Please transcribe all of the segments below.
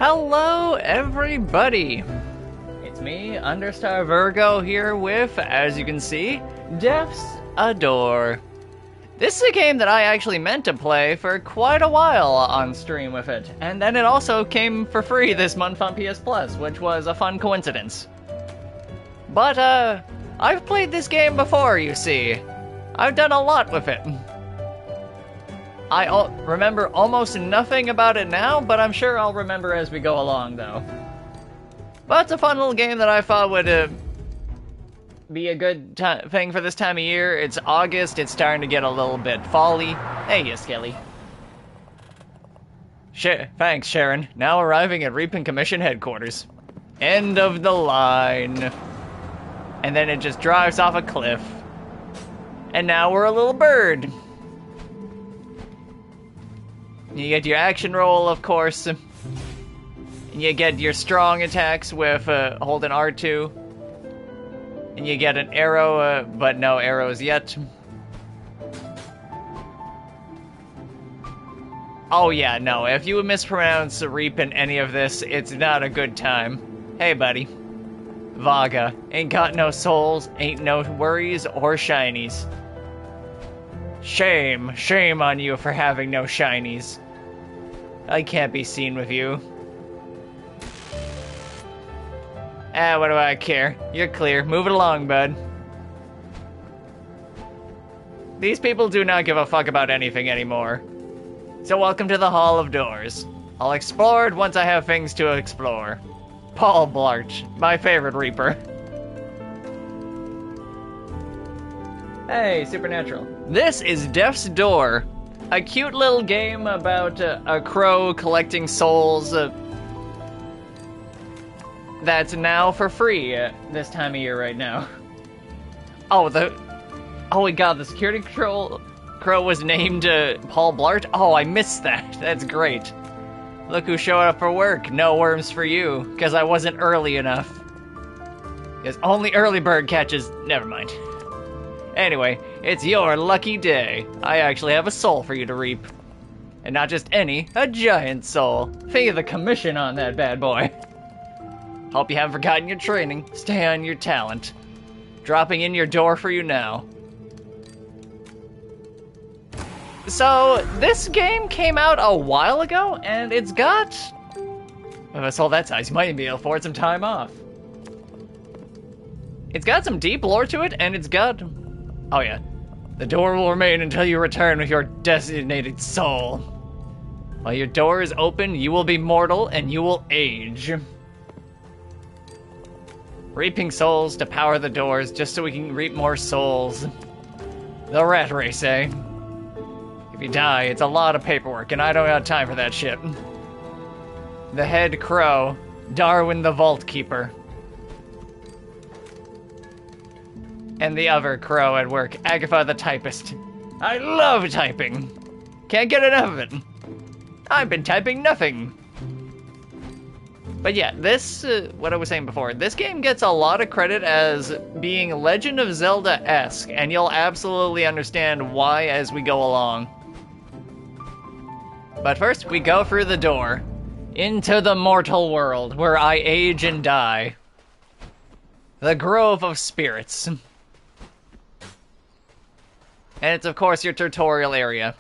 Hello, everybody! It's me, Understar Virgo, here with, as you can see, Death's a Door. This is a game that I actually meant to play for quite a while on stream with it, and then it also came for free this month on PS Plus, which was a fun coincidence. But, I've played this game before, you see. I've done a lot with it. I remember almost nothing about it now, but I'm sure I'll remember as we go along, though. But it's a fun little game that I thought would be a good thing for this time of year. It's August, it's starting to get a little bit fall-y. Hey, you Skelly. Thanks, Sharon. Now arriving at Reaping Commission headquarters. End of the line. And then it just drives off a cliff. And now we're a little bird. You get your action roll, of course. You get your strong attacks with holding R2. And you get an arrow, but no arrows yet. Oh yeah, no, if you mispronounce Reap in any of this, it's not a good time. Hey, buddy. Vaga. Ain't got no souls, ain't no worries or shinies. Shame on you for having no shinies. I can't be seen with you. What do I care? You're clear. Move it along, bud. These people do not give a fuck about anything anymore. So welcome to the Hall of Doors. I'll explore it once I have things to explore. Paul Blart, my favorite Reaper. Hey, Supernatural. This is Death's Door, a cute little game about a crow collecting souls that's now for free this time of year right now. Oh my god, the security crow was named Paul Blart? Oh, I missed that. That's great. Look who showed up for work. No worms for you, because I wasn't early enough. Because only early bird catches... Never mind. Anyway, it's your lucky day. I actually have a soul for you to reap. And not just any, a giant soul. Pay the commission on that bad boy. Hope you haven't forgotten your training. Stay on your talent. Dropping in your door for you now. So, this game came out a while ago, and it's got... With a soul that size, you might be able to afford some time off. It's got some deep lore to it, and it's got... Oh yeah. The door will remain until you return with your designated soul. While your door is open, you will be mortal, and you will age. Reaping souls to power the doors, just so we can reap more souls. The rat race, eh? If you die, it's a lot of paperwork, and I don't have time for that shit. The head crow, Darwin the Vault Keeper. And the other crow at work, Agatha the Typist. I love typing! Can't get enough of it. I've been typing nothing. But yeah, this, what I was saying before, this game gets a lot of credit as being Legend of Zelda-esque, and you'll absolutely understand why as we go along. But first, we go through the door, into the mortal world, where I age and die. The Grove of Spirits. And it's, of course, your tutorial area.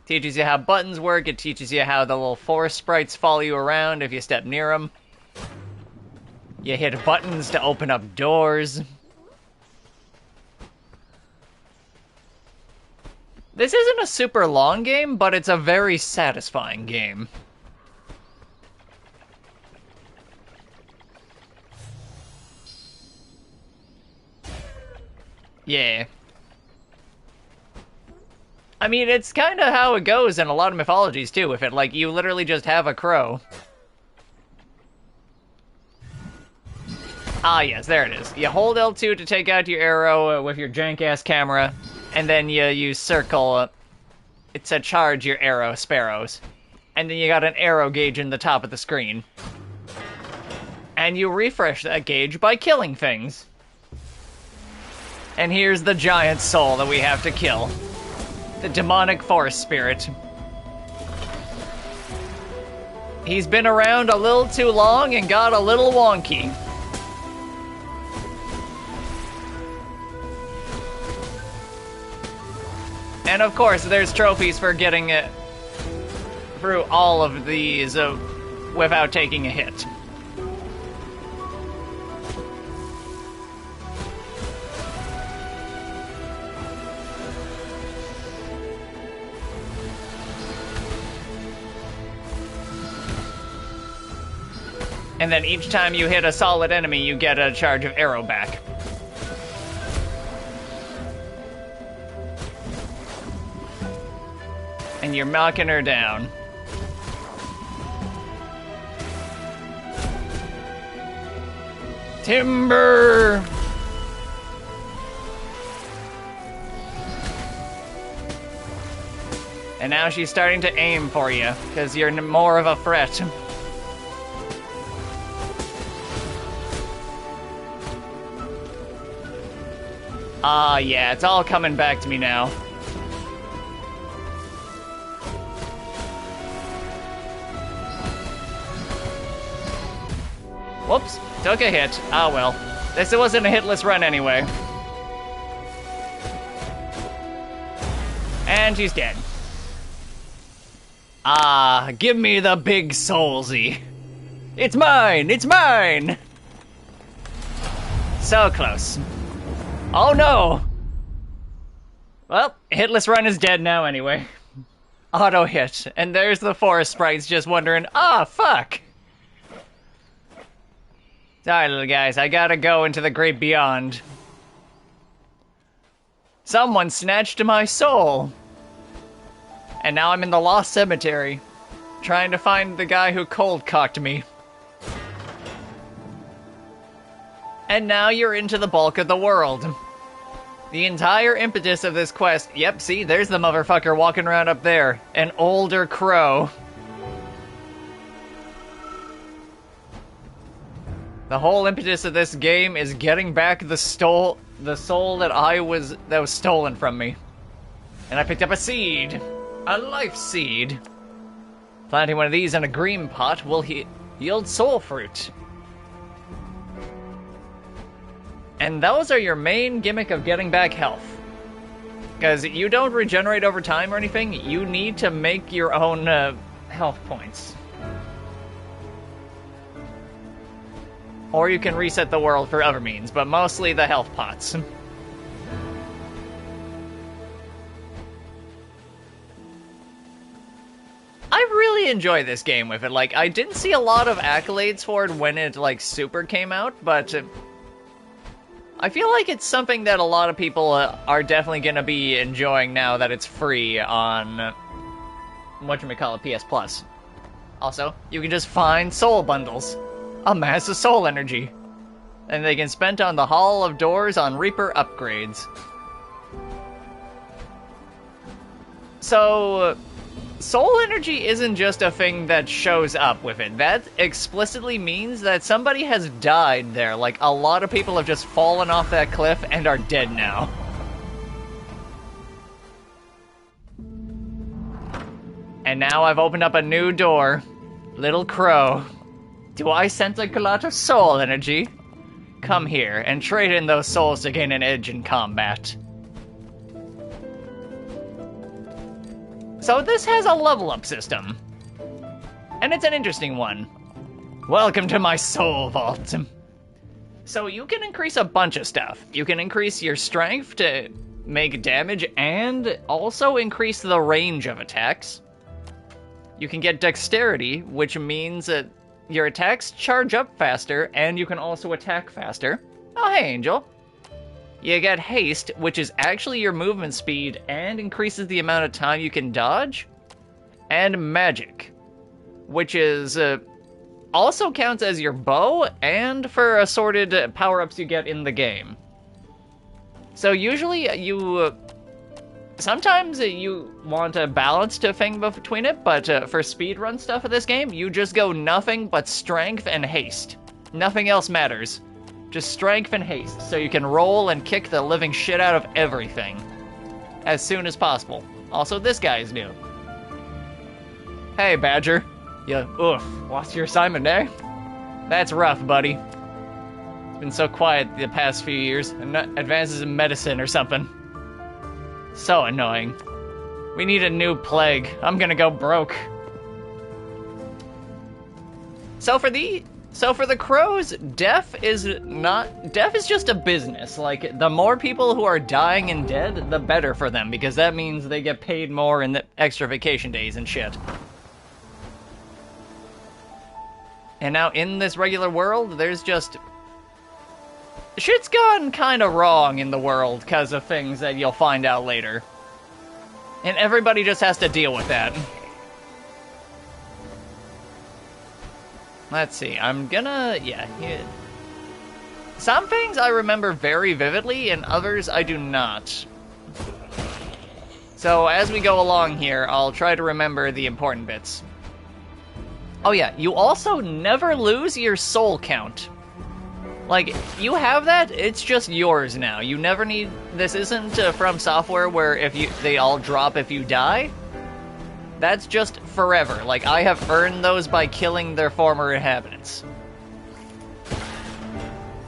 Teaches you how buttons work, it teaches you how the little forest sprites follow you around if you step near them. You hit buttons to open up doors. This isn't a super long game, but it's a very satisfying game. Yeah. I mean, it's kind of how it goes in a lot of mythologies, too, with it. Like, you literally just have a crow. Ah, yes, there it is. You hold L2 to take out your arrow with your jank-ass camera, and then you use circle to charge your arrow sparrows. And then you got an arrow gauge in the top of the screen. And you refresh that gauge by killing things. And here's the giant soul that we have to kill. The demonic forest spirit. He's been around a little too long and got a little wonky. And of course, there's trophies for getting it through all of these without taking a hit. And then each time you hit a solid enemy, you get a charge of arrow back. And you're knocking her down. Timber! And now she's starting to aim for you, because you're more of a threat. Ah, yeah, it's all coming back to me now. Whoops, took a hit. Ah, well. This wasn't a hitless run anyway. And she's dead. Ah, give me the big soulsy. It's mine! It's mine! So close. Oh no! Well, hitless run is dead now anyway. Auto hit, and there's the forest sprites just wondering, ah, fuck! Sorry, little guys, I gotta go into the great beyond. Someone snatched my soul! And now I'm in the Lost Cemetery, trying to find the guy who cold-cocked me. And now you're into the bulk of the world. The entire impetus of this quest... Yep, see, there's the motherfucker walking around up there. An older crow. The whole impetus of this game is getting back the soul that was stolen from me. And I picked up a seed. A life seed. Planting one of these in a green pot will yield soul fruit. And those are your main gimmick of getting back health. Because you don't regenerate over time or anything, you need to make your own health points. Or you can reset the world for other means, but mostly the health pots. I really enjoy this game with it. Like, I didn't see a lot of accolades for it when it, like, super came out, but... I feel like it's something that a lot of people are definitely going to be enjoying now that it's free on, whatchamacallit, PS Plus. Also, you can just find soul bundles. Amass a soul energy. And they can be spent on the Hall of Doors on Reaper upgrades. So... soul energy isn't just a thing that shows up with it. That explicitly means that somebody has died there. Like, a lot of people have just fallen off that cliff and are dead now. And now I've opened up a new door. Little crow. Do I sense a lot of soul energy? Come here and trade in those souls to gain an edge in combat. So this has a level up system. And it's an interesting one. Welcome to my soul vault. So you can increase a bunch of stuff. You can increase your strength to make damage and also increase the range of attacks. You can get dexterity, which means that your attacks charge up faster and you can also attack faster. Oh, hey, Angel. You get haste, which is actually your movement speed and increases the amount of time you can dodge. And magic, which is also counts as your bow and for assorted power-ups you get in the game. So usually you... sometimes you want a balanced thing between it, but for speedrun stuff of this game, you just go nothing but strength and haste. Nothing else matters. Just strength and haste, so you can roll and kick the living shit out of everything. As soon as possible. Also, this guy is new. Hey, Badger. Oof, lost your assignment, eh? That's rough, buddy. It's been so quiet the past few years. Advances in medicine or something. So annoying. We need a new plague. I'm gonna go broke. So for the crows, death is just a business. Like, the more people who are dying and dead, the better for them, because that means they get paid more in the extra vacation days and shit. And now in this regular world, there's just... shit's gone kinda wrong in the world because of things that you'll find out later. And everybody just has to deal with that. Let's see, I'm gonna... yeah. Some things I remember very vividly, and others I do not. So as we go along here, I'll try to remember the important bits. Oh yeah, you also never lose your soul count. Like, you have that, it's just yours now. You never need... this isn't From Software where they all drop if you die. That's just forever. Like, I have earned those by killing their former inhabitants.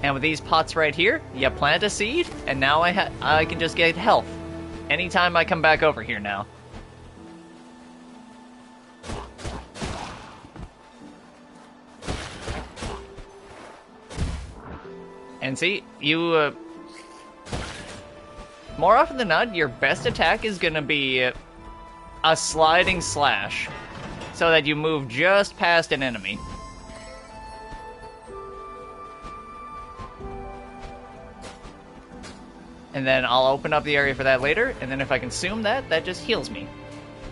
And with these pots right here, you plant a seed, and now I can just get health. Anytime I come back over here now. And see, you, more often than not, your best attack is gonna be a sliding slash, so that you move just past an enemy. And then I'll open up the area for that later, and then if I consume that, that just heals me.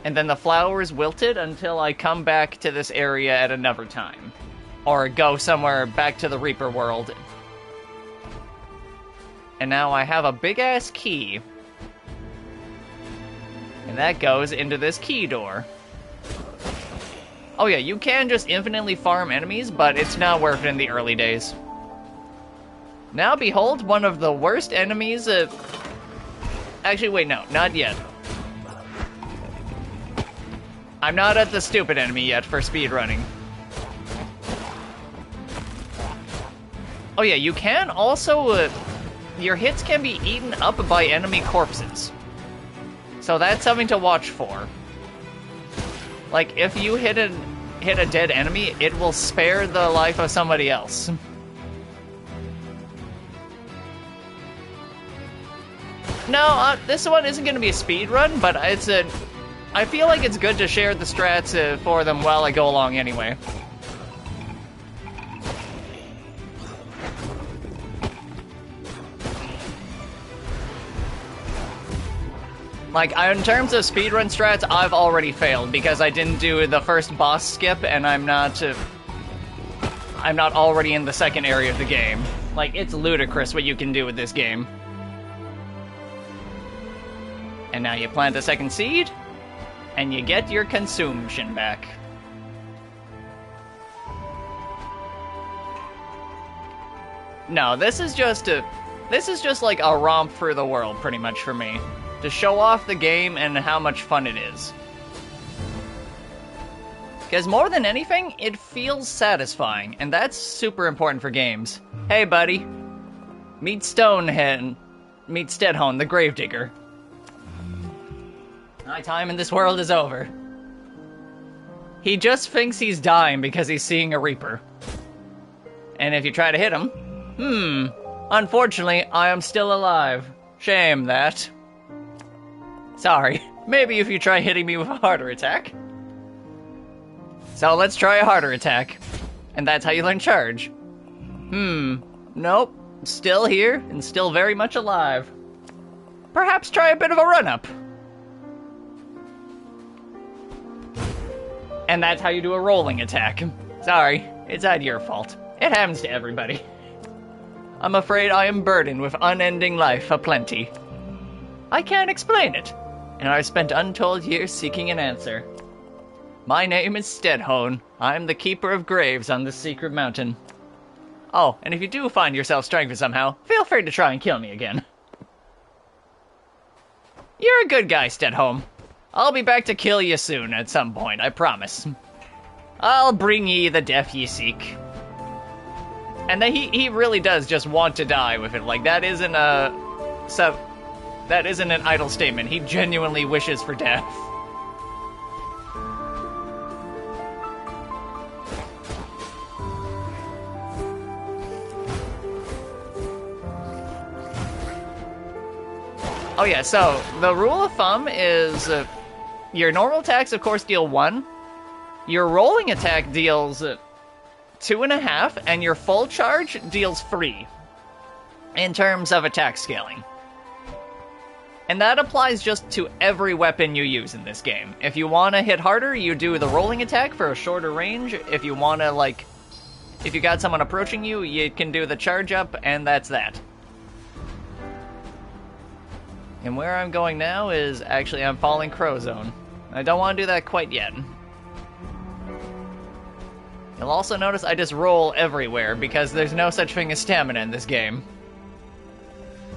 And then the flowers wilted until I come back to this area at another time. Or go somewhere back to the Reaper world. And now I have a big-ass key. And that goes into this key door. Oh yeah, you can just infinitely farm enemies, but it's not worth it in the early days. Now behold, one of the worst enemies actually, wait, no, not yet. I'm not at the stupid enemy yet for speedrunning. Oh yeah, you can also... your hits can be eaten up by enemy corpses. So that's something to watch for. Like, if you hit a dead enemy, it will spare the life of somebody else. No, this one isn't going to be a speed run, but I feel like it's good to share the strats for them while I go along anyway. Like, in terms of speedrun strats, I've already failed because I didn't do the first boss skip, and I'm not already in the second area of the game. Like, it's ludicrous what you can do with this game. And now you plant a second seed, and you get your consumption back. No, this is just like a romp through the world, pretty much, for me. To show off the game and how much fun it is. Because more than anything, it feels satisfying, and that's super important for games. Hey, buddy. Meet Stedhone, the Gravedigger. My time in this world is over. He just thinks he's dying because he's seeing a Reaper. And if you try to hit him, unfortunately, I am still alive. Shame that. Sorry, maybe if you try hitting me with a harder attack. So let's try a harder attack. And that's how you learn charge. Nope. Still here, and still very much alive. Perhaps try a bit of a run-up. And that's how you do a rolling attack. Sorry, it's not your fault. It happens to everybody. I'm afraid I am burdened with unending life aplenty. I can't explain it, and I've spent untold years seeking an answer. My name is Stedhone. I'm the keeper of graves on this secret mountain. Oh, and if you do find yourself strengthened somehow, feel free to try and kill me again. You're a good guy, Stedhone. I'll be back to kill you soon at some point, I promise. I'll bring ye the death ye seek. And then he really does just want to die with it. Like, that isn't that isn't an idle statement. He genuinely wishes for death. Oh yeah, so the rule of thumb is your normal attacks, of course, deal 1. Your rolling attack deals 2.5, and your full charge deals 3 in terms of attack scaling. And that applies just to every weapon you use in this game. If you want to hit harder, you do the rolling attack for a shorter range. If you want to, like, if you got someone approaching you, you can do the charge up, and that's that. And where I'm going now is, actually, I'm Falling Crow Zone. I don't want to do that quite yet. You'll also notice I just roll everywhere, because there's no such thing as stamina in this game.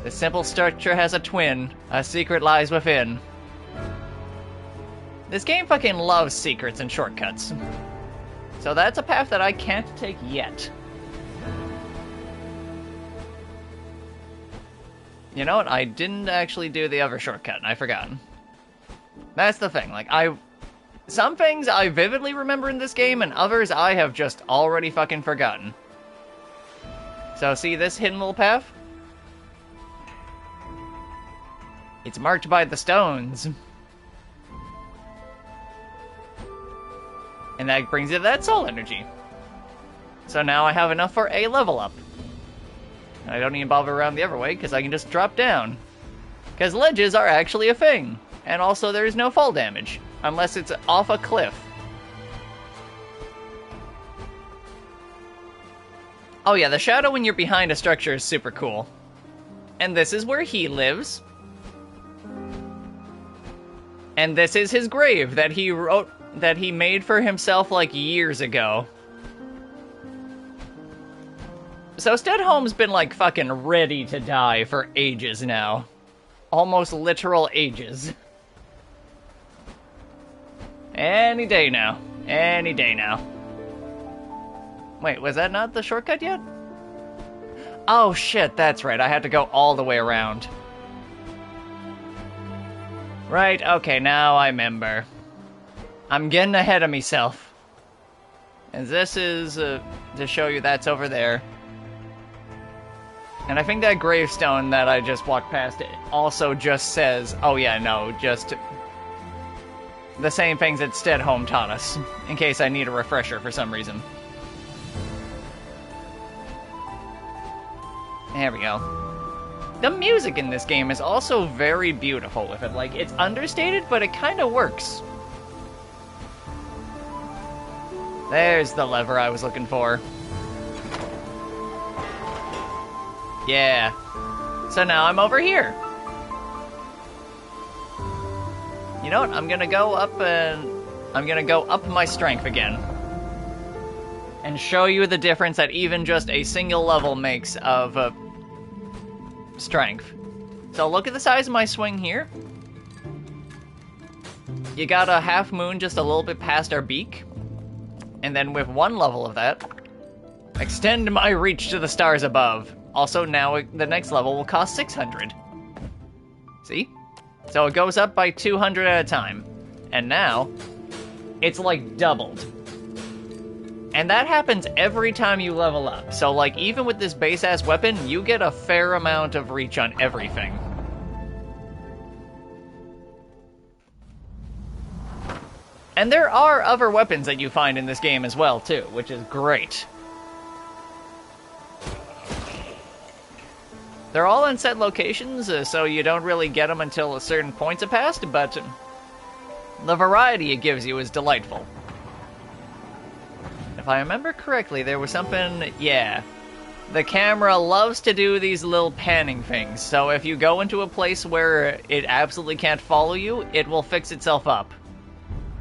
The simple structure has a twin. A secret lies within. This game fucking loves secrets and shortcuts. So that's a path that I can't take yet. You know what? I didn't actually do the other shortcut. I forgot. That's the thing. Like, some things I vividly remember in this game, and others I have just already fucking forgotten. So, see this hidden little path? It's marked by the stones. And that brings you to that soul energy. So now I have enough for a level up. I don't even bother around the other way, because I can just drop down. Because ledges are actually a thing. And also there is no fall damage, unless it's off a cliff. Oh yeah, the shadow when you're behind a structure is super cool. And this is where he lives. And this is his grave that he made for himself like years ago. So Stedholm's been like fucking ready to die for ages now. Almost literal ages. Any day now. Any day now. Wait, was that not the shortcut yet? Oh shit, that's right. I had to go all the way around. Right, okay, now I remember. I'm getting ahead of myself. And this is to show you that's over there. And I think that gravestone that I just walked past it also just says, oh yeah, no, just the same things that Stedholm taught us, in case I need a refresher for some reason. There we go. The music in this game is also very beautiful with it. Like, it's understated, but it kind of works. There's the lever I was looking for. Yeah. So now I'm over here. You know what? I'm gonna go up my strength again. And show you the difference that even just a single level makes of strength. So look at the size of my swing here. You got a half moon just a little bit past our beak. And then with one level of that, extend my reach to the stars above. Also, now the next level will cost 600. See? So it goes up by 200 at a time. And now, it's like doubled. And that happens every time you level up. So, like, even with this base-ass weapon, you get a fair amount of reach on everything. And there are other weapons that you find in this game as well, too, which is great. They're all in set locations, so you don't really get them until a certain points have passed, but the variety it gives you is delightful. If I remember correctly, there was something, yeah. The camera loves to do these little panning things, so if you go into a place where it absolutely can't follow you, it will fix itself up.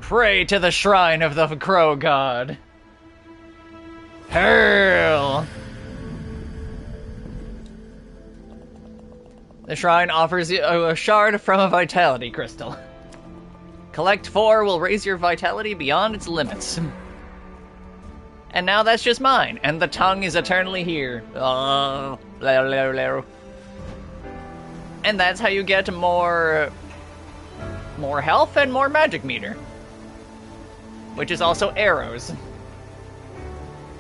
Pray to the shrine of the Crow God. Hail! The shrine offers you a shard from a vitality crystal. Collect 4 will raise your vitality beyond its limits. And now that's just mine, and the tongue is eternally here. And that's how you get more health and more magic meter. Which is also arrows.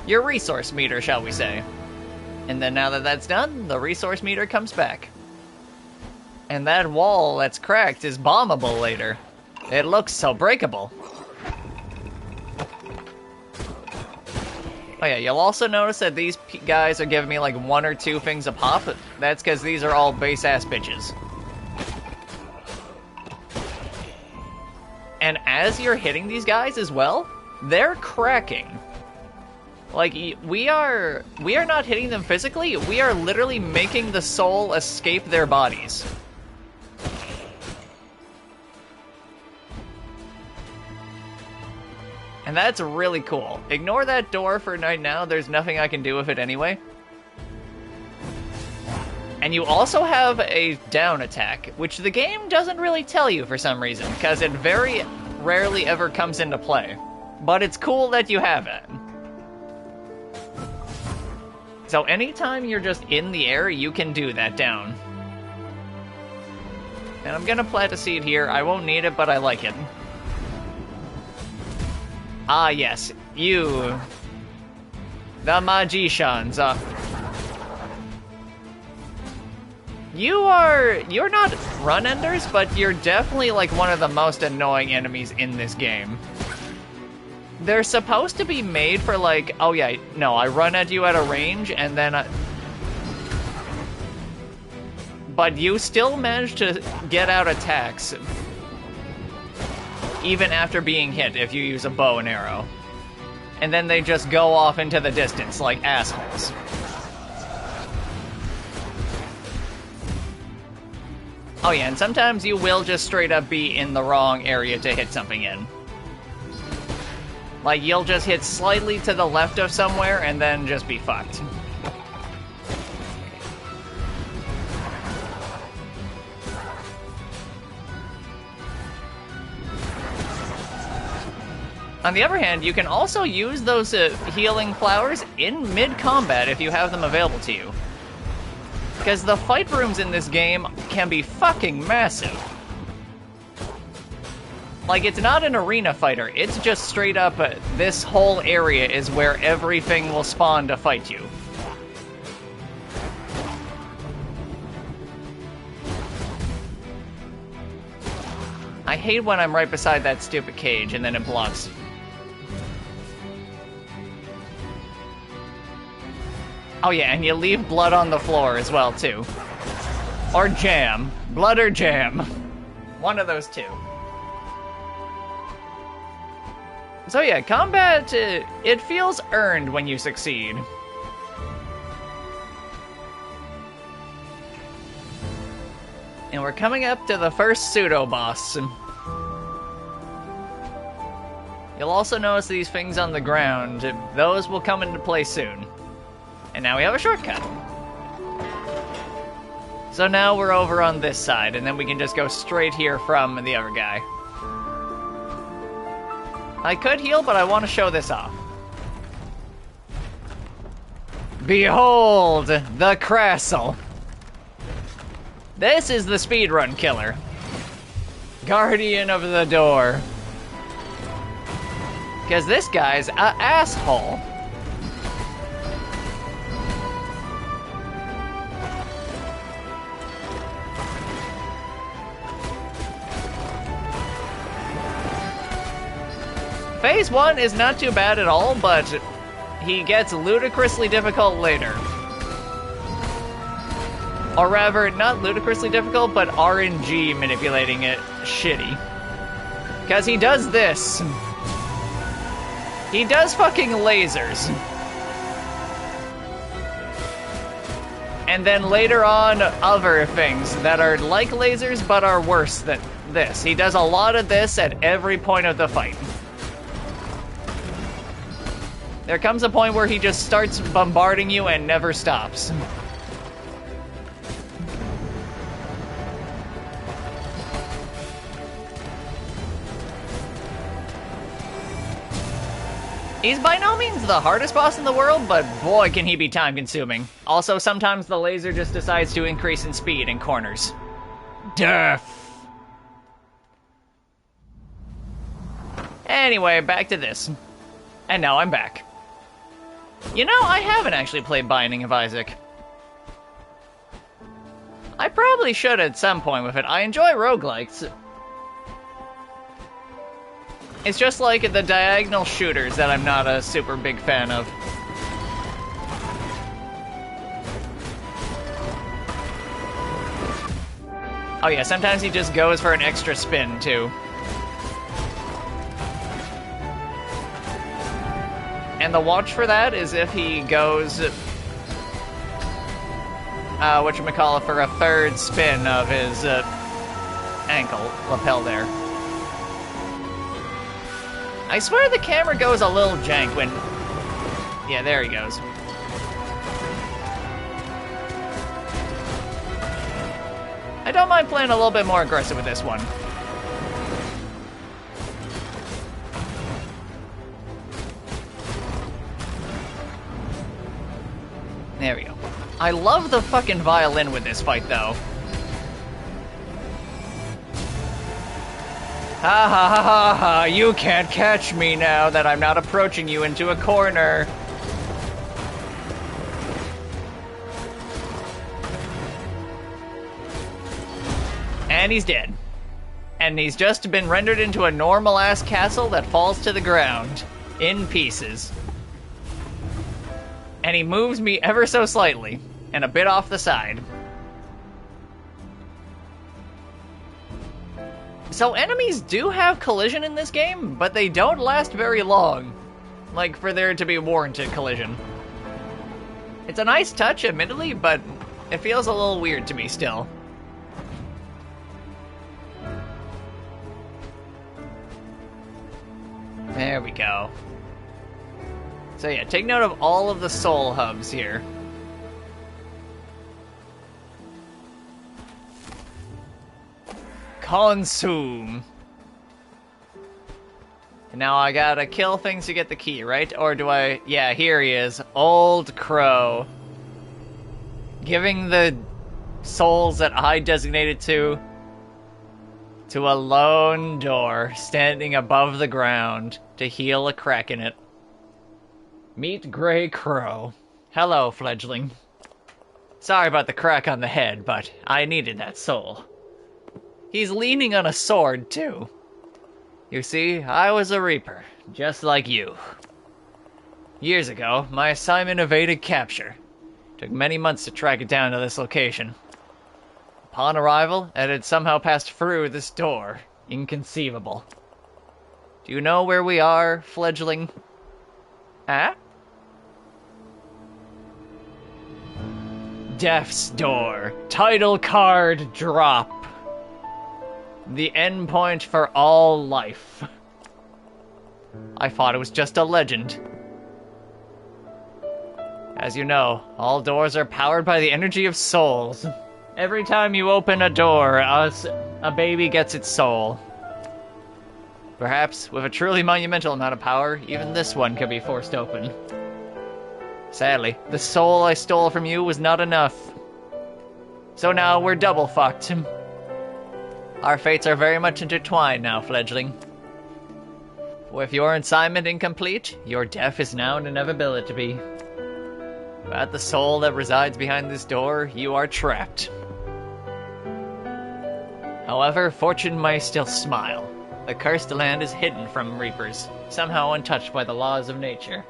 Your resource meter, shall we say. And then now that that's done, the resource meter comes back. And that wall that's cracked is bombable later. It looks so breakable. Oh yeah, you'll also notice that these guys are giving me like 1 or 2 things a pop. That's because these are all base-ass bitches. And as you're hitting these guys as well, they're cracking. Like, we are not hitting them physically, we are literally making the soul escape their bodies. And that's really cool. Ignore that door for right now, there's nothing I can do with it anyway. And you also have a down attack, which the game doesn't really tell you for some reason, because it very rarely ever comes into play. But it's cool that you have it. So anytime you're just in the air, you can do that down. And I'm gonna plant a seed here. I won't need it, but I like it. Ah, yes. You. The magicians. You're not run-enders, but you're definitely like one of the most annoying enemies in this game. They're supposed to be made for like, oh yeah, no, I run at you at a range and then but you still manage to get out attacks even after being hit if you use a bow and arrow. And then they just go off into the distance like assholes. Oh yeah, and sometimes you will just straight up be in the wrong area to hit something in. Like, you'll just hit slightly to the left of somewhere and then just be fucked. On the other hand, you can also use those healing flowers in mid-combat if you have them available to you. Because the fight rooms in this game can be fucking massive. Like, it's not an arena fighter, it's just straight up, this whole area is where everything will spawn to fight you. I hate when I'm right beside that stupid cage and then it blocks. Oh yeah, and you leave blood on the floor as well, too. Or jam. Blood or jam. One of those two. So yeah, combat, it feels earned when you succeed. And we're coming up to the first pseudo-boss. You'll also notice these things on the ground. Those will come into play soon. And now we have a shortcut. So now we're over on this side, and then we can just go straight here from the other guy. I could heal, but I want to show this off. Behold, the Crastle. This is the speedrun killer. Guardian of the door. Because this guy's a asshole. Phase 1 is not too bad at all, but he gets ludicrously difficult later. Or rather, not ludicrously difficult, but RNG manipulating it shitty. Because he does this. He does fucking lasers. And then later on, other things that are like lasers, but are worse than this. He does a lot of this at every point of the fight. There comes a point where he just starts bombarding you and never stops. He's by no means the hardest boss in the world, but boy can he be time-consuming. Also, sometimes the laser just decides to increase in speed in corners. Death! Anyway, back to this. And now I'm back. You know, I haven't actually played Binding of Isaac. I probably should at some point with it. I enjoy roguelikes. It's just like the diagonal shooters that I'm not a super big fan of. Oh yeah, sometimes he just goes for an extra spin, too. And the watch for that is if he goes... whatchamacallit, for a third spin of his ankle lapel there. I swear the camera goes a little jank when... Yeah, there he goes. I don't mind playing a little bit more aggressive with this one. There we go. I love the fucking violin with this fight, though. Ha ha ha ha ha, you can't catch me now that I'm not approaching you into a corner. And he's dead. And he's just been rendered into a normal-ass castle that falls to the ground. In pieces. And he moves me ever so slightly. And a bit off the side. So enemies do have collision in this game, but they don't last very long. Like, for there to be warranted collision. It's a nice touch, admittedly, but it feels a little weird to me still. There we go. So yeah, take note of all of the soul hubs here. Consume. And now I gotta kill things to get the key, right? Or do I... Yeah, here he is. Old Crow. Giving the souls that I designated to a lone door standing above the ground to heal a crack in it. Meet Grey Crow. Hello, fledgling. Sorry about the crack on the head, but I needed that soul. He's leaning on a sword, too. You see, I was a Reaper, just like you. Years ago, my assignment evaded capture. Took many months to track it down to this location. Upon arrival, it had somehow passed through this door. Inconceivable. Do you know where we are, fledgling? Ah? Death's Door. Title card drop. The endpoint for all life. I thought it was just a legend. As you know, all doors are powered by the energy of souls. Every time you open a door, a baby gets its soul. Perhaps, with a truly monumental amount of power, even this one could be forced open. Sadly, the soul I stole from you was not enough. So now we're double fucked. Our fates are very much intertwined now, fledgling. With your assignment incomplete, your death is now an inevitability. Without the soul that resides behind this door, you are trapped. However, fortune may still smile. The cursed land is hidden from Reapers, somehow untouched by the laws of nature.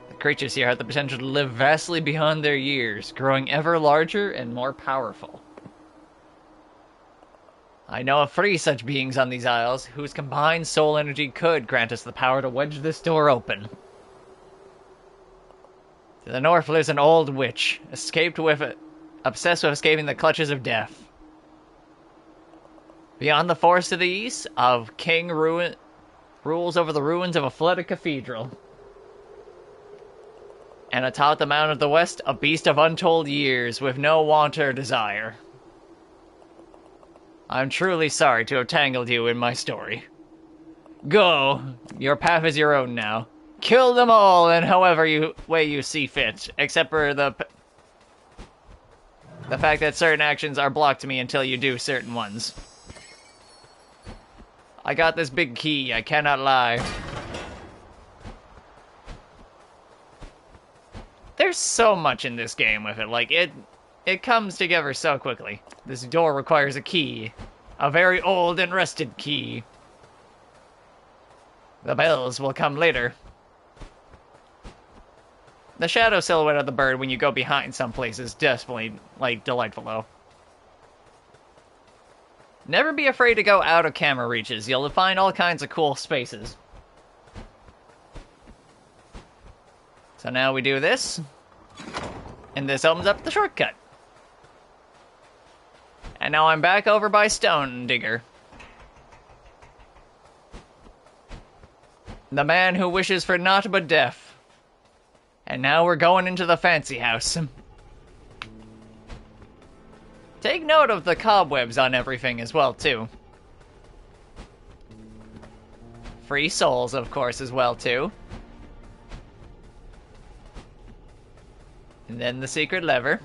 The creatures here have the potential to live vastly beyond their years, growing ever larger and more powerful. I know of 3 such beings on these isles, whose combined soul energy could grant us the power to wedge this door open. To the north lives an old witch, obsessed with escaping the clutches of death. Beyond the forest to the east, a king rules over the ruins of a flooded cathedral. And atop the mountain of the west, a beast of untold years, with no want or desire. I'm truly sorry to have tangled you in my story. Go! Your path is your own now. Kill them all in however way you see fit, except for the fact that certain actions are blocked to me until you do certain ones. I got this big key, I cannot lie. There's so much in this game with it, like, it comes together so quickly. This door requires a key. A very old and rusted key. The bells will come later. The shadow silhouette of the bird when you go behind some places is definitely, like, delightful, though. Never be afraid to go out of camera reaches. You'll find all kinds of cool spaces. So now we do this. And this opens up the shortcut. And now I'm back over by Stone Digger. The man who wishes for naught but death. And now we're going into the fancy house. Take note of the cobwebs on everything as well, too. Free souls, of course, as well, too. And then the secret lever.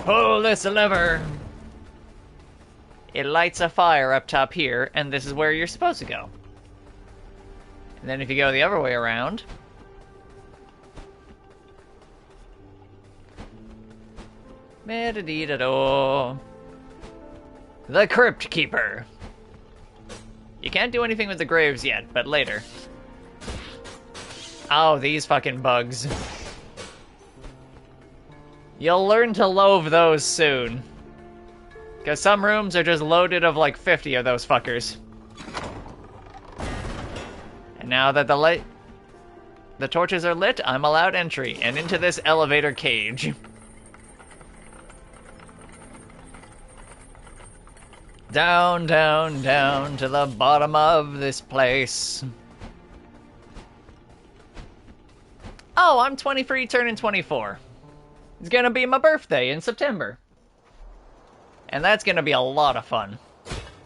Pull this lever! It lights a fire up top here, and this is where you're supposed to go. And then if you go the other way around... The Crypt Keeper. You can't do anything with the graves yet, but later. Oh, these fucking bugs. You'll learn to loathe those soon. Because some rooms are just loaded of like 50 of those fuckers. And now that the torches are lit, I'm allowed entry, and into this elevator cage. Down, down, down to the bottom of this place. Oh, I'm 23, turning 24. It's gonna be my birthday in September. And that's gonna be a lot of fun.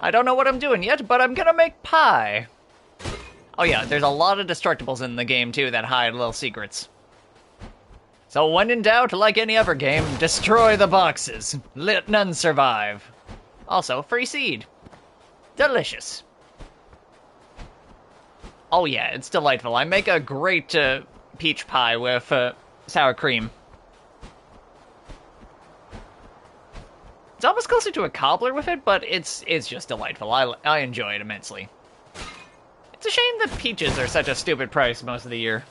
I don't know what I'm doing yet, but I'm gonna make pie. Oh yeah, there's a lot of destructibles in the game too that hide little secrets. So when in doubt, like any other game, destroy the boxes. Let none survive. Also, free seed. Delicious. Oh yeah, it's delightful. I make a great peach pie with sour cream. It's almost closer to a cobbler with it, but it's just delightful. I enjoy it immensely. It's a shame that peaches are such a stupid price most of the year.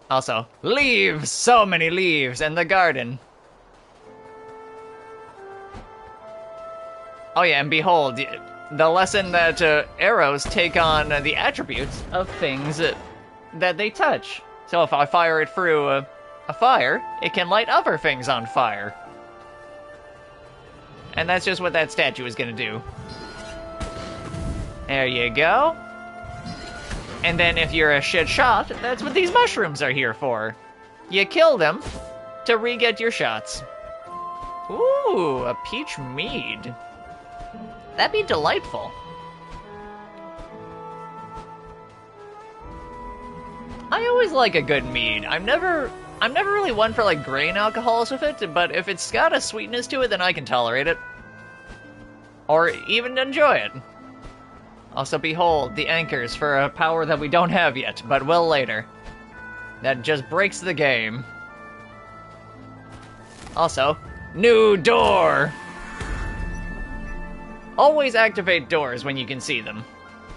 Also, leaves! So many leaves in the garden. Oh yeah, and behold, the lesson that arrows take on the attributes of things that they touch. So if I fire it through a fire, it can light other things on fire. And that's just what that statue is gonna do. There you go. And then if you're a shit shot, that's what these mushrooms are here for. You kill them to re-get your shots. Ooh, a peach mead. That'd be delightful. I always like a good mead. I'm never really one for like grain alcohols with it, but if it's got a sweetness to it, then I can tolerate it. Or even enjoy it. Also, behold, the anchors for a power that we don't have yet, but will later. That just breaks the game. Also, new door! Always activate doors when you can see them.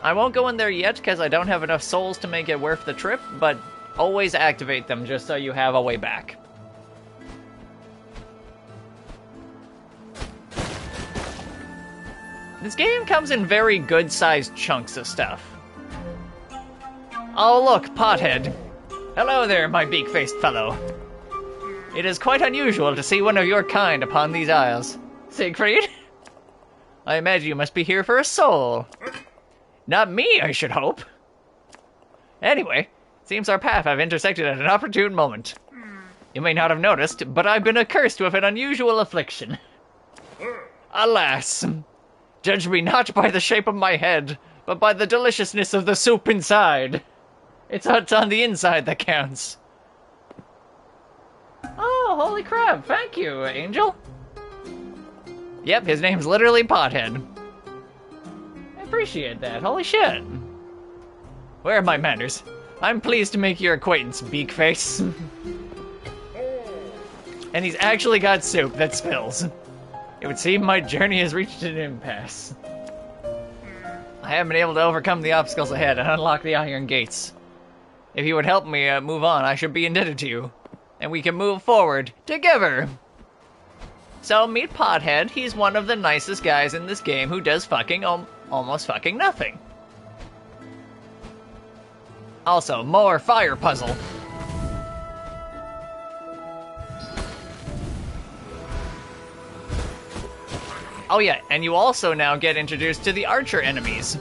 I won't go in there yet because I don't have enough souls to make it worth the trip, but always activate them just so you have a way back. This game comes in very good-sized chunks of stuff. Oh look, Pothead. Hello there, my beak-faced fellow. It is quite unusual to see one of your kind upon these isles. Siegfried? I imagine you must be here for a soul. Not me, I should hope. Anyway, seems our paths have intersected at an opportune moment. You may not have noticed, but I've been accursed with an unusual affliction. Alas, judge me not by the shape of my head, but by the deliciousness of the soup inside. It's what's on the inside that counts. Oh, holy crap. Thank you, Angel. Yep, his name's literally Pothead. I appreciate that. Holy shit. Where are my manners? I'm pleased to make your acquaintance, Beakface. And he's actually got soup that spills. It would seem my journey has reached an impasse. I haven't been able to overcome the obstacles ahead and unlock the iron gates. If you would help me move on, I should be indebted to you. And we can move forward together. So meet Pothead. He's one of the nicest guys in this game who does fucking almost fucking nothing. Also, more fire puzzle. Oh yeah, and you also now get introduced to the archer enemies.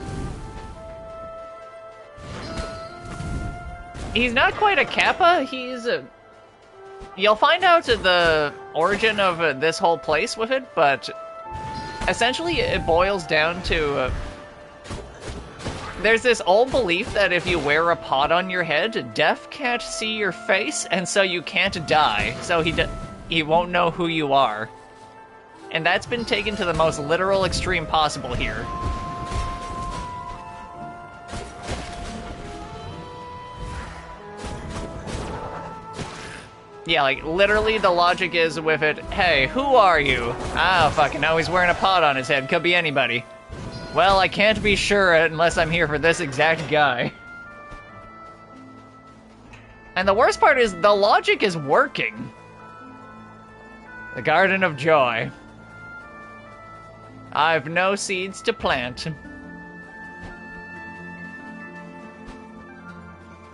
He's not quite a Kappa, he's a... You'll find out the origin of this whole place with it, but essentially it boils down to... There's this old belief that if you wear a pot on your head, Death can't see your face, and so you can't die, so he won't know who you are. And that's been taken to the most literal extreme possible here. Yeah, like, literally the logic is with it, hey, who are you? Ah, fucking know he's wearing a pot on his head, could be anybody. Well, I can't be sure unless I'm here for this exact guy. And the worst part is, the logic is working. The Garden of Joy. I've no seeds to plant.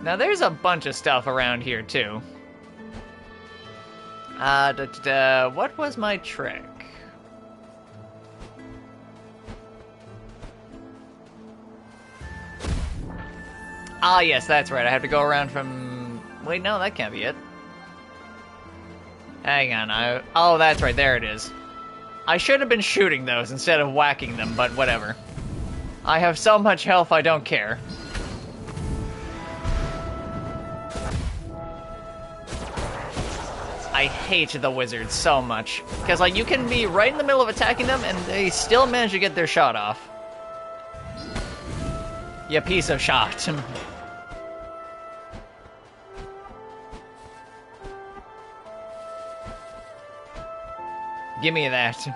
Now there's a bunch of stuff around here too. What was my trick? Ah, yes, that's right. I have to go around from... Wait, no, that can't be it. Hang on, oh, that's right, there it is. I should have been shooting those instead of whacking them, but whatever. I have so much health, I don't care. I hate the wizards so much. Because, like, you can be right in the middle of attacking them, and they still manage to get their shot off. You piece of shot. Give me that.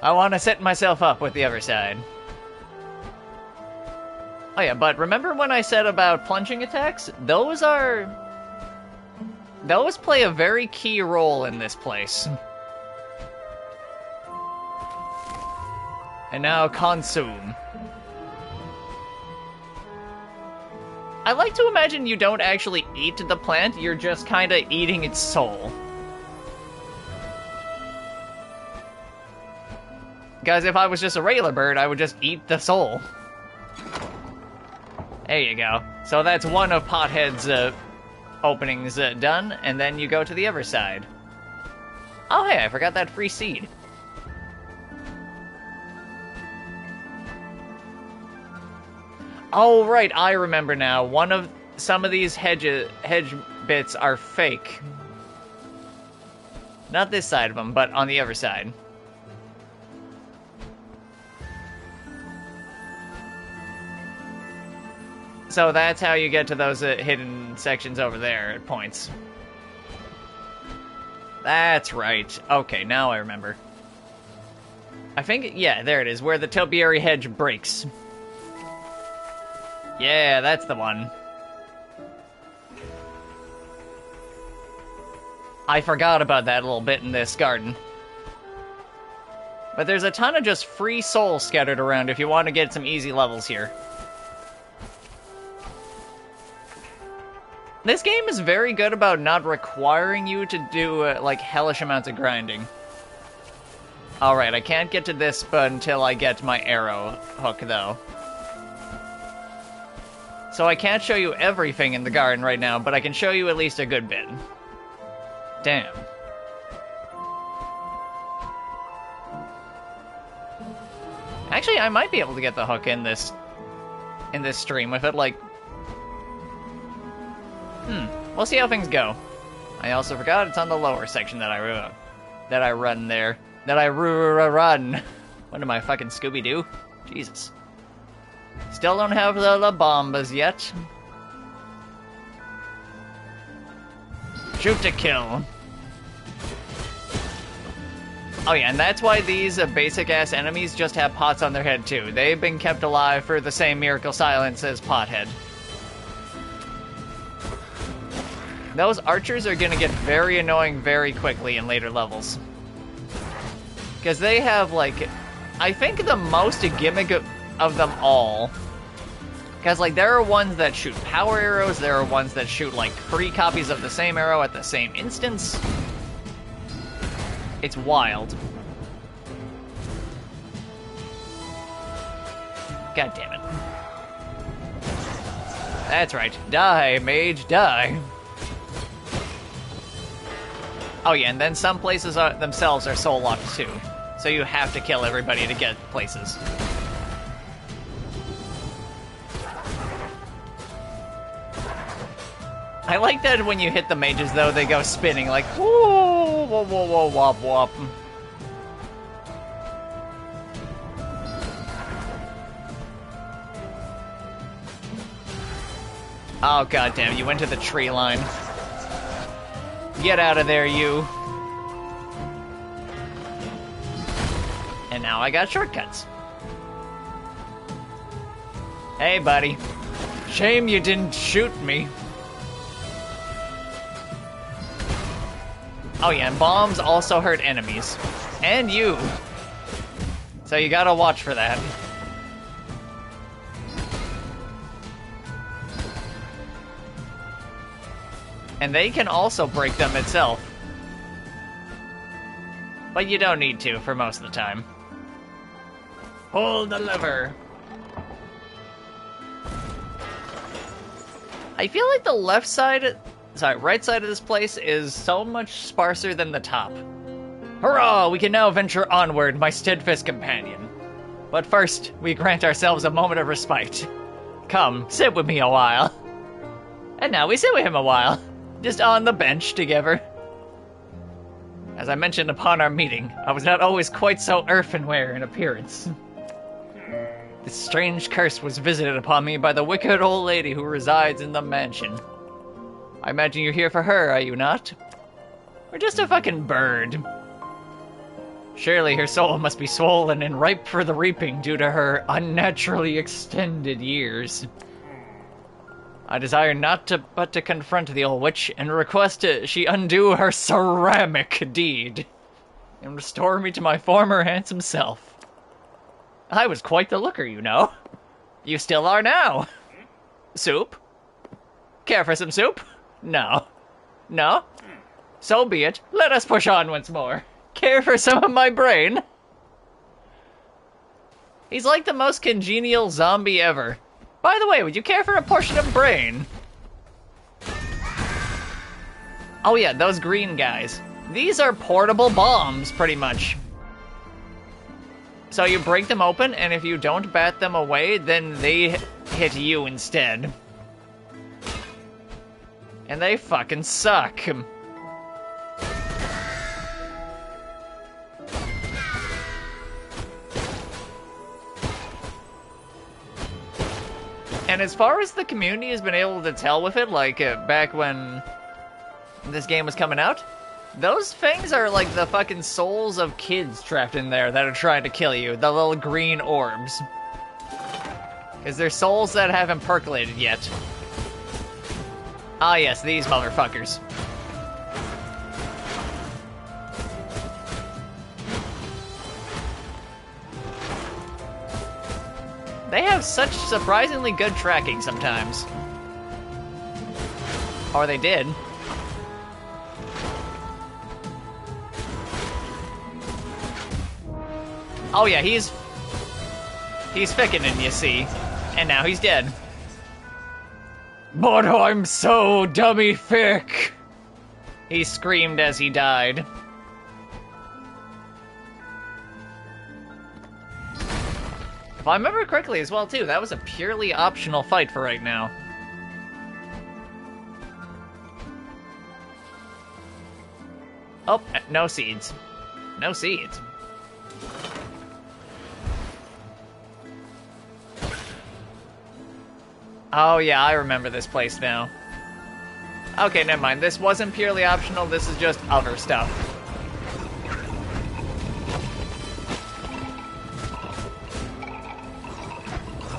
I want to set myself up with the other side. Oh yeah, but remember when I said about plunging attacks? Those play a very key role in this place. And now consume. I like to imagine you don't actually eat the plant, you're just kinda eating its soul. Guys, if I was just a regular bird, I would just eat the soul. There you go. So that's one of Pothead's openings done, and then you go to the other side. Oh hey, I forgot that free seed. Oh right, I remember now. Some of these hedge bits are fake. Not this side of them, but on the other side. So that's how you get to those hidden sections over there at points. That's right. Okay, now I remember. I think, yeah, there it is, where the topiary hedge breaks. Yeah, that's the one. I forgot about that little bit in this garden. But there's a ton of just free souls scattered around if you want to get some easy levels here. This game is very good about not requiring you to do, like, hellish amounts of grinding. Alright, I can't get to this until I get my arrow hook, though. So I can't show you everything in the garden right now, but I can show you at least a good bit. Damn. Actually, I might be able to get the hook in this stream with it, like... We'll see how things go. I also forgot it's on the lower section that I run there. That I run. What am I, fucking Scooby-Doo? Jesus. Still don't have the La Bombas yet. Shoot to kill. Oh yeah, and that's why these basic-ass enemies just have pots on their head, too. They've been kept alive for the same miracle silence as Pothead. Those archers are gonna get very annoying very quickly in later levels. Because they have, like, I think the most gimmick of them all. Because, like, there are ones that shoot power arrows, there are ones that shoot, like, 3 copies of the same arrow at the same instance. It's wild. God damn it. That's right. Die, mage, die. Oh yeah, and then some places themselves are soul locked too. So you have to kill everybody to get places. I like that when you hit the mages though, they go spinning like, whoa, whoa, whoa, whoa, wop, wop. Oh goddamn, you went to the tree line. Get out of there, you. And now I got shortcuts. Hey, buddy. Shame you didn't shoot me. Oh yeah, and bombs also hurt enemies. And you. So you gotta watch for that. And they can also break them itself. But you don't need to for most of the time. Pull the lever. I feel like the right side of this place is so much sparser than the top. Hurrah! We can now venture onward, my steadfast companion. But first, we grant ourselves a moment of respite. Come, sit with me a while. And now we sit with him a while. Just on the bench together. As I mentioned upon our meeting, I was not always quite so earthenware in appearance. This strange curse was visited upon me by the wicked old lady who resides in the mansion. I imagine you're here for her, are you not? Or just a fucking bird? Surely her soul must be swollen and ripe for the reaping due to her unnaturally extended years. I desire but to confront the old witch and request she undo her ceramic deed and restore me to my former handsome self. I was quite the looker, you know. You still are now. Soup? Care for some soup? No. No? So be it. Let us push on once more. Care for some of my brain? He's like the most congenial zombie ever. By the way, would you care for a portion of brain? Oh yeah, those green guys. These are portable bombs, pretty much. So you break them open, and if you don't bat them away, then they hit you instead. And they fucking suck. And as far as the community has been able to tell with it, like back when this game was coming out, those things are like the fucking souls of kids trapped in there that are trying to kill you. The little green orbs. Because they're souls that haven't percolated yet. Ah yes, these motherfuckers. They have such surprisingly good tracking sometimes. Or they did. Oh yeah, he's fickening, you see. And now he's dead. But I'm so dummy thick! He screamed as he died. If I remember correctly as well, too, that was a purely optional fight for right now. Oh, no seeds. No seeds. Oh yeah, I remember this place now. Okay, never mind. This wasn't purely optional, this is just other stuff.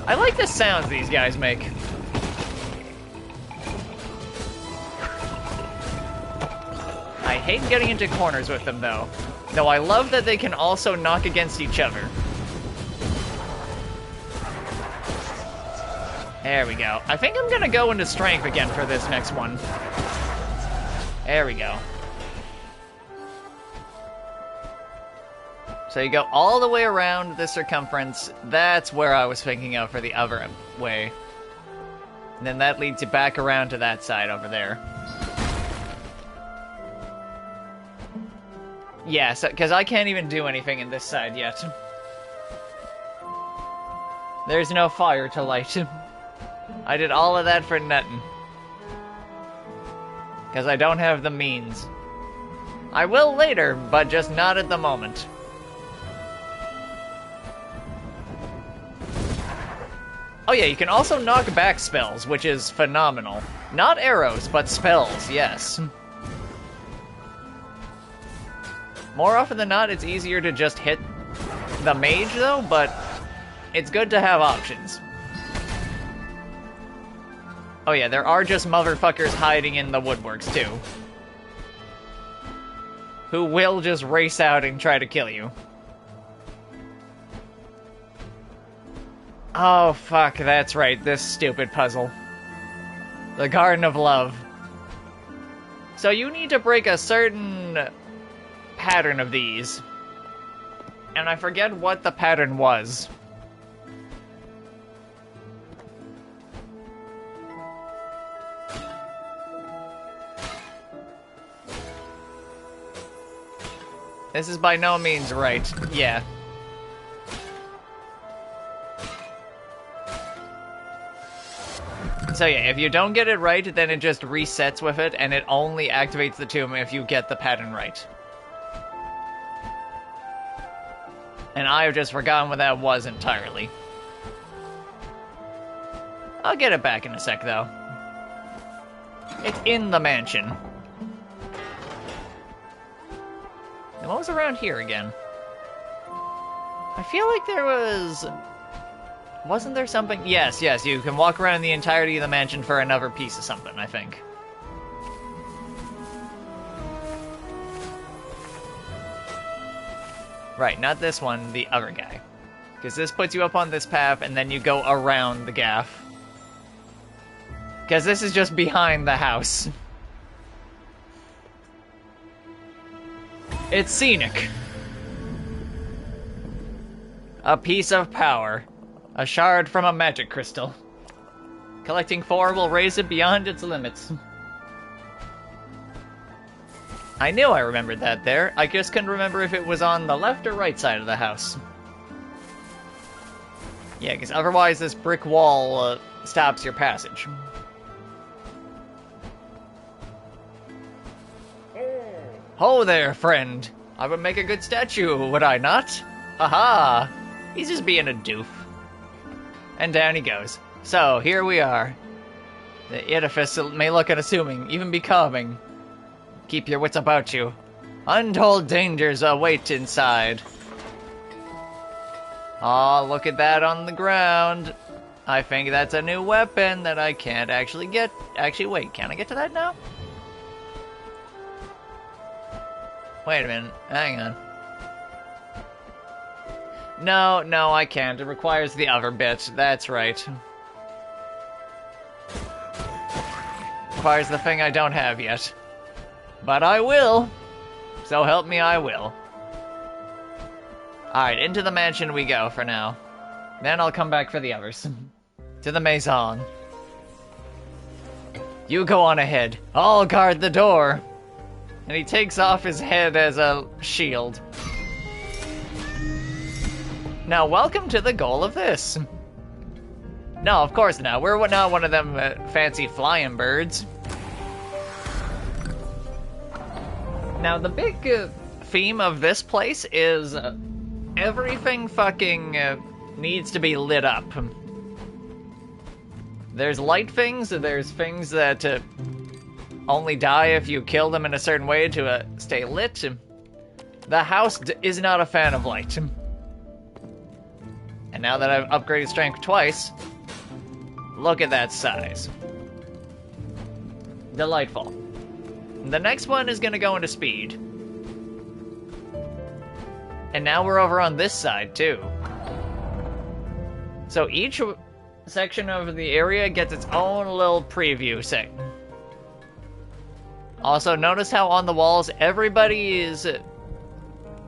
I like the sounds these guys make. I hate getting into corners with them, though. Though I love that they can also knock against each other. There we go. I think I'm gonna go into strength again for this next one. There we go. So you go all the way around the circumference. That's where I was thinking of for the other way. And then that leads you back around to that side over there. Yes, because I can't even do anything in this side yet. There's no fire to light. I did all of that for nothing. Because I don't have the means. I will later, but just not at the moment. Oh yeah, you can also knock back spells, which is phenomenal. Not arrows, but spells, yes. More often than not, it's easier to just hit the mage, though, but it's good to have options. Oh yeah, there are just motherfuckers hiding in the woodworks, too. Who will just race out and try to kill you. Oh, fuck, that's right, this stupid puzzle. The Garden of Love. So you need to break a certain pattern of these. And I forget what the pattern was. This is by no means right. Yeah. So yeah, if you don't get it right, then it just resets with it, and it only activates the tomb if you get the pattern right. And I have just forgotten what that was entirely. I'll get it back in a sec, though. It's in the mansion. And what was around here again? I feel like there was... Wasn't there something? Yes, yes, you can walk around the entirety of the mansion for another piece of something, I think. Right, not this one, the other guy. Because this puts you up on this path, and then you go around the gaff. Because this is just behind the house. It's scenic. A piece of power. A shard from a magic crystal. Collecting 4 will raise it beyond its limits. I knew I remembered that there. I just couldn't remember if it was on the left or right side of the house. Yeah, because otherwise this brick wall stops your passage. Ho there, friend. I would make a good statue, would I not? Aha! He's just being a doof. And down he goes. So, here we are. The edifice may look unassuming, even becoming. Keep your wits about you. Untold dangers await inside. Aw, look at that on the ground. I think that's a new weapon that I can't actually get. Actually, wait, can I get to that now? Wait a minute, hang on. No, I can't. It requires the other bit. That's right. Requires the thing I don't have yet. But I will. So help me, I will. Alright, into the mansion we go for now. Then I'll come back for the others. To the maison. You go on ahead. I'll guard the door. And he takes off his head as a shield. Now, welcome to the goal of this. No, of course not. We're not one of them fancy flying birds. Now, the big theme of this place is everything fucking needs to be lit up. There's light things, there's things that only die if you kill them in a certain way to stay lit. The house is not a fan of light. And now that I've upgraded strength twice, look at that size. Delightful. The next one is gonna go into speed. And now we're over on this side, too. So each section of the area gets its own little preview segment. Also, notice how on the walls, everybody's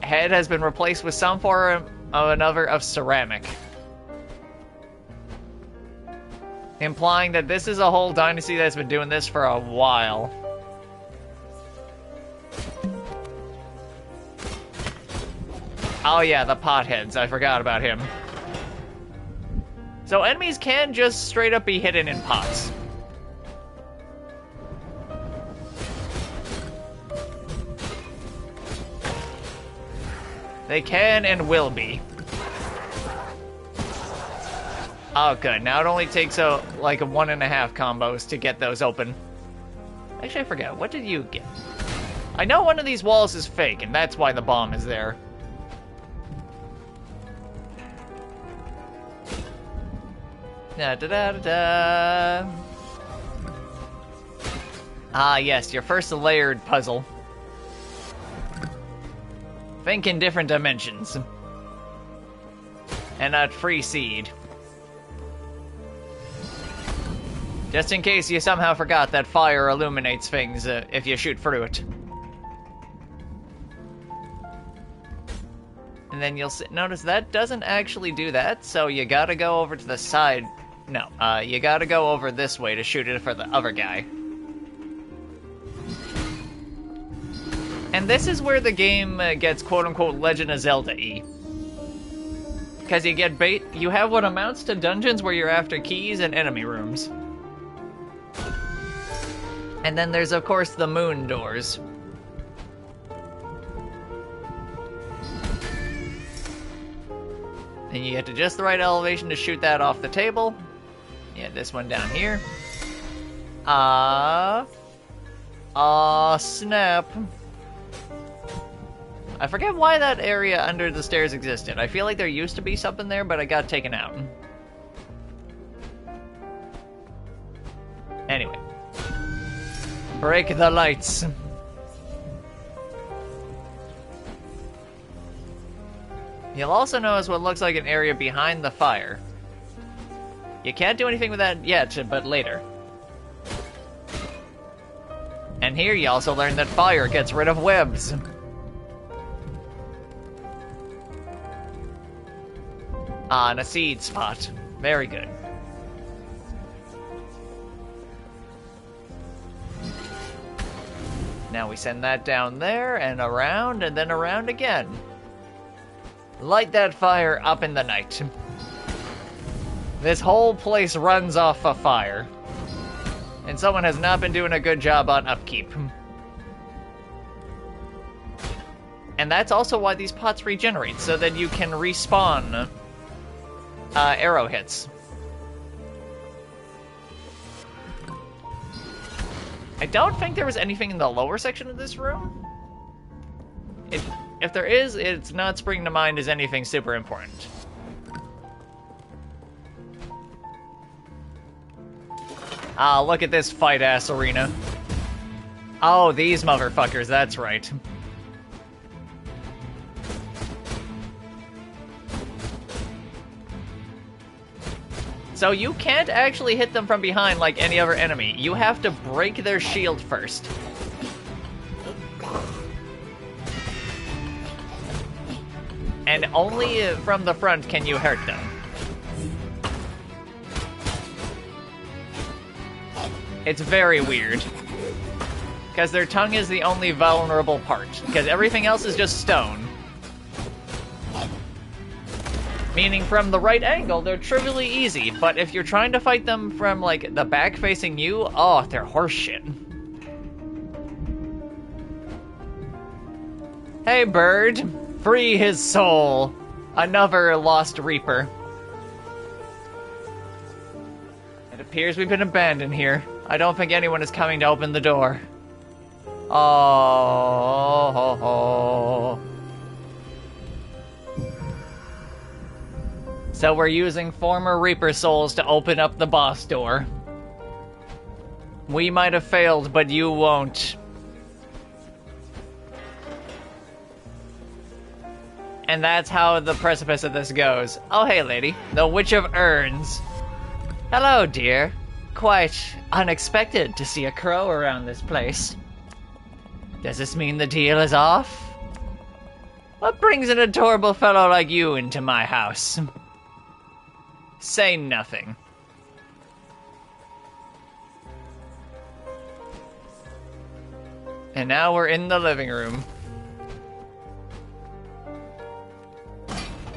head has been replaced with some form of another of ceramic. Implying that this is a whole dynasty that's been doing this for a while. Oh yeah, the potheads. I forgot about him. So enemies can just straight up be hidden in pots. They can and will be. Oh good, now it only takes like a 1.5 combos to get those open. Actually, I forget, what did you get? I know one of these walls is fake, and that's why the bomb is there. Da-da-da-da-da. Ah, yes, your first layered puzzle. Think in different dimensions. And not free seed. Just in case you somehow forgot that fire illuminates things if you shoot through it. And then you'll notice that doesn't actually do that, so you gotta go over to the side. No, you gotta go over this way to shoot it for the other guy. And this is where the game gets quote-unquote Legend of Zelda-y. Because you get you have what amounts to dungeons where you're after keys and enemy rooms. And then there's, of course, the moon doors. And you get to just the right elevation to shoot that off the table. Yeah, this one down here. Snap. I forget why that area under the stairs existed. I feel like there used to be something there, but it got taken out. Anyway. Break the lights. You'll also notice what looks like an area behind the fire. You can't do anything with that yet, but later. And here you also learn that fire gets rid of webs. And a seed spot. Very good. Now we send that down there, and then around again. Light that fire up in the night. This whole place runs off a fire. And someone has not been doing a good job on upkeep. And that's also why these pots regenerate, so that you can respawn arrow hits. I don't think there was anything in the lower section of this room. If there is, it's not springing to mind as anything super important. Ah, look at this fight-ass arena. Oh, these motherfuckers, that's right. So you can't actually hit them from behind like any other enemy. You have to break their shield first. And only from the front can you hurt them. It's very weird. Because their tongue is the only vulnerable part. Because everything else is just stone. Meaning from the right angle, they're trivially easy, but if you're trying to fight them from, like, the back facing you, oh, they're horseshit. Hey, bird. Free his soul. Another lost reaper. It appears we've been abandoned here. I don't think anyone is coming to open the door. Oh. So we're using former Reaper souls to open up the boss door. We might have failed, but you won't. And that's how the precipice of this goes. Oh, hey, lady. The Witch of Urns. Hello, dear. Quite unexpected to see a crow around this place. Does this mean the deal is off? What brings an adorable fellow like you into my house? Say nothing. And now we're in the living room.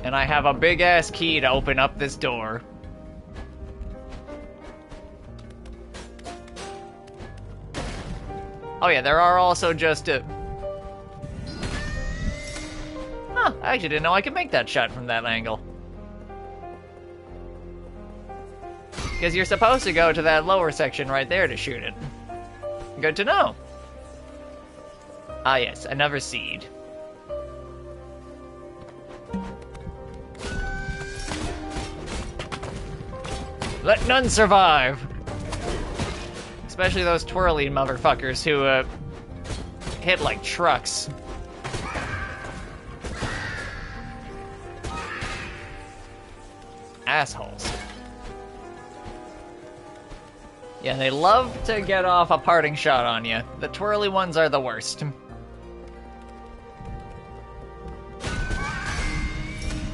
And I have a big-ass key to open up this door. Oh yeah, there are also just Huh, I actually didn't know I could make that shot from that angle. Because you're supposed to go to that lower section right there to shoot it. Good to know. Ah yes, another seed. Let none survive! Especially those twirly motherfuckers who, hit like trucks. Assholes. Yeah, they love to get off a parting shot on you. The twirly ones are the worst.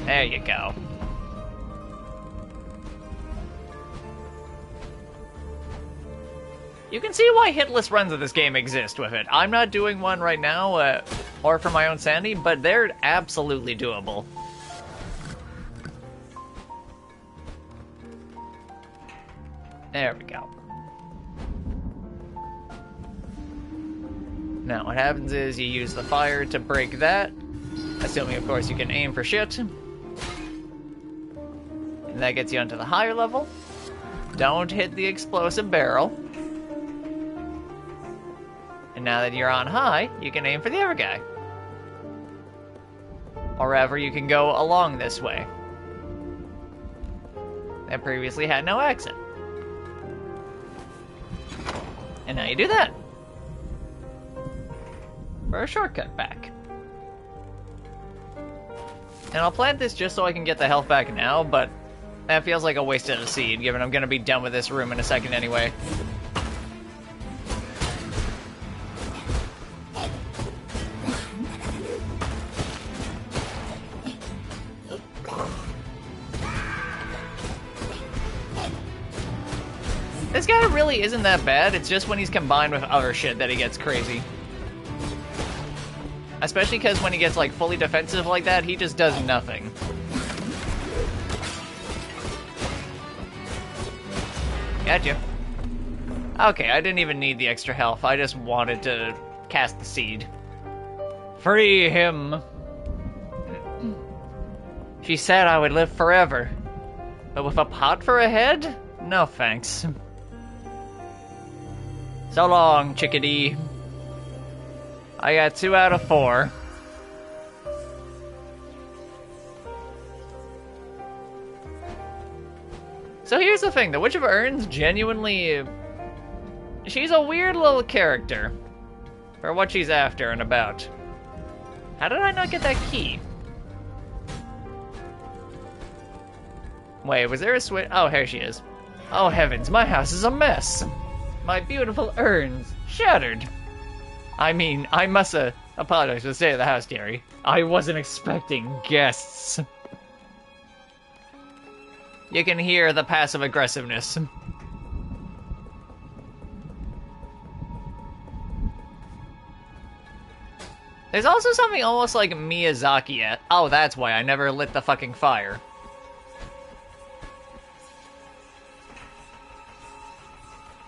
There you go. You can see why hitless runs of this game exist with it. I'm not doing one right now, or for my own sanity, but they're absolutely doable. There we go. Now, what happens is you use the fire to break that, assuming, of course, you can aim for shit. And that gets you onto the higher level. Don't hit the explosive barrel. And now that you're on high, you can aim for the other guy. Or ever you can go along this way. That previously had no exit. And now you do that. For a shortcut back. And I'll plant this just so I can get the health back now, but that feels like a waste of a seed, given I'm gonna be done with this room in a second anyway. This guy really isn't that bad, it's just when he's combined with other shit that he gets crazy. Especially because when he gets, like, fully defensive like that, he just does nothing. Gotcha. Okay, I didn't even need the extra health, I just wanted to cast the seed. Free him! She said I would live forever. But with a pot for a head? No thanks. So long, chickadee. I got 2 out of 4. So here's the thing, the Witch of Urns genuinely... she's a weird little character. For what she's after and about. How did I not get that key? Wait, was there a switch? Oh, here she is. Oh heavens, my house is a mess. My beautiful urns, shattered. I mean, I must apologize for the state of the house, dearie. I wasn't expecting guests. You can hear the passive aggressiveness. There's also something almost like Miyazaki at. Oh, that's why I never lit the fucking fire.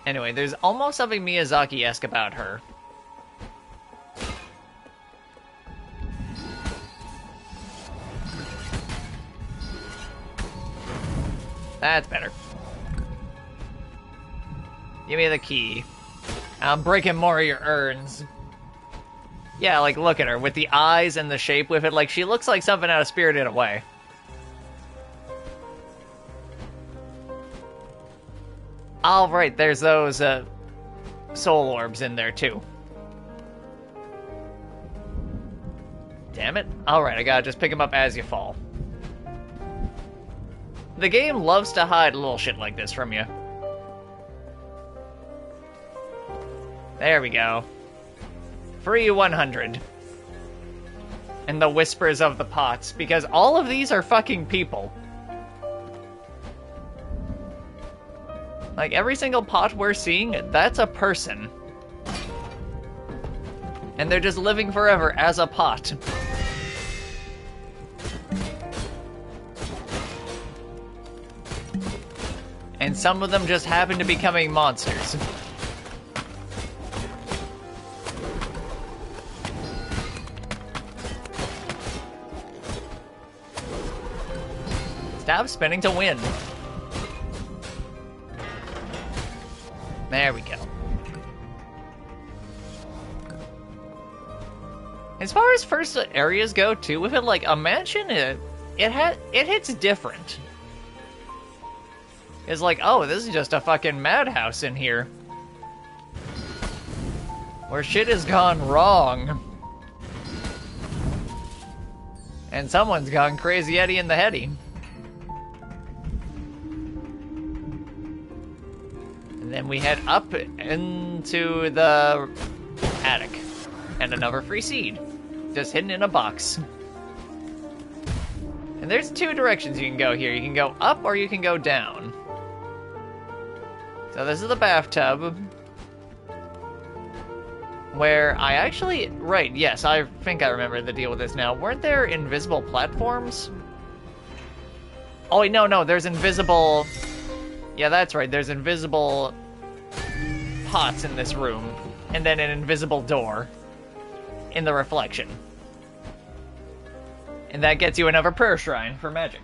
Anyway, there's almost something Miyazaki-esque about her. That's better. Give me the key. I'm breaking more of your urns. Yeah, like, look at her, with the eyes and the shape with it, like, she looks like something out of Spirited Away. Oh, right, there's those, soul orbs in there, too. Damn it. Alright, I gotta just pick them up as you fall. The game loves to hide little shit like this from you. There we go. Free 100. And the whispers of the pots, because all of these are fucking people. Like, every single pot we're seeing, that's a person. And they're just living forever as a pot. And some of them just happen to be becoming monsters. Stop spinning to win. There we go. As far as first areas go, too, with it, like, a mansion, it hits different. It's like, oh, this is just a fucking madhouse in here. Where shit has gone wrong. And someone's gone crazy Eddie in the heady. And then we head up into the attic. And another free seed. Just hidden in a box. And there's two directions you can go here. You can go up or you can go down. So this is the bathtub. Where I actually... Right, yes, I think I remember the deal with this now. Weren't there invisible platforms? Oh wait, no, there's invisible... Yeah, that's right, there's invisible pots in this room. And then an invisible door in the reflection. And that gets you another prayer shrine for magic.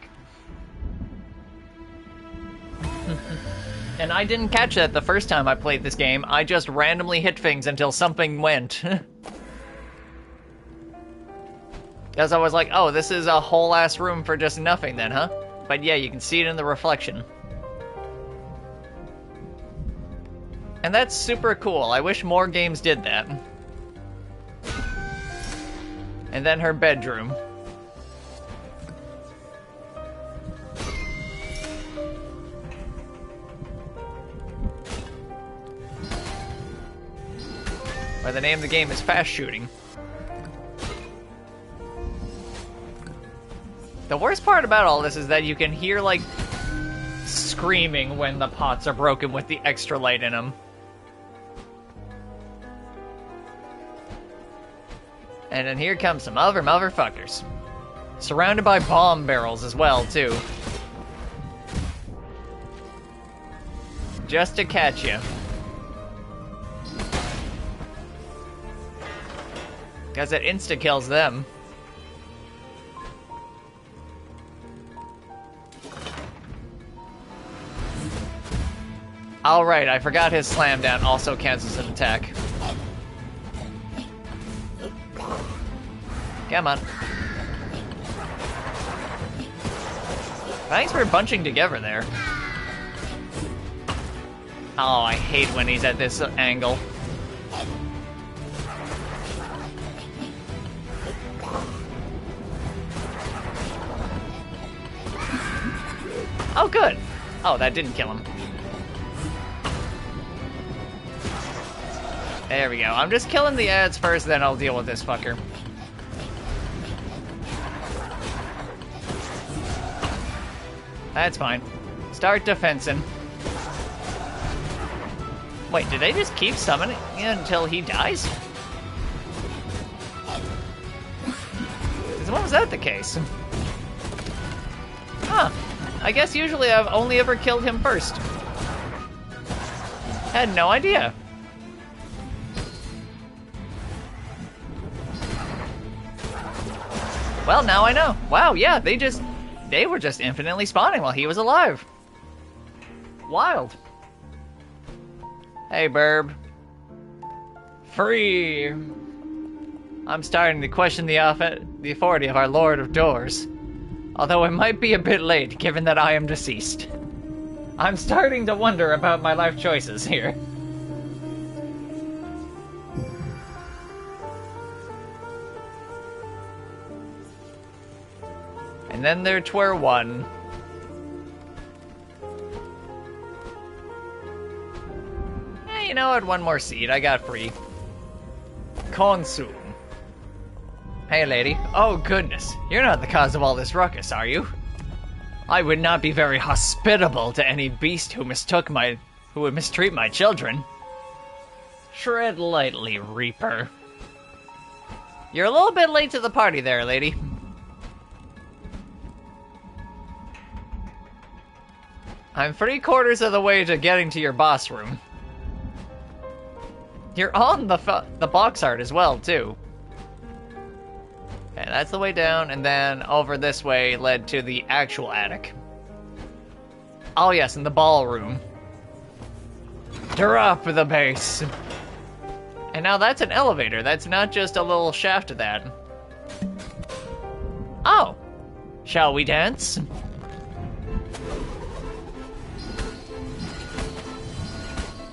And I didn't catch that the first time I played this game. I just randomly hit things until something went. Because I was like, oh, this is a whole-ass room for just nothing then, huh? But yeah, you can see it in the reflection. And that's super cool. I wish more games did that. And then her bedroom. Where the name of the game is Fast Shooting. The worst part about all this is that you can hear, like, screaming when the pots are broken with the extra light in them. And then here comes some other motherfuckers. Surrounded by bomb barrels as well, too. Just to catch you. Because it insta-kills them. Alright, I forgot his slam down also cancels an attack. Come on. Thanks for bunching together there. Oh, I hate when he's at this angle. Oh, good. Oh, that didn't kill him. There we go. I'm just killing the ads first, then I'll deal with this fucker. That's fine. Start defensing. Wait, did they just keep summoning until he dies? When was that the case? Huh. I guess usually I've only ever killed him first. Had no idea. Well, now I know. Wow, yeah, they were just infinitely spawning while he was alive. Wild. Hey, Burb. Free. I'm starting to question the authority of our Lord of Doors. Although it might be a bit late, given that I am deceased. I'm starting to wonder about my life choices here. And then there twere one. You know what? One more seed. I got free. Consume. Hey, lady. Oh, goodness. You're not the cause of all this ruckus, are you? I would not be very hospitable to any beast who would mistreat my children. Tread lightly, Reaper. You're a little bit late to the party there, lady. I'm 3/4 of the way to getting to your boss room. You're on the box art as well, too. Okay, that's the way down, and then over this way led to the actual attic. Oh yes, in the ballroom. Drop the bass. And now that's an elevator. That's not just a little shaft to that. Oh. Shall we dance?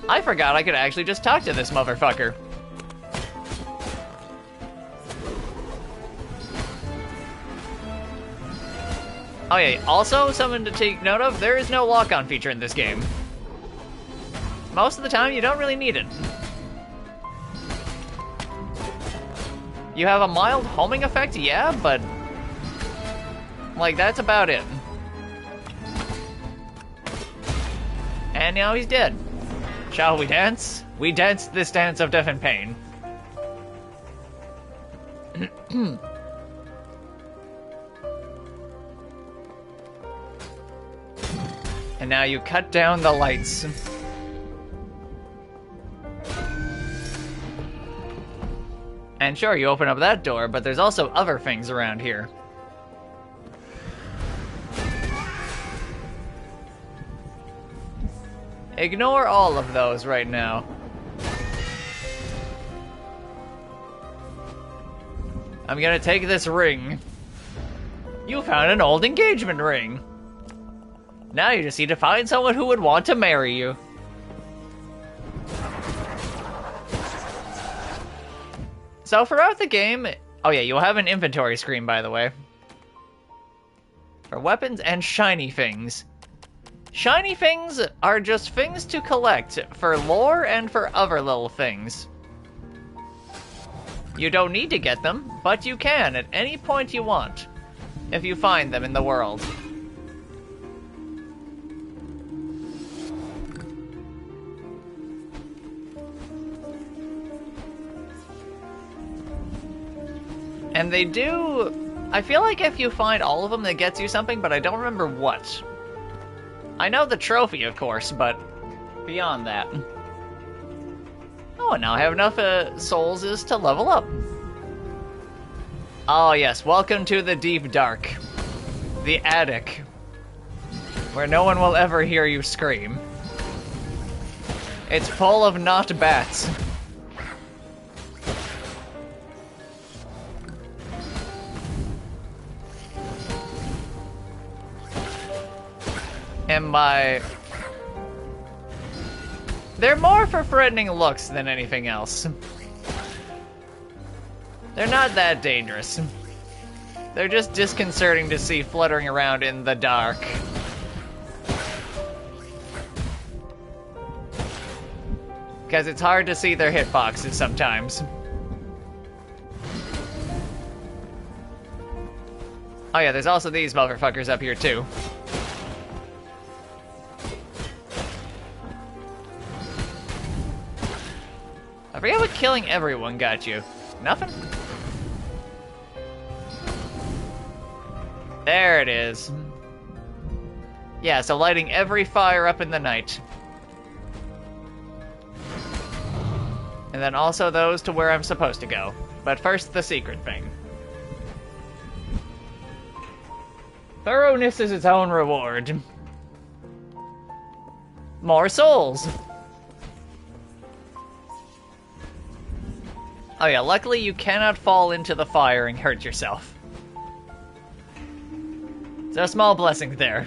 I forgot I could actually just talk to this motherfucker. Oh yeah, also something to take note of, there is no lock-on feature in this game. Most of the time, you don't really need it. You have a mild homing effect, yeah, but... like, that's about it. And now he's dead. Shall we dance? We dance this dance of death and pain. And now you cut down the lights. And sure, you open up that door, but there's also other things around here. Ignore all of those right now. I'm gonna take this ring. You found an old engagement ring. Now you just need to find someone who would want to marry you. So throughout the game... oh yeah, you'll have an inventory screen, by the way. For weapons and shiny things. Shiny things are just things to collect for lore and for other little things. You don't need to get them, but you can at any point you want, if you find them in the world. And they do... I feel like if you find all of them, that gets you something, but I don't remember what. I know the trophy, of course, but beyond that. Oh, and now I have enough souls to level up. Oh yes, welcome to the deep dark. The attic. Where no one will ever hear you scream. It's full of not bats. And they're more for threatening looks than anything else. They're not that dangerous. They're just disconcerting to see fluttering around in the dark. Because it's hard to see their hitboxes sometimes. Oh yeah, there's also these motherfuckers up here too. I forget what killing everyone got you. Nothing? There it is. Yeah, so lighting every fire up in the night. And then also those to where I'm supposed to go. But first, the secret thing. Thoroughness is its own reward. More souls! Oh yeah, luckily you cannot fall into the fire and hurt yourself. So a small blessing there.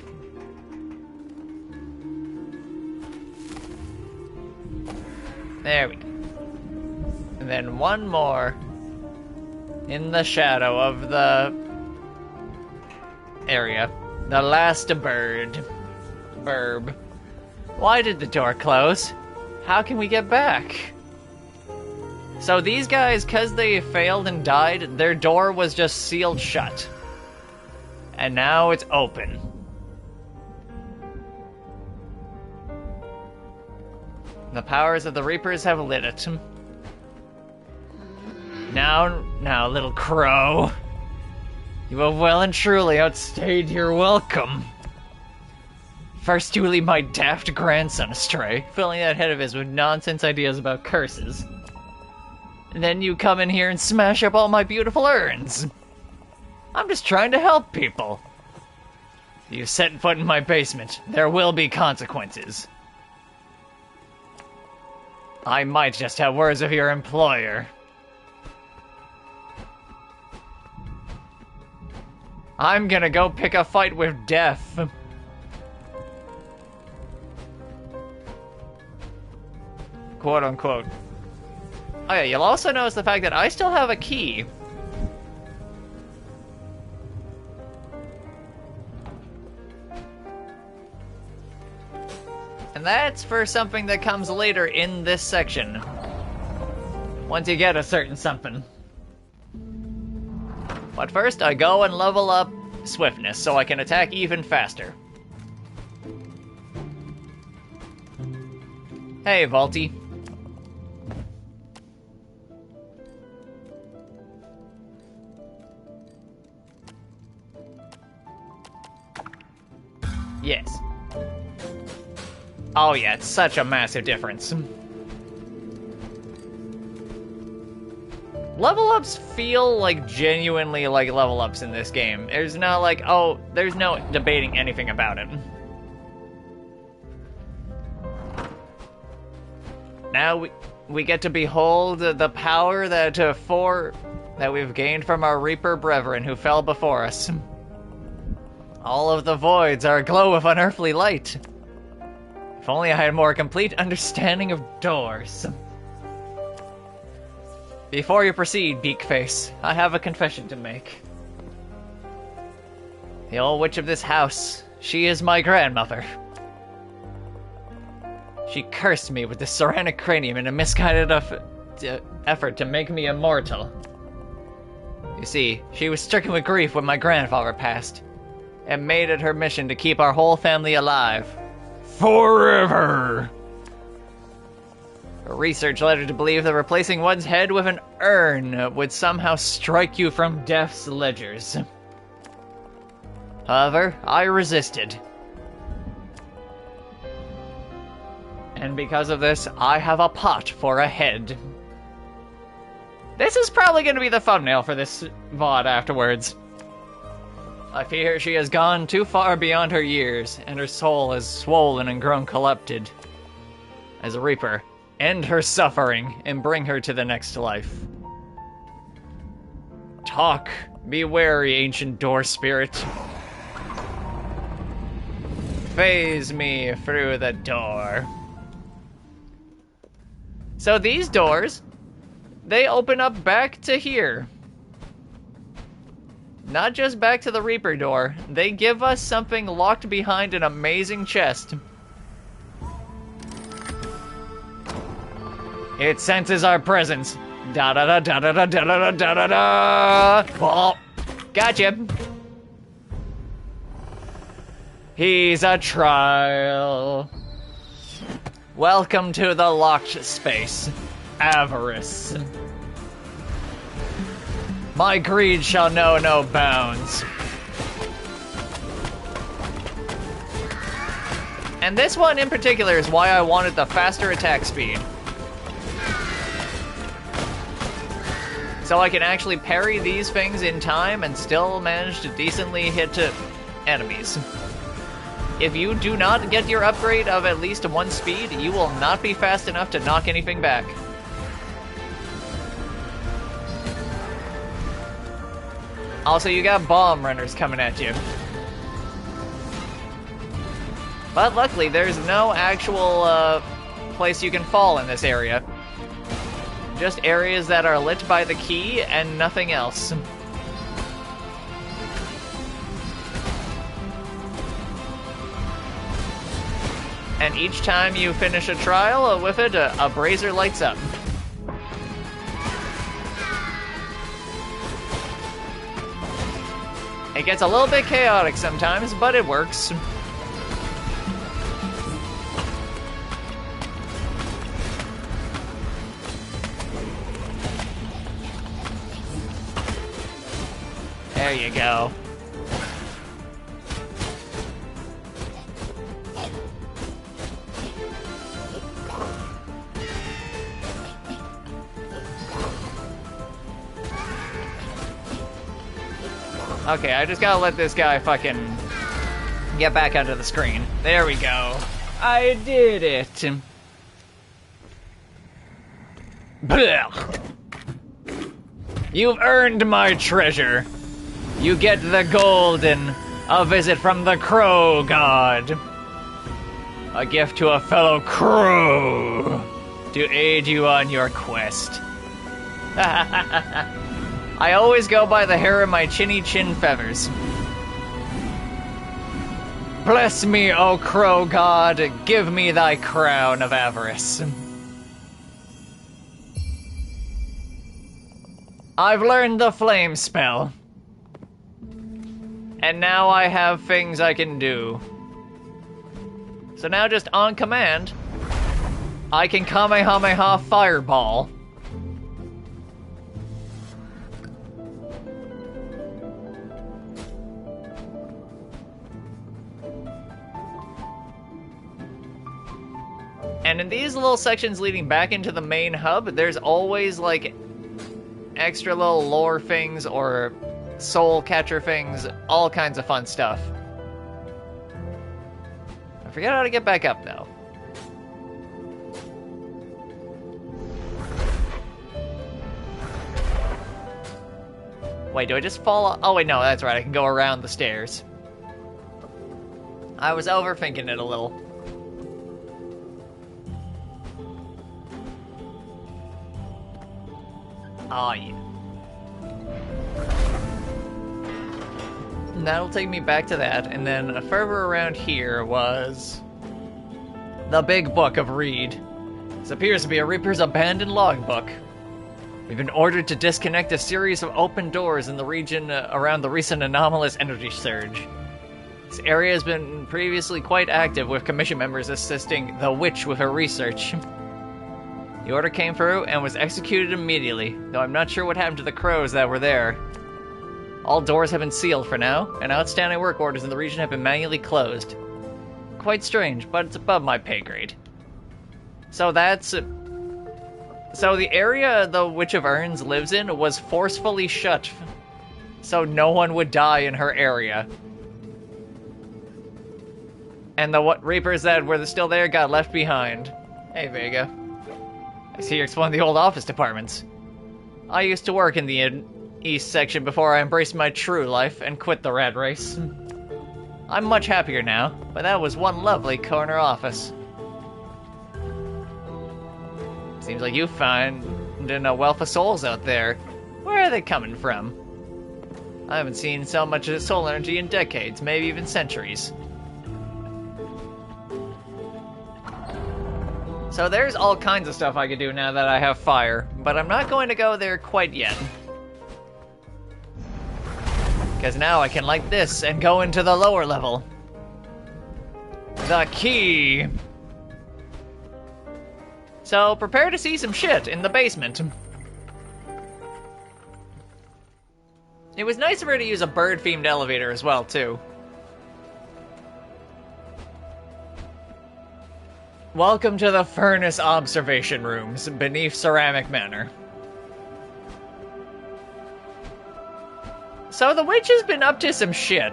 There we go. And then one more in the shadow of the area. The last burb. Why did the door close? How can we get back? So these guys, because they failed and died, their door was just sealed shut. And now it's open. The powers of the Reapers have lit it. Now, little crow. You have well and truly outstayed your welcome. First you lead my daft grandson astray, filling that head of his with nonsense ideas about curses. And then you come in here and smash up all my beautiful urns. I'm just trying to help people. You set foot in my basement, there will be consequences. I might just have words of your employer. I'm gonna go pick a fight with death. Quote unquote. Oh yeah, you'll also notice the fact that I still have a key. And that's for something that comes later in this section. Once you get a certain something. But first, I go and level up swiftness so I can attack even faster. Hey, Vaulty. Yes. Oh yeah, it's such a massive difference. Level ups feel like genuinely like level ups in this game. There's no like, oh, there's no debating anything about it. Now we get to behold the power that we've gained from our Reaper brethren who fell before us. All of the voids are aglow with unearthly light. If only I had a more complete understanding of doors. Before you proceed, Beakface, I have a confession to make. The old witch of this house, she is my grandmother. She cursed me with the ceramic cranium in a misguided effort to make me immortal. You see, she was stricken with grief when my grandfather passed, and made it her mission to keep our whole family alive. Forever! Research led her to believe that replacing one's head with an urn would somehow strike you from death's ledgers. However, I resisted. And because of this, I have a pot for a head. This is probably going to be the thumbnail for this VOD afterwards. I fear she has gone too far beyond her years, and her soul has swollen and grown corrupted. As a Reaper, end her suffering and bring her to the next life. Talk, be wary, ancient door spirit. Phase me through the door. So these doors, they open up back to here. Not just back to the Reaper door, they give us something locked behind an amazing chest. It senses our presence. Da da da da da da da da da da da. Oh, gotcha. He's a trial. Welcome to the locked space, avarice. My greed shall know no bounds. And this one in particular is why I wanted the faster attack speed. So I can actually parry these things in time and still manage to decently hit enemies. If you do not get your upgrade of at least 1 speed, you will not be fast enough to knock anything back. Also, you got bomb runners coming at you. But luckily, there's no actual place you can fall in this area. Just areas that are lit by the key and nothing else. And each time you finish a trial with it, a brazier lights up. It gets a little bit chaotic sometimes, but it works. There you go. Okay, I just gotta let this guy fucking get back onto the screen. There we go. I did it. Blech. You've earned my treasure. You get the golden, a visit from the crow god. A gift to a fellow crow to aid you on your quest. I always go by the hair of my chinny chin feathers. Bless me, O crow god, give me thy crown of avarice. I've learned the flame spell. And now I have things I can do. So now just on command, I can Kamehameha Fireball. And in these little sections leading back into the main hub, there's always like extra little lore things or soul catcher things, all kinds of fun stuff. I forget how to get back up though. Wait, do I just fall? Oh wait, no, that's right, I can go around the stairs. I was overthinking it a little. Oh yeah. And that'll take me back to that, and then further around here was the Big Book of Reed. This appears to be a Reaper's abandoned logbook. We've been ordered to disconnect a series of open doors in the region around the recent anomalous energy surge. This area has been previously quite active, with Commission members assisting the Witch with her research. The order came through and was executed immediately, though I'm not sure what happened to the crows that were there. All doors have been sealed for now, and outstanding work orders in the region have been manually closed. Quite strange, but it's above my pay grade. So that's... So the area the Witch of Urns lives in was forcefully shut, so no one would die in her area. And the Reapers that were still there got left behind. Hey, Vega. I see you're exploring the old office departments. I used to work in the East section before I embraced my true life and quit the rat race. I'm much happier now, but that was one lovely corner office. Seems like you find a wealth of souls out there. Where are they coming from? I haven't seen so much soul energy in decades, maybe even centuries. So there's all kinds of stuff I could do now that I have fire, but I'm not going to go there quite yet. Because now I can like this and go into the lower level. The key! So prepare to see some shit in the basement. It was nice of her to use a bird-themed elevator as well, too. Welcome to the furnace observation rooms beneath Ceramic Manor. So the witch has been up to some shit.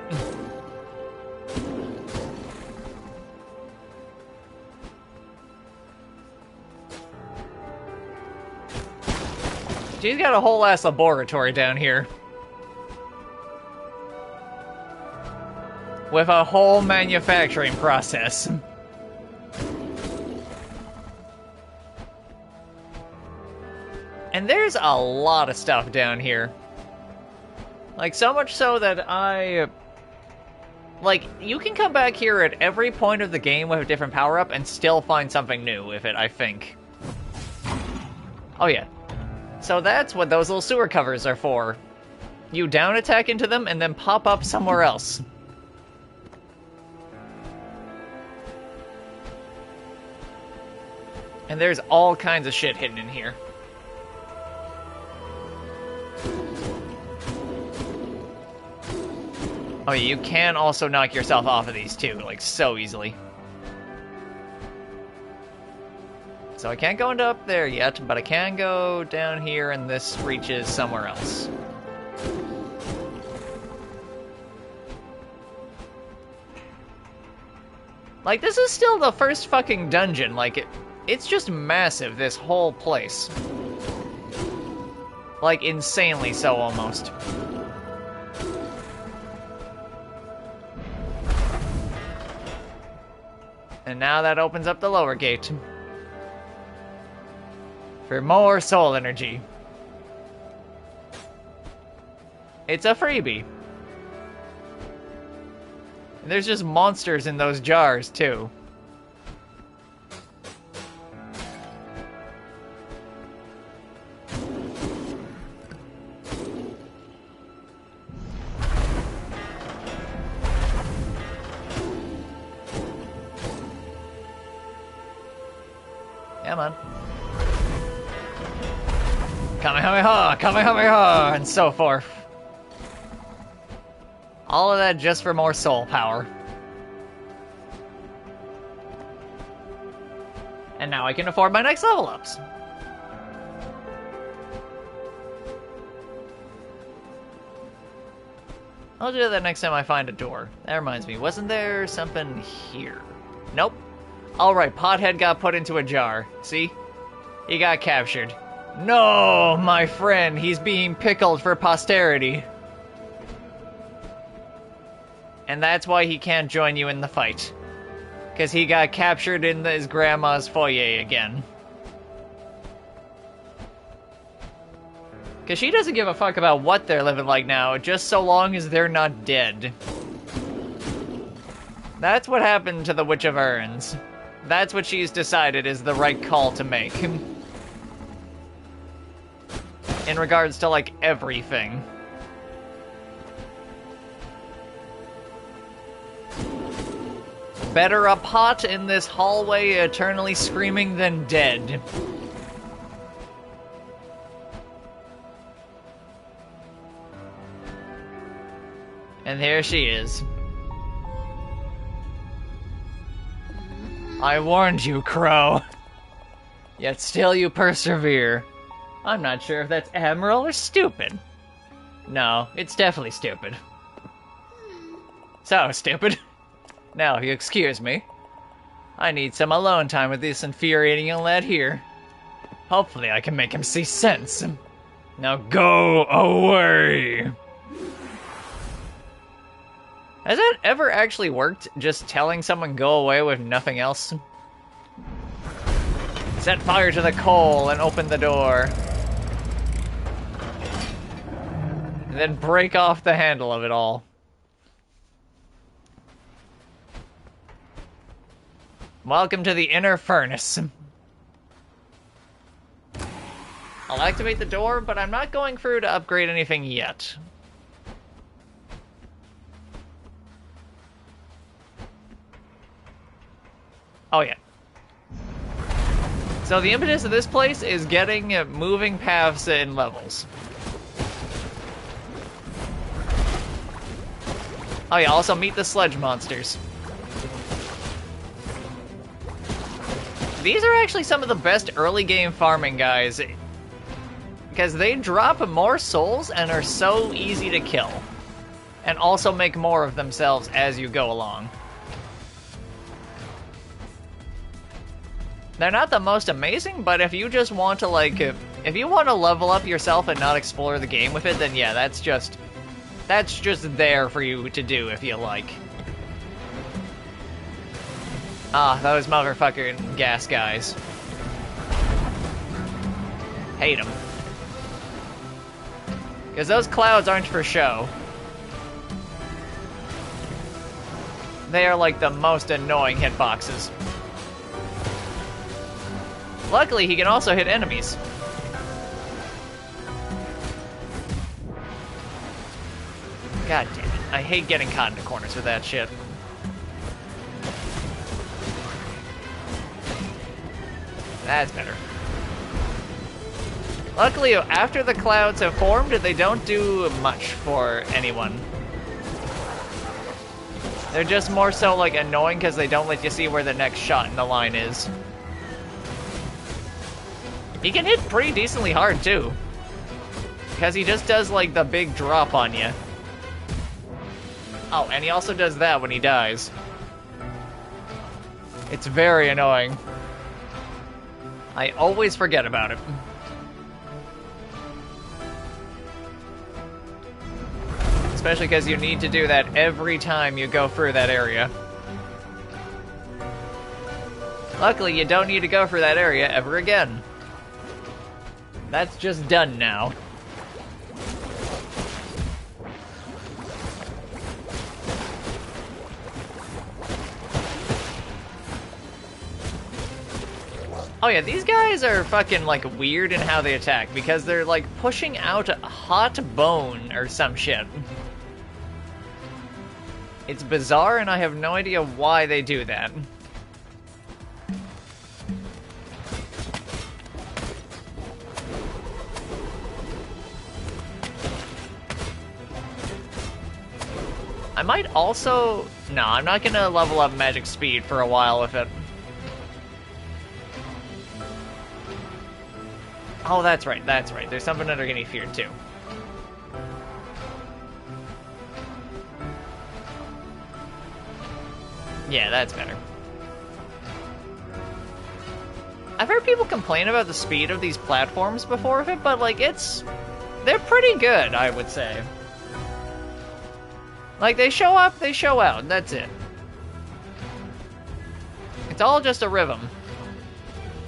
She's got a whole ass laboratory down here. With a whole manufacturing process. And there's a lot of stuff down here. Like, so much so that like, you can come back here at every point of the game with a different power-up and still find something new with it, I think. Oh yeah. So that's what those little sewer covers are for. You down attack into them and then pop up somewhere else. And there's all kinds of shit hidden in here. Oh, you can also knock yourself off of these too, like so easily. So I can't go into up there yet, but I can go down here and this reaches somewhere else. Like, this is still the first fucking dungeon, like, it's just massive, this whole place. Like, insanely so, almost. And now that opens up the lower gate. For more soul energy. It's a freebie. And there's just monsters in those jars, too. Come on. Kamehameha! Kamehameha! And so forth. All of that just for more soul power. And now I can afford my next level ups. I'll do that next time I find a door. That reminds me, wasn't there something here? Nope. Alright, Pothead got put into a jar. See? He got captured. No, my friend, he's being pickled for posterity. And that's why he can't join you in the fight. Because he got captured in his grandma's foyer again. Because she doesn't give a fuck about what they're living like now, just so long as they're not dead. That's what happened to the Witch of Urns. That's what she's decided is the right call to make. In regards to, like, everything. Better a pot in this hallway eternally screaming than dead. And here she is. I warned you, Crow. Yet still you persevere. I'm not sure if that's admirable or stupid. No, it's definitely stupid. So stupid. Now, if you excuse me, I need some alone time with this infuriating young lad here. Hopefully I can make him see sense. Now go away! Has that ever actually worked, just telling someone go away with nothing else? Set fire to the coal and open the door. And then break off the handle of it all. Welcome to the inner furnace. I'll activate the door, but I'm not going through to upgrade anything yet. Oh yeah. So the impetus of this place is getting moving paths in levels. Oh yeah, also meet the sludge monsters. These are actually some of the best early game farming guys, because they drop more souls and are so easy to kill. and also make more of themselves as you go along. They're not the most amazing, but if you just want to, like, if you want to level up yourself and not explore the game with it, then yeah, that's just there for you to do if you like. Ah, those motherfucking gas guys. Hate them. Because those clouds aren't for show. They are like the most annoying hitboxes. Luckily, he can also hit enemies. God damn it. I hate getting caught into corners with that shit. That's better. Luckily, after the clouds have formed, they don't do much for anyone. They're just more so, like, annoying because they don't let you see where the next shot in the line is. He can hit pretty decently hard, too. Because he just does, like, the big drop on you. Oh, and he also does that when he dies. It's very annoying. I always forget about it. Especially because you need to do that every time you go through that area. Luckily, you don't need to go through that area ever again. That's just done now. Oh yeah, these guys are fucking, like, weird in how they attack, because they're, like, pushing out a hot bone or some shit. It's bizarre, and I have no idea why they do that. I might also... No, I'm not gonna level up magic speed for a while with it. Oh, that's right, that's right. There's something underneath here, too. Yeah, that's better. I've heard people complain about the speed of these platforms before of it, but, like, they're pretty good, I would say. Like, they show up, they show out, that's it. It's all just a rhythm.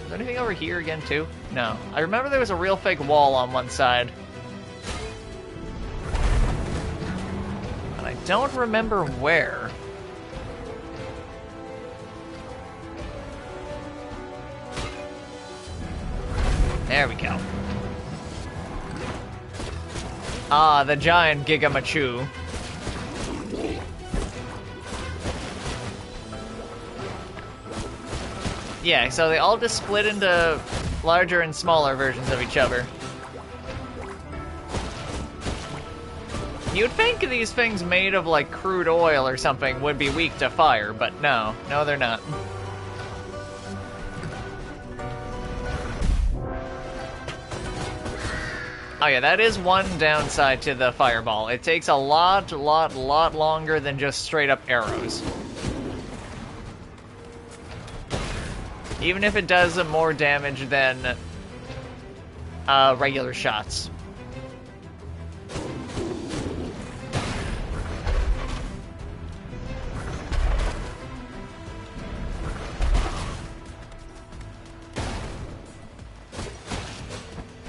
Is there anything over here again, too? No. I remember there was a real fake wall on one side. But I don't remember where. There we go. Ah, the giant Gigamachu. Yeah, so they all just split into larger and smaller versions of each other. You'd think these things made of, like, crude oil or something would be weak to fire, but no. No, they're not. Oh yeah, that is one downside to the fireball. It takes a lot longer than just straight up arrows. Even if it does more damage than regular shots.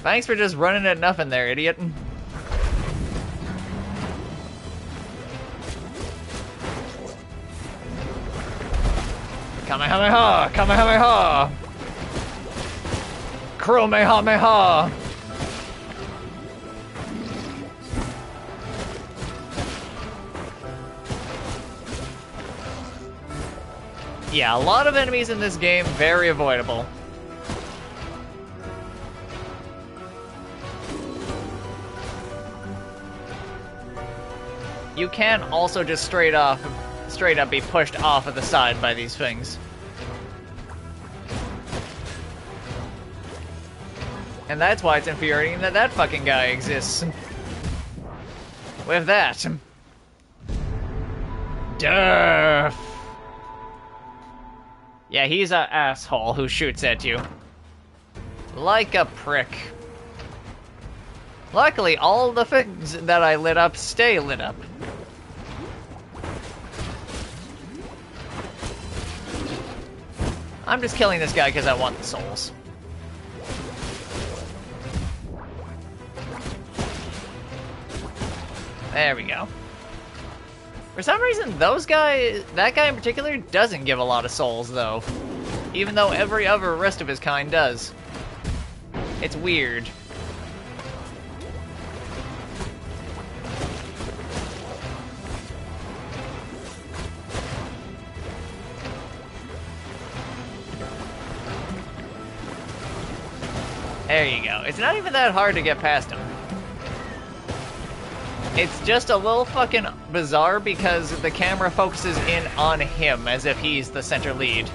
Thanks for just running at nothing there, idiot. Kamehameha! Kamehameha! Kromehameha! Yeah, a lot of enemies in this game, very avoidable. You can also just straight up be pushed off of the side by these things. And that's why it's infuriating that that fucking guy exists. With that. Duff. Yeah, he's a asshole who shoots at you. Like a prick. Luckily, all the things that I lit up stay lit up. I'm just killing this guy because I want the souls. There we go. For some reason, that guy in particular, doesn't give a lot of souls, though. Even though every other rest of his kind does. It's weird. There you go. It's not even that hard to get past him. It's just a little fucking bizarre because the camera focuses in on him as if he's the center lead.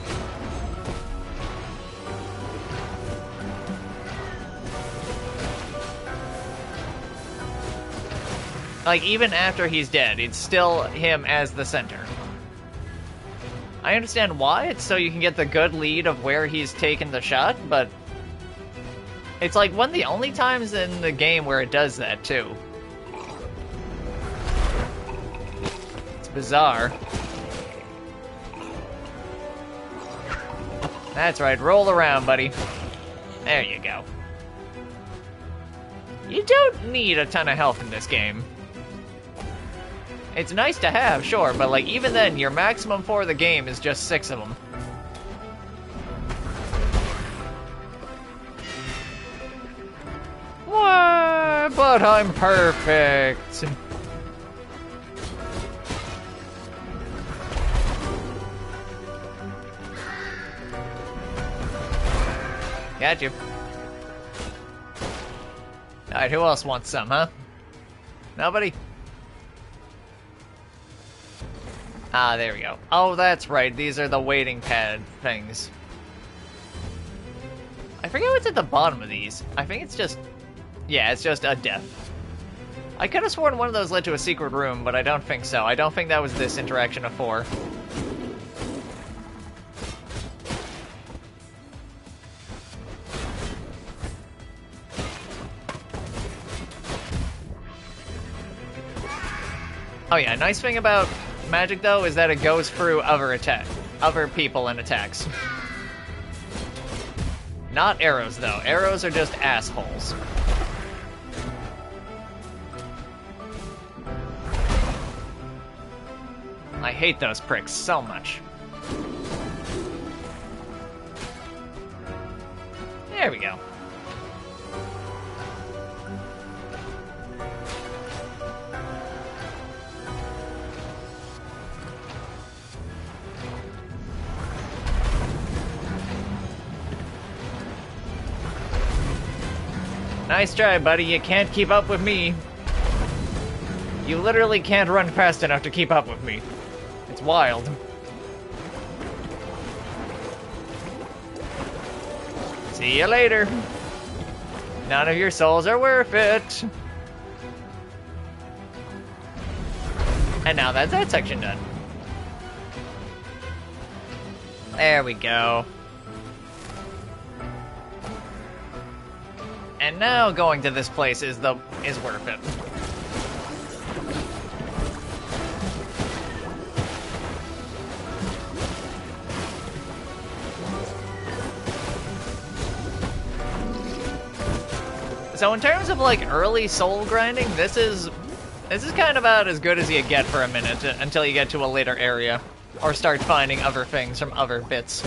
Like, even after he's dead, it's still him as the center. I understand why, it's so you can get the good lead of where he's taken the shot, but it's like one of the only times in the game where it does that, too. It's bizarre. That's right, roll around, buddy. There you go. You don't need a ton of health in this game. It's nice to have, sure, but like even then, your maximum for the game is just 6 of them. What? But I'm perfect. Got you. Alright, who else wants some, huh? Nobody? Ah, there we go. Oh, that's right. These are the waiting pad things. I forget what's at the bottom of these. I think it's just... yeah, it's just a death. I could have sworn one of those led to a secret room, but I don't think so. I don't think that was this interaction of 4. Oh yeah, nice thing about magic, though, is that it goes through other people and attacks. Not arrows, though. Arrows are just assholes. I hate those pricks so much. There we go. Nice try, buddy. You can't keep up with me. You literally can't run fast enough to keep up with me. It's wild. See you later. None of your souls are worth it. And now that's that section done. There we go. And now going to this place is worth it. So in terms of like early soul grinding, this is kind of about as good as you get for a minute until you get to a later area or start finding other things from other bits.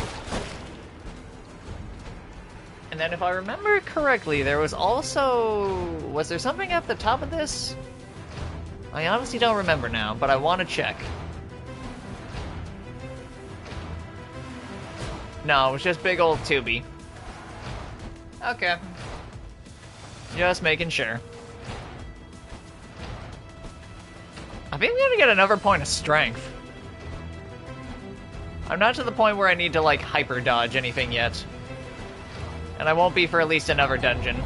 And then if I remember correctly, there was there something at the top of this? I honestly don't remember now, but I want to check. No, it was just big old Tubi. Okay. Just making sure. I think we're gonna get another point of strength. I'm not to the point where I need to, like, hyper dodge anything yet. And I won't be for at least another dungeon.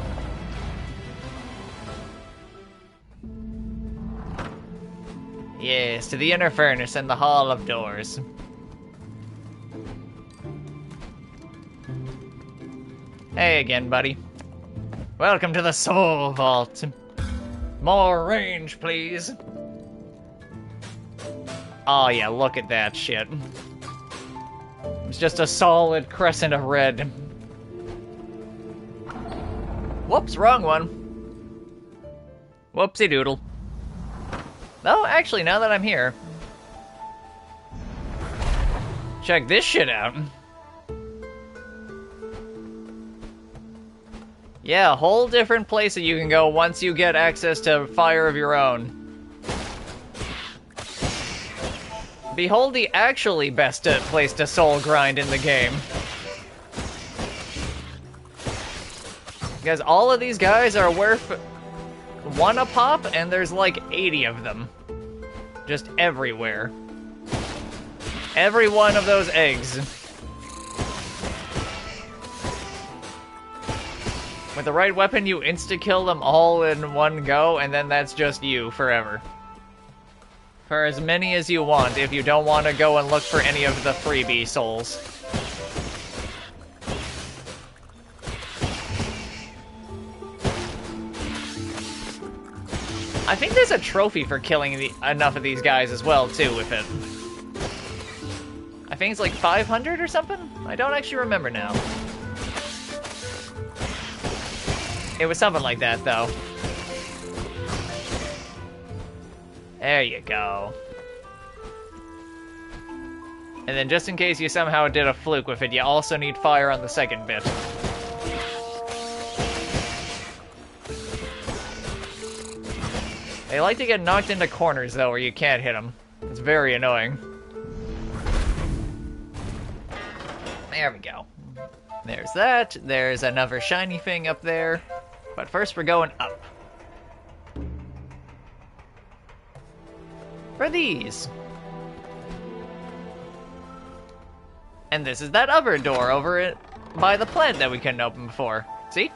Yes, to the inner furnace and the Hall of Doors. Hey again, buddy. Welcome to the Soul Vault. More range, please. Oh yeah, look at that shit. It's just a solid crescent of red. Whoops, wrong one. Whoopsie doodle. Oh, actually, now that I'm here, check this shit out. Yeah, a whole different place that you can go once you get access to fire of your own. Behold the actually best place to soul grind in the game. Because all of these guys are worth one a pop, and there's like 80 of them. Just everywhere. Every one of those eggs. With the right weapon, you insta-kill them all in one go, and then that's just you forever. For as many as you want, if you don't want to go and look for any of the freebie souls. I think there's a trophy for killing enough of these guys as well, too, with it. I think it's like 500 or something? I don't actually remember now. It was something like that, though. There you go. And then just in case you somehow did a fluke with it, you also need fire on the second bit. They like to get knocked into corners, though, where you can't hit them. It's very annoying. There we go. There's that. There's another shiny thing up there. But first we're going up. For these. And this is that other door over it by the plant that we couldn't open before. See?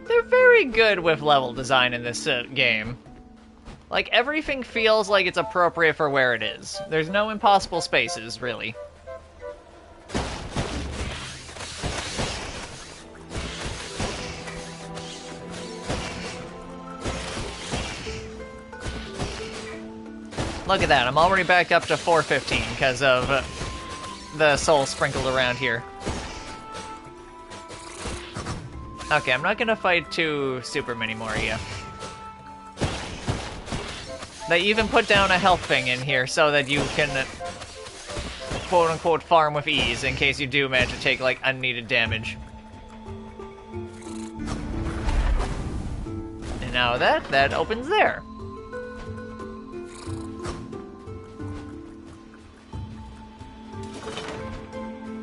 They're very good with level design in this game. Like, everything feels like it's appropriate for where it is. There's no impossible spaces, really. Look at that, I'm already back up to 415 because of the soul sprinkled around here. Okay, I'm not gonna fight two Supermen anymore yet. They even put down a health thing in here so that you can quote-unquote farm with ease in case you do manage to take, like, unneeded damage. And now that opens there.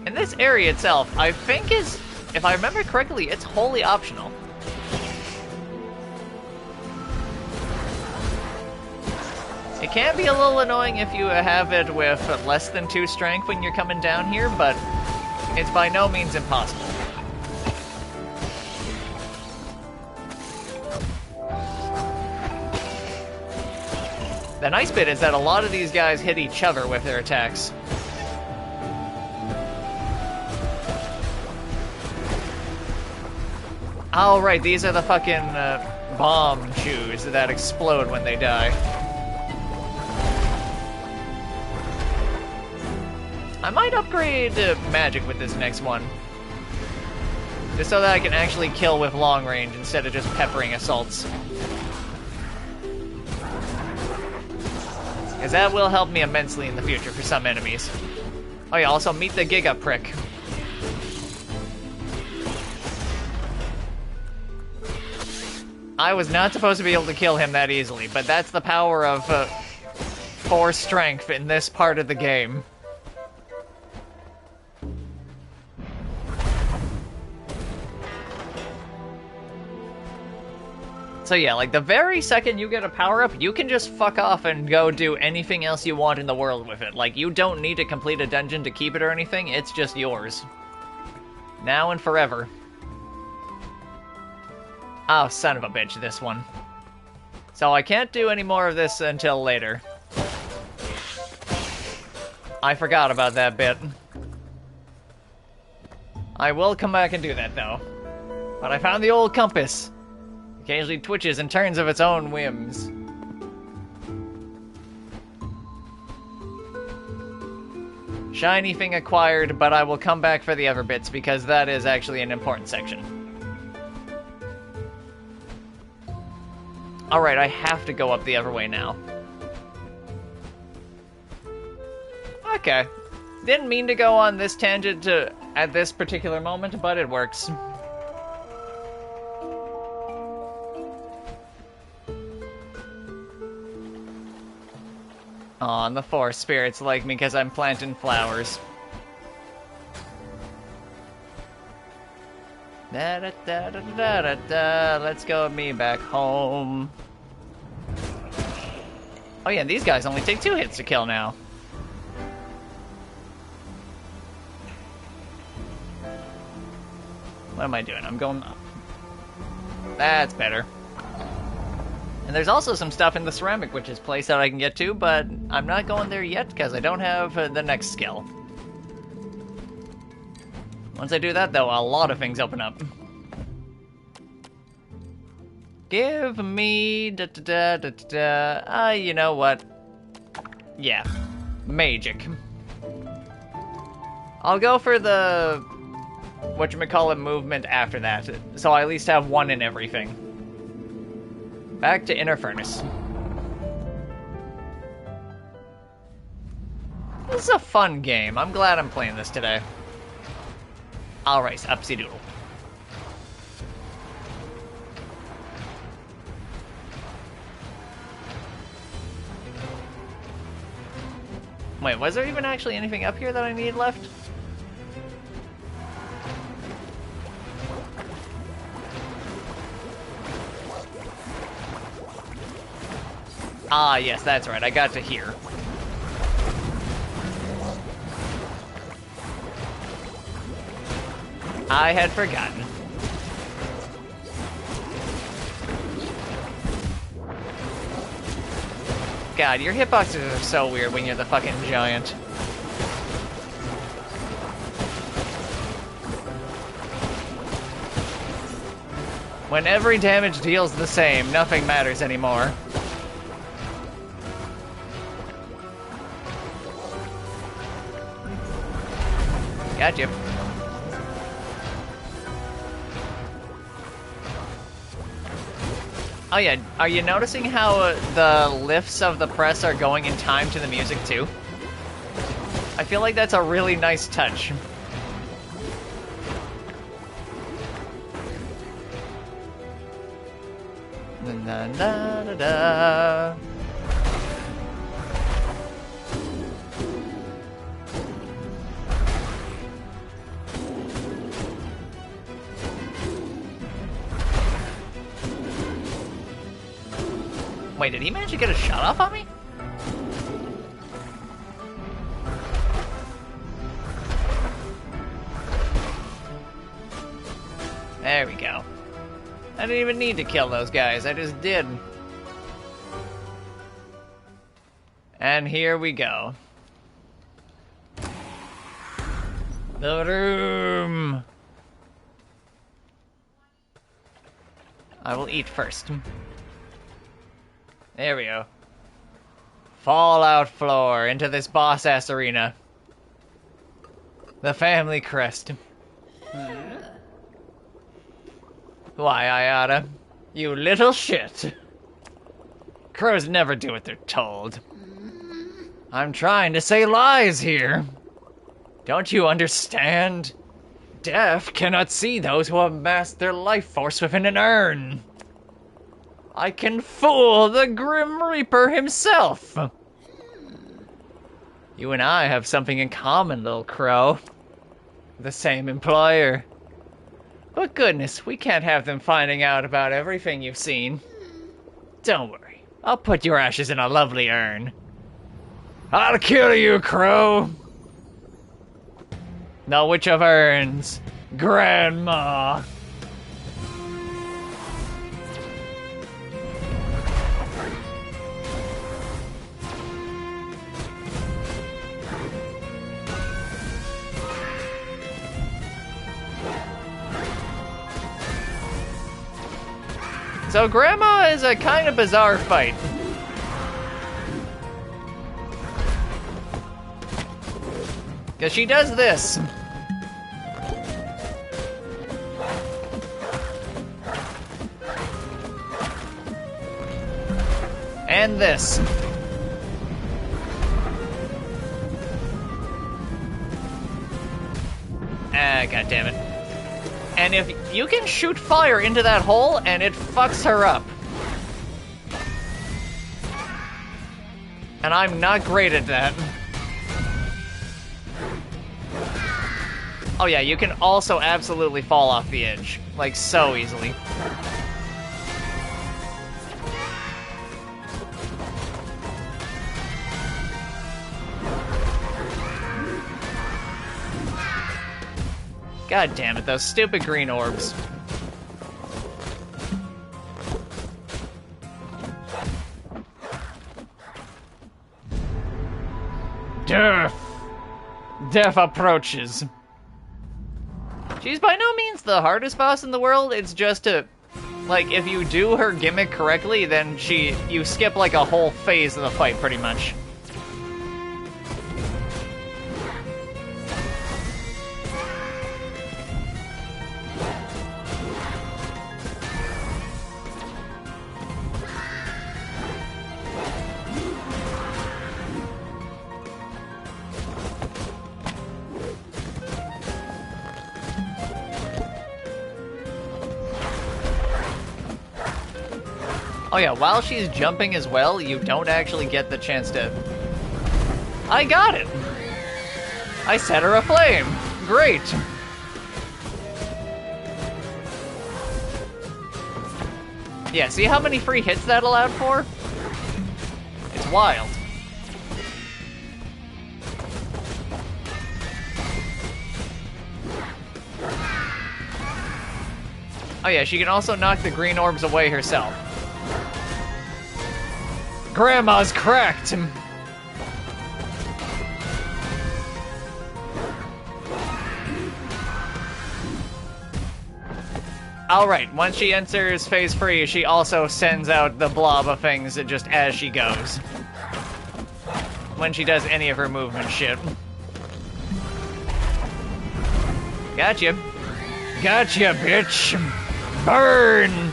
And this area itself, I think is, if I remember correctly, it's wholly optional. It can be a little annoying if you have it with less than 2 strength when you're coming down here, but it's by no means impossible. The nice bit is that a lot of these guys hit each other with their attacks. Oh, right, these are the fucking bomb shoes that explode when they die. I might upgrade magic with this next one. Just so that I can actually kill with long range instead of just peppering assaults. Because that will help me immensely in the future for some enemies. Oh yeah, also meet the Giga Prick. I was not supposed to be able to kill him that easily, but that's the power of 4 strength in this part of the game. So yeah, like the very second you get a power-up, you can just fuck off and go do anything else you want in the world with it. Like, you don't need to complete a dungeon to keep it or anything, it's just yours. Now and forever. Oh, son of a bitch, this one. So I can't do any more of this until later. I forgot about that bit. I will come back and do that, though. But I found the old compass. Occasionally twitches and turns of its own whims. Shiny thing acquired, but I will come back for the other bits because that is actually an important section. Alright, I have to go up the other way now. Okay. Didn't mean to go on this tangent at this particular moment, but it works. Aw, and the forest spirits like me because I'm planting flowers. Da da da da da da da. Let's go with me back home. Oh yeah, these guys only take 2 hits to kill now. What am I doing? I'm going up. That's better. And there's also some stuff in the Ceramic Witch's place that I can get to, but I'm not going there yet because I don't have the next skill. Once I do that, though, a lot of things open up. Give me da-da-da-da-da. You know what? Yeah. Magic. I'll go for the whatchamacallit movement after that, so I at least have 1 in everything. Back to Inner Furnace. This is a fun game. I'm glad I'm playing this today. Alright, upsy doodle. Wait, was there even actually anything up here that I need left? Ah, yes, that's right. I got to here. I had forgotten. God, your hitboxes are so weird when you're the fucking giant. When every damage deals the same, nothing matters anymore. Got you. Oh yeah, are you noticing how the lifts of the press are going in time to the music too? I feel like that's a really nice touch. Da, da, da, da. Wait, did he manage to get a shot off on me? There we go. I didn't even need to kill those guys, I just did. And here we go. The room! I will eat first. There we go. Fallout floor into this boss-ass arena. The family crest. Why, Ayada? You little shit. Crows never do what they're told. I'm trying to say lies here. Don't you understand? Death cannot see those who have masked their life force within an urn. I can fool the Grim Reaper himself. You and I have something in common, little crow. The same employer. But goodness, we can't have them finding out about everything you've seen. Don't worry, I'll put your ashes in a lovely urn. I'll kill you, crow. The Witch of Urns, Grandma. So Grandma is a kind of bizarre fight. Because she does this. And this. Ah, god damn it. And if you can shoot fire into that hole and it fucks her up. And I'm not great at that. Oh yeah, you can also absolutely fall off the edge. Like, so easily. God damn it, those stupid green orbs. Death! Death approaches. She's by no means the hardest boss in the world, it's just to... Like, if you do her gimmick correctly, then you skip like a whole phase of the fight, pretty much. Oh yeah, while she's jumping as well, you don't actually get the chance to... I got it! I set her aflame! Great! Yeah, see how many free hits that allowed for? It's wild. Oh yeah, she can also knock the green orbs away herself. Grandma's cracked! Alright, once she enters phase 3, she also sends out the blob of things just as she goes. When she does any of her movement shit. Gotcha. Gotcha, bitch! Burn!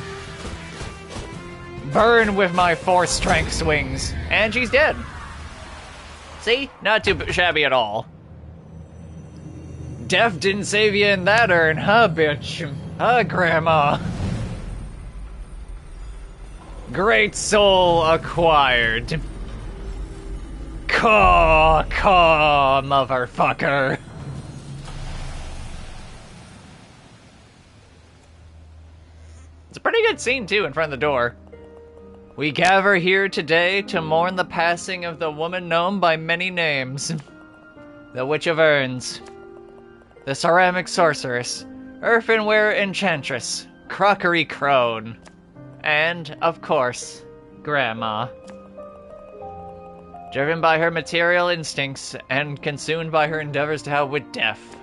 Burn with my 4 strength swings. And she's dead. See? Not too shabby at all. Death didn't save you in that urn, huh, bitch? Huh, Grandma? Great soul acquired. Caw, motherfucker. It's a pretty good scene, too, in front of the door. We gather here today to mourn the passing of the woman known by many names. The Witch of Urns, the Ceramic Sorceress, Earthenware Enchantress, Crockery Crone, and, of course, Grandma. Driven by her material instincts and consumed by her endeavors to outwit death,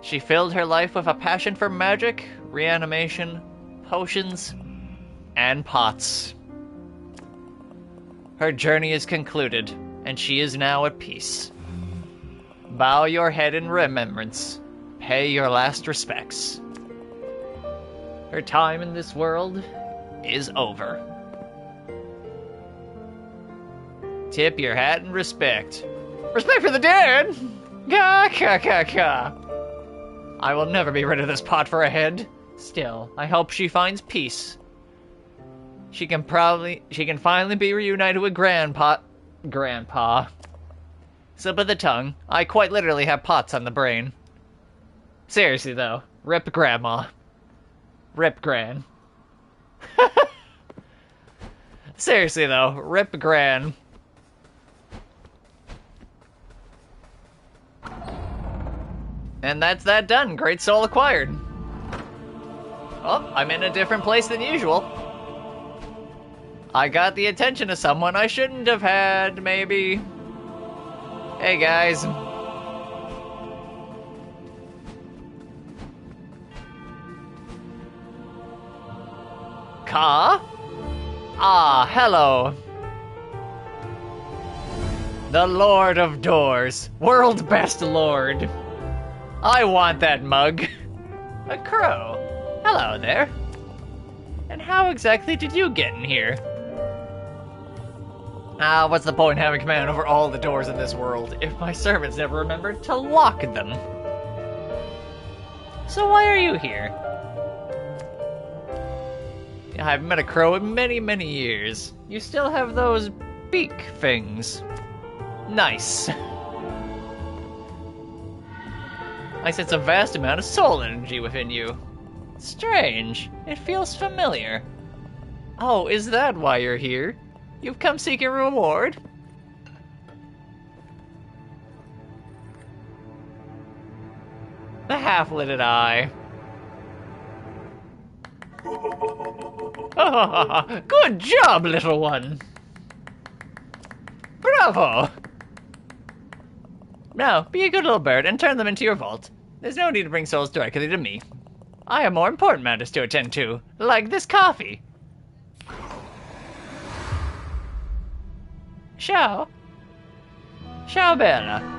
she filled her life with a passion for magic, reanimation, potions, and pots. Her journey is concluded, and she is now at peace. Bow your head in remembrance. Pay your last respects. Her time in this world is over. Tip your hat in respect. Respect for the dead! Gah, gah, gah, gah. I will never be rid of this pot for a head. Still, I hope she finds peace. She can finally be reunited with Grandpa. Slip of the tongue. I quite literally have pots on the brain. Seriously though, rip Grandma. Rip Gran. Seriously though, rip Gran. And that's that done. Great soul acquired. Oh, I'm in a different place than usual. I got the attention of someone I shouldn't have had, maybe. Hey, guys. car. Ah, hello. The Lord of Doors. World best lord. I want that mug. A crow. Hello there. And how exactly did you get in here? Ah, what's the point in having command over all the doors in this world if my servants never remembered to lock them? So why are you here? I haven't met a crow in many, many years. You still have those beak things. Nice. I sense a vast amount of soul energy within you. Strange. It feels familiar. Oh, is that why you're here? You've come seeking a reward? The half-lidded eye. Good job, little one. Bravo! Now, be a good little bird and turn them into your vault. There's no need to bring souls directly to me. I have more important matters to attend to, like this coffee. Ciao. Ciao, Bella.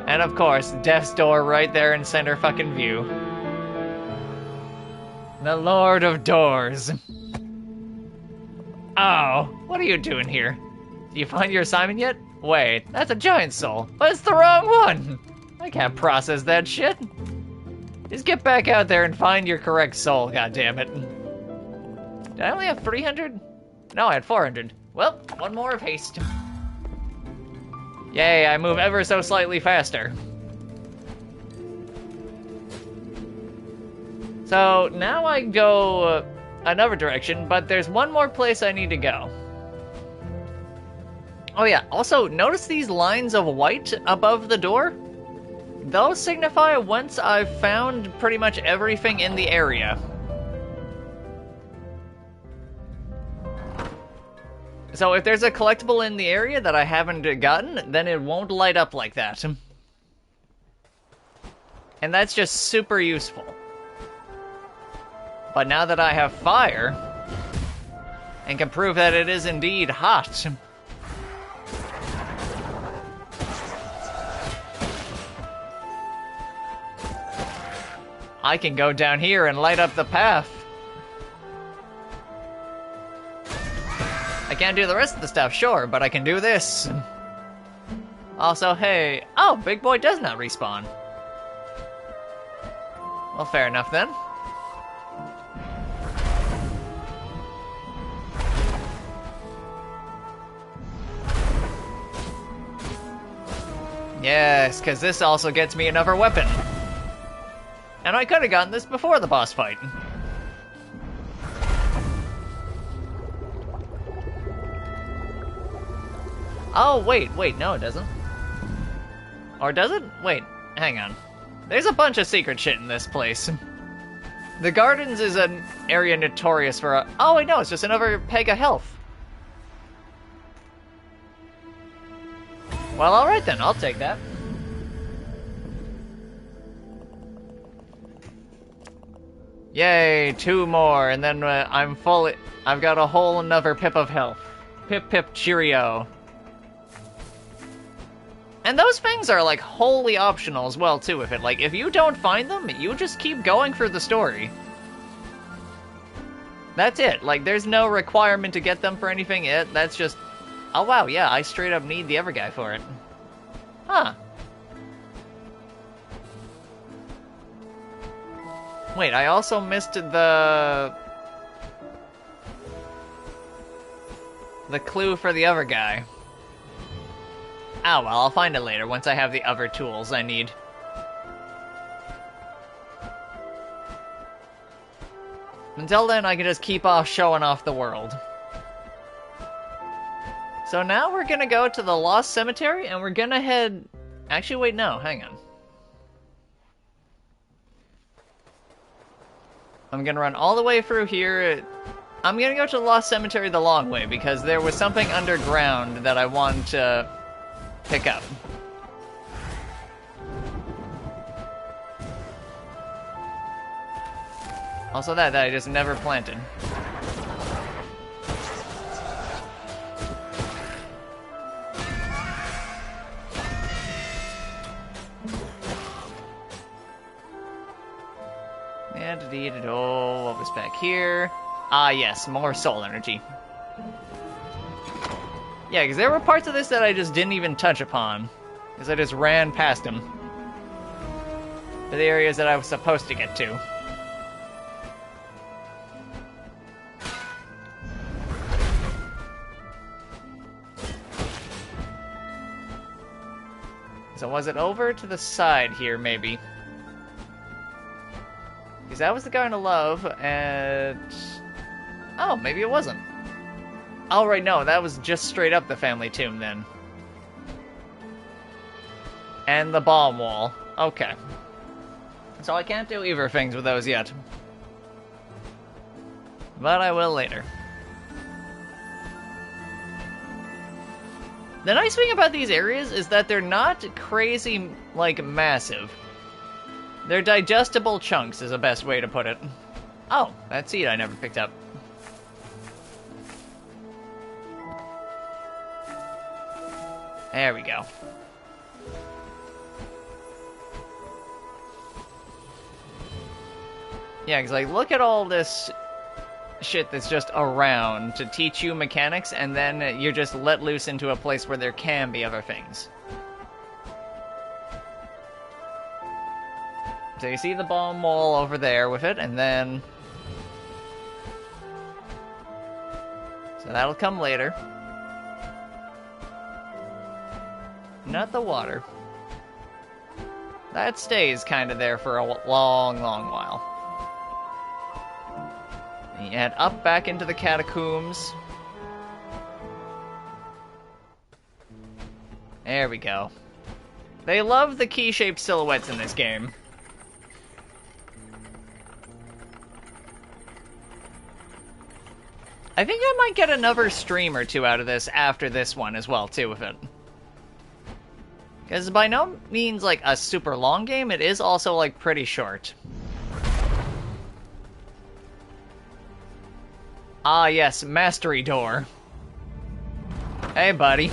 And of course, death's door right there in center fucking view. The Lord of Doors. Oh, what are you doing here? Do you find your assignment yet? Wait, that's a giant soul, but it's the wrong one! I can't process that shit. Just get back out there and find your correct soul, goddammit. Did I only have 300? No, I had 400. Well, one more of haste. Yay, I move ever so slightly faster. So, now I go another direction, but there's one more place I need to go. Oh yeah, also, notice these lines of white above the door? Those signify once I've found pretty much everything in the area. So if there's a collectible in the area that I haven't gotten, then it won't light up like that. And that's just super useful. But now that I have fire, and can prove that it is indeed hot, I can go down here and light up the path. I can't do the rest of the stuff, sure, but I can do this. Also, hey, oh, Big Boy does not respawn. Well, fair enough then. Yes, because this also gets me another weapon. And I could have gotten this before the boss fight. Oh, wait, no it doesn't. Or does it? Wait, hang on. There's a bunch of secret shit in this place. The gardens is an area notorious for oh wait, no, it's just another peg of health. Well, alright then, I'll take that. Yay, 2 more, and then I'm fully... I've got a whole another pip of health. Pip pip cheerio. And those things are, like, wholly optional as well, too, with it. Like, if you don't find them, you just keep going through the story. That's it. Like, there's no requirement to get them for anything. That's just... Oh, wow, yeah, I straight up need the other guy for it. Huh. Wait, I also missed the clue for the other guy. Oh, well, I'll find it later once I have the other tools I need. Until then, I can just keep off showing off the world. So now we're gonna go to the Lost Cemetery, and we're gonna head... Actually, wait, no, hang on. I'm gonna run all the way through here. I'm gonna go to the Lost Cemetery the long way, because there was something underground that I wanted to pick up. Also that I just never planted. Oh, what was back here? Ah, yes, more soul energy. Yeah, because there were parts of this that I just didn't even touch upon. Because I just ran past them. To the areas that I was supposed to get to. So was it over to the side here, maybe? Because that was the Garden of Love, and... Oh, maybe it wasn't. Oh, right, no, that was just straight up the family tomb, then. And the bomb wall. Okay. So I can't do either things with those yet. But I will later. The nice thing about these areas is that they're not crazy, like, massive. They're digestible chunks is the best way to put it. Oh, that seed I never picked up. There we go. Yeah, because, like, look at all this shit that's just around to teach you mechanics, and then you're just let loose into a place where there can be other things. So you see the bomb wall over there with it, and then... So that'll come later. Not the water. That stays kind of there for a long, long while. And you head up back into the catacombs. There we go. They love the key-shaped silhouettes in this game. I think I might get another stream or two out of this after this one as well, too, with it. Because by no means, like, a super long game, it is also, like, pretty short. Ah, yes, Mastery Door. Hey, buddy.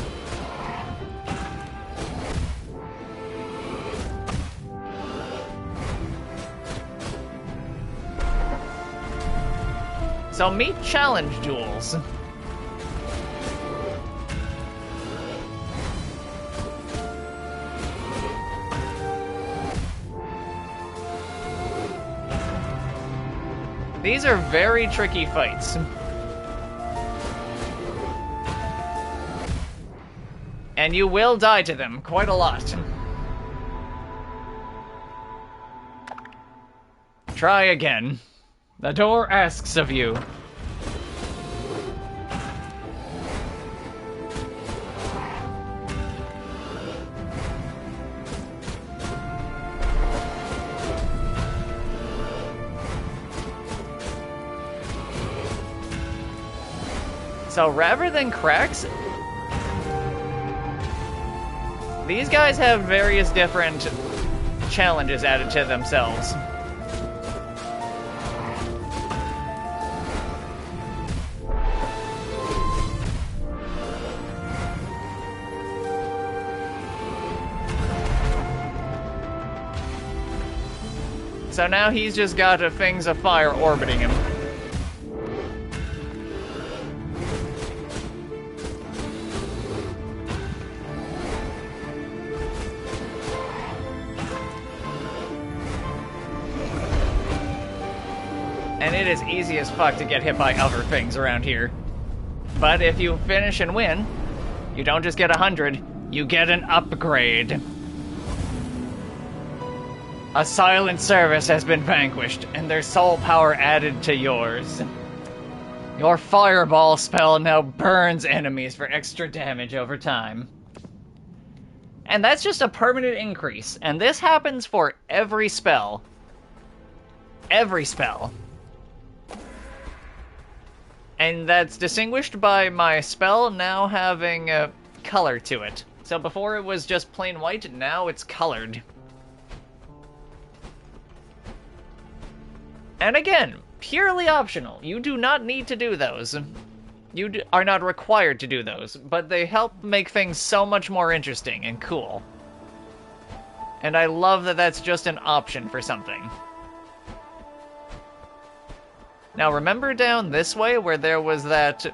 So meet challenge duels. These are very tricky fights. And you will die to them quite a lot. Try again. The door asks of you. So rather than cracks, these guys have various different challenges added to themselves. So now he's just got things of fire orbiting him. And it is easy as fuck to get hit by other things around here. But if you finish and win, you don't just get 100, you get an upgrade. A silent service has been vanquished, and their soul power added to yours. Your fireball spell now burns enemies for extra damage over time. And that's just a permanent increase, and this happens for every spell. Every spell. And that's distinguished by my spell now having a color to it. So before it was just plain white, now it's colored. And again, purely optional. You do not need to do those. Are not required to do those, but they help make things so much more interesting and cool. And I love that that's just an option for something. Now remember down this way where there was that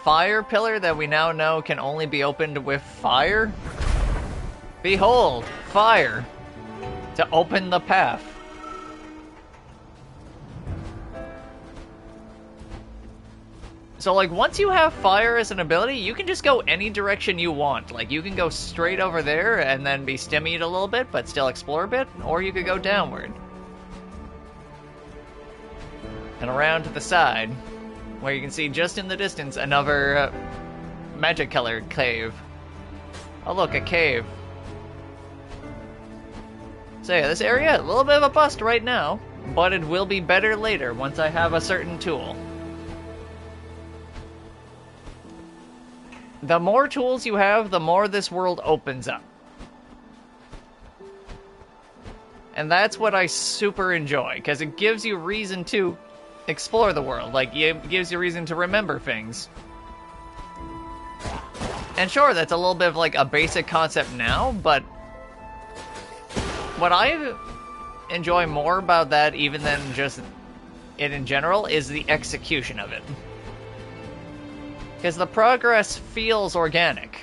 fire pillar that we now know can only be opened with fire? Behold, fire! To open the path. So, like, once you have fire as an ability, you can just go any direction you want. Like, you can go straight over there and then be stymied a little bit, but still explore a bit, or you could go downward. And around to the side, where you can see just in the distance another magic-colored cave. Oh look, a cave. So yeah, this area, a little bit of a bust right now, but it will be better later once I have a certain tool. The more tools you have, the more this world opens up. And that's what I super enjoy, because it gives you reason to explore the world. Like, it gives you reason to remember things. And sure, that's a little bit of like a basic concept now, but what I enjoy more about that even than just it in general is the execution of it. Because the progress feels organic.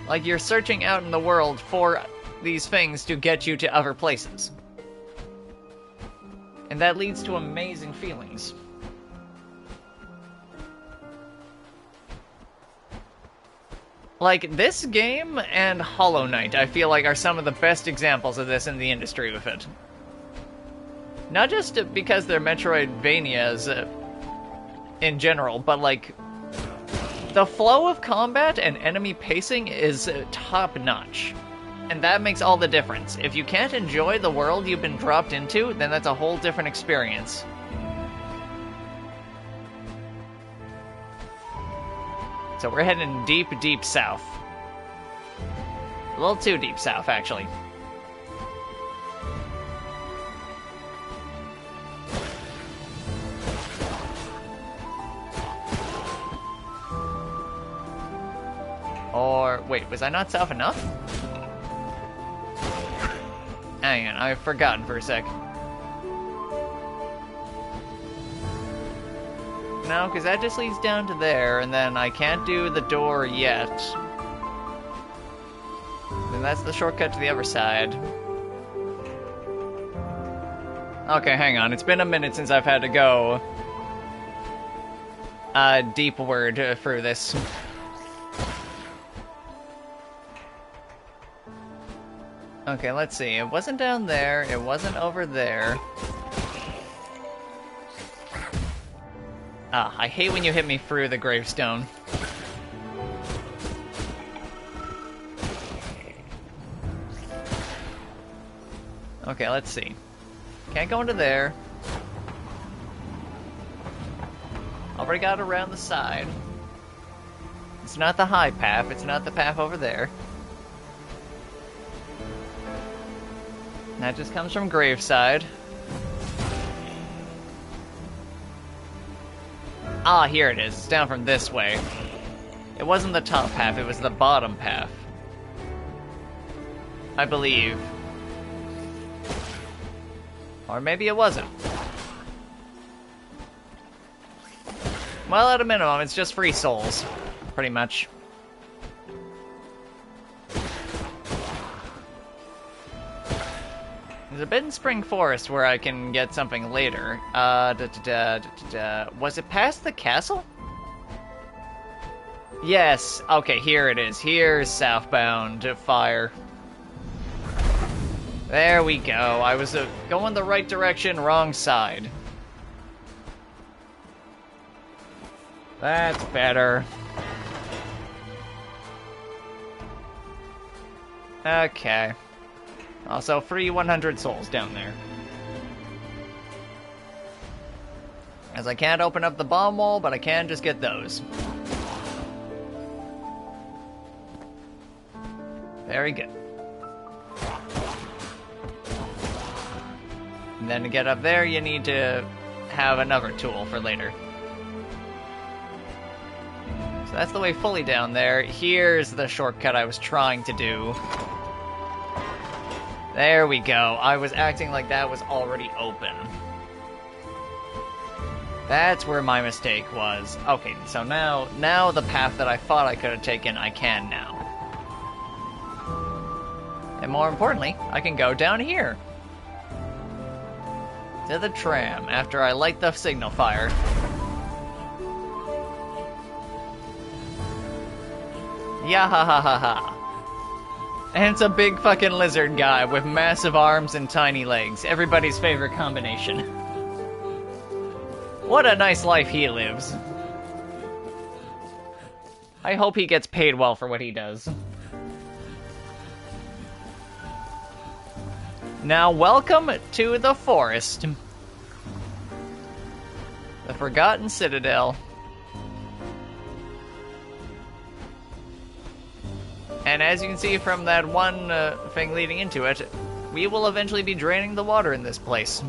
Like you're searching out in the world for these things to get you to other places. And that leads to amazing feelings. Like, this game and Hollow Knight, I feel like, are some of the best examples of this in the industry with it. Not just because they're Metroidvanias in general, but, like, the flow of combat and enemy pacing is top-notch. And that makes all the difference. If you can't enjoy the world you've been dropped into, then that's a whole different experience. So we're heading deep, deep south. A little too deep south, actually. Or, wait, was I not south enough? Hang on, I've forgotten for a sec. No, because that just leads down to there, and then I can't do the door yet. Then that's the shortcut to the other side. Okay, hang on. It's been a minute since I've had to go deepward through this. Okay, let's see. It wasn't down there. It wasn't over there. Ah, I hate when you hit me through the gravestone. Okay, let's see. Can't go into there. Already got around the side. It's not the high path. It's not the path over there. That just comes from graveside. Ah, here it is. It's down from this way. It wasn't the top path, it was the bottom path. I believe. Or maybe it wasn't. Well, at a minimum, it's just free souls. Pretty much. There's a bit in Spring Forest where I can get something later. Was it past the castle? Yes. Okay, here it is. Here's southbound fire. There we go. I was going the right direction, wrong side. That's better. Okay. Also, free 100 souls down there. As I can't open up the bomb wall, but I can just get those. Very good. then to get up there, you need to have another tool for later. So that's the way fully down there. Here's the shortcut I was trying to do. There we go. I was acting like that was already open. That's where my mistake was. Okay, so now the path that I thought I could have taken, I can now. And more importantly, I can go down here. To the tram, after I light the signal fire. Yeah ha ha ha ha. And it's a big fucking lizard guy with massive arms and tiny legs. Everybody's favorite combination. What a nice life he lives. I hope he gets paid well for what he does. Now, welcome to the forest. The Forgotten Citadel. And as you can see from that one thing leading into it, we will eventually be draining the water in this place.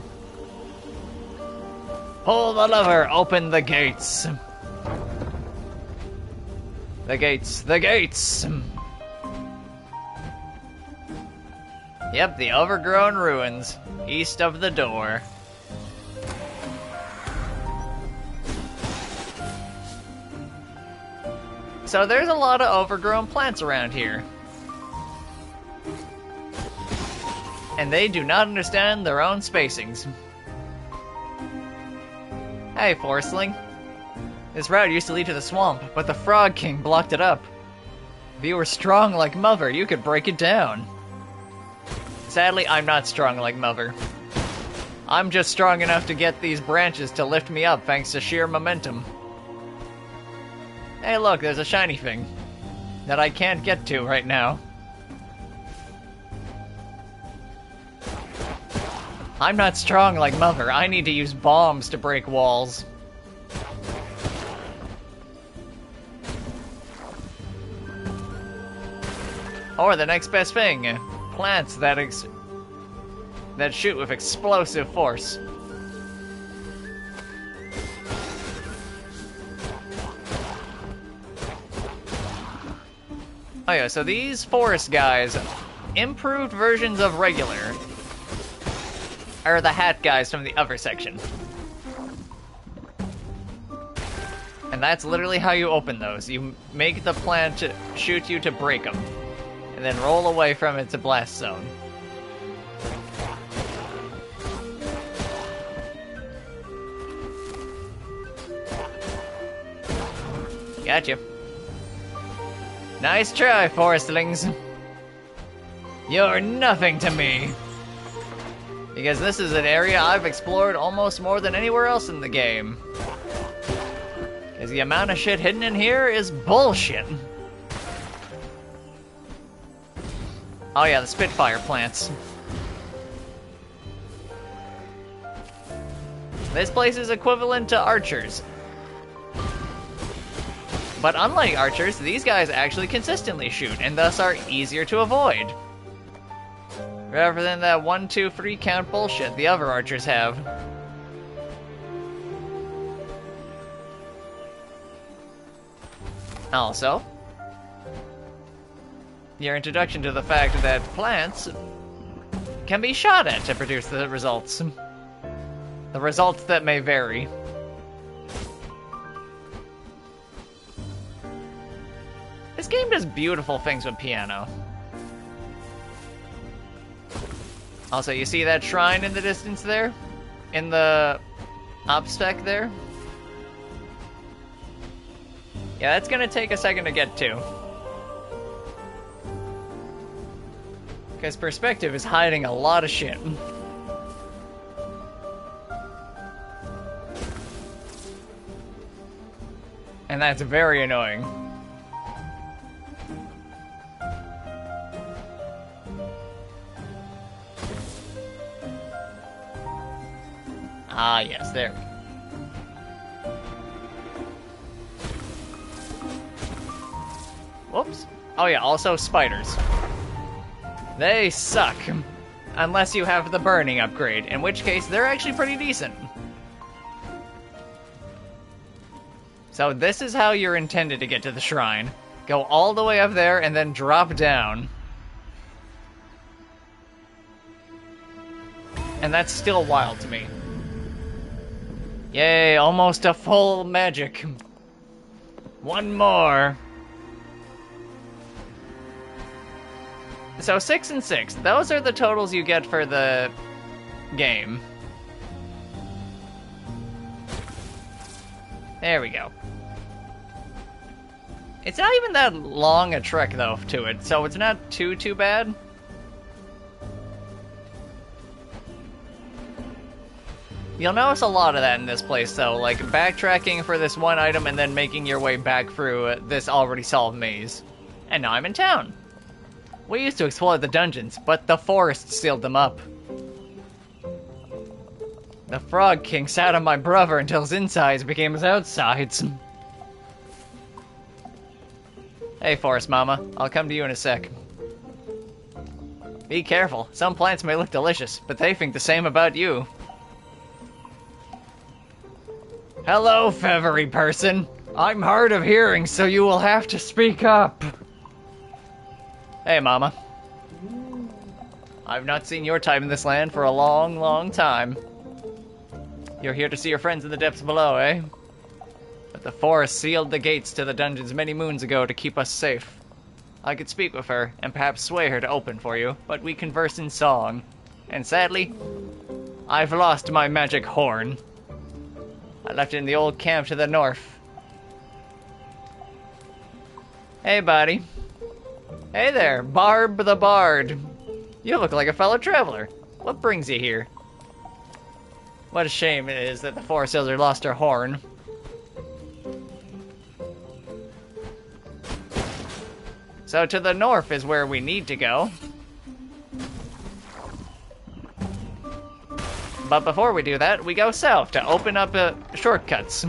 Pull the lever, open the gates. The gates, the gates! Yep, the overgrown ruins, east of the door. So there's a lot of overgrown plants around here. And they do not understand their own spacings. Hey, Forestling. This route used to lead to the swamp, but the Frog King blocked it up. If you were strong like Mother, you could break it down. Sadly, I'm not strong like Mother. I'm just strong enough to get these branches to lift me up thanks to sheer momentum. Hey look, there's a shiny thing that I can't get to right now. I'm not strong like Mother. I need to use bombs to break walls. Or the next best thing, plants that shoot with explosive force. Oh yeah, so these forest guys, improved versions of regular, are the hat guys from the other section. And that's literally how you open those. You make the plant shoot you to break them, and then roll away from it to blast zone. Gotcha. Nice try, forestlings. You're nothing to me. Because this is an area I've explored almost more than anywhere else in the game. Because the amount of shit hidden in here is bullshit. Oh yeah, the Spitfire plants. This place is equivalent to archers. But unlike archers, these guys actually consistently shoot, and thus are easier to avoid. Rather than that 1, 2, 3 count bullshit the other archers have. Also, your introduction to the fact that plants can be shot at to produce the results. The results that may vary. This game does beautiful things with piano. Also, you see that shrine in the distance there? In the obspec there? Yeah, that's gonna take a second to get to. Because perspective is hiding a lot of shit. And that's very annoying. Ah, yes, there we go. Whoops. Oh yeah, also spiders. They suck. Unless you have the burning upgrade, in which case they're actually pretty decent. So this is how you're intended to get to the shrine. Go all the way up there and then drop down. And that's still wild to me. Yay, almost a full magic. One more. So 6 and 6, those are the totals you get for the game. There we go. It's not even that long a trek, though, to it, so it's not too bad. You'll notice a lot of that in this place, though, like backtracking for this one item and then making your way back through this already solved maze. And now I'm in town. We used to explore the dungeons, but the forest sealed them up. The Frog King sat on my brother until his insides became his outsides. Hey, Forest Mama. I'll come to you in a sec. Be careful. Some plants may look delicious, but they think the same about you. Hello, feathery person. I'm hard of hearing, so you will have to speak up. Hey, Mama. I've not seen your type in this land for a long, long time. You're here to see your friends in the depths below, eh? But the forest sealed the gates to the dungeons many moons ago to keep us safe. I could speak with her, and perhaps sway her to open for you, but we converse in song. And sadly, I've lost my magic horn. I left it in the old camp to the north. Hey, buddy. Hey there, Barb the Bard. You look like a fellow traveler. What brings you here? What a shame it is that the forest elder lost her horn. So to the north is where we need to go. But before we do that, we go south to open up shortcuts.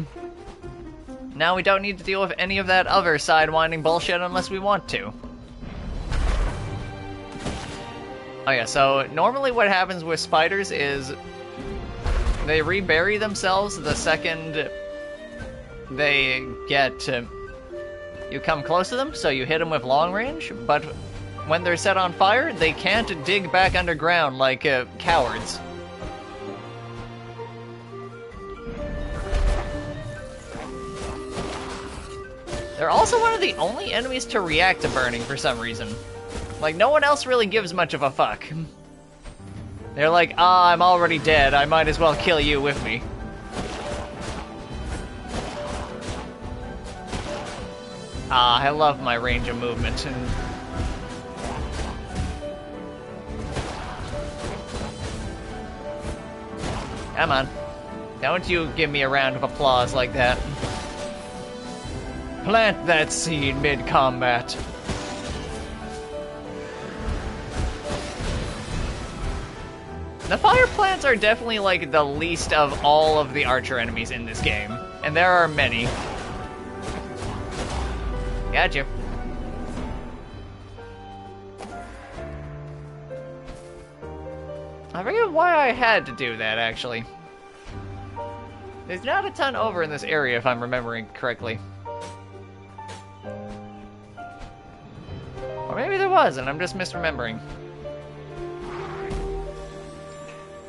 Now we don't need to deal with any of that other sidewinding bullshit unless we want to. Oh yeah, so normally what happens with spiders is they rebury themselves the second they get... you come close to them, so you hit them with long range, but when they're set on fire, they can't dig back underground like cowards. They're also one of the only enemies to react to burning for some reason. Like, no one else really gives much of a fuck. They're like, ah, I'm already dead, I might as well kill you with me. Ah, I love my range of movement. And come on. Don't you give me a round of applause like that. Plant that seed mid-combat. The fire plants are definitely like the least of all of the archer enemies in this game. And there are many. Gotcha. I forget why I had to do that, actually. There's not a ton over in this area, if I'm remembering correctly. Or maybe there was, and I'm just misremembering.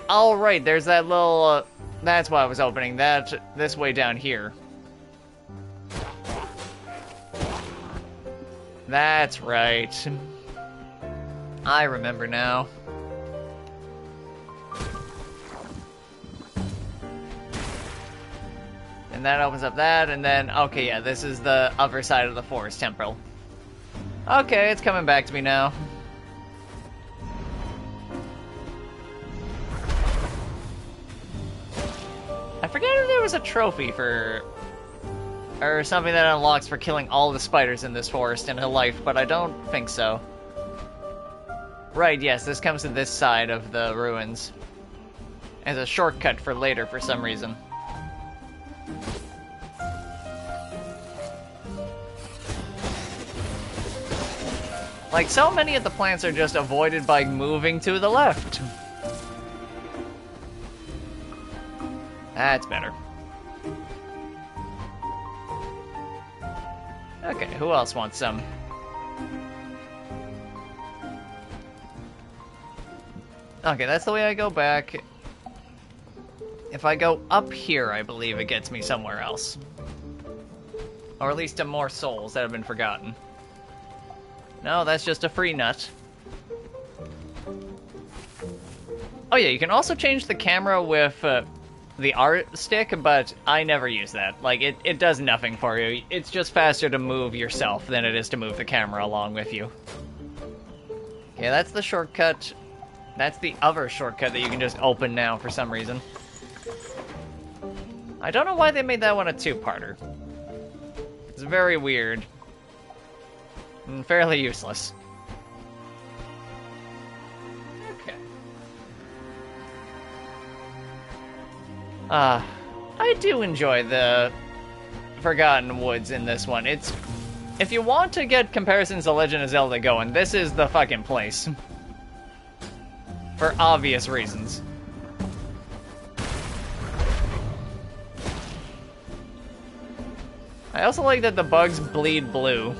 Oh, right, there's that little... that's why I was opening that this way down here. That's right. I remember now. And that opens up that, and then... okay, yeah, this is the other side of the forest temple. Okay, it's coming back to me now. I forget if there was a trophy for... or something that unlocks for killing all the spiders in this forest in a life, but I don't think so. Right, yes, this comes to this side of the ruins. As a shortcut for later for some reason. Like, so many of the plants are just avoided by moving to the left. That's better. Okay, who else wants some? Okay, that's the way I go back. If I go up here, I believe it gets me somewhere else. Or at least to more souls that have been forgotten. No, that's just a free nut. Oh yeah, you can also change the camera with the art stick, but I never use that. Like, it does nothing for you. It's just faster to move yourself than it is to move the camera along with you. Okay, that's the shortcut. That's the other shortcut that you can just open now for some reason. I don't know why they made that one a two-parter. It's very weird. And fairly useless. Okay. I do enjoy the Forgotten Woods in this one. It's... If you want to get comparisons to Legend of Zelda going, this is the fucking place. For obvious reasons. I also like that the bugs bleed blue.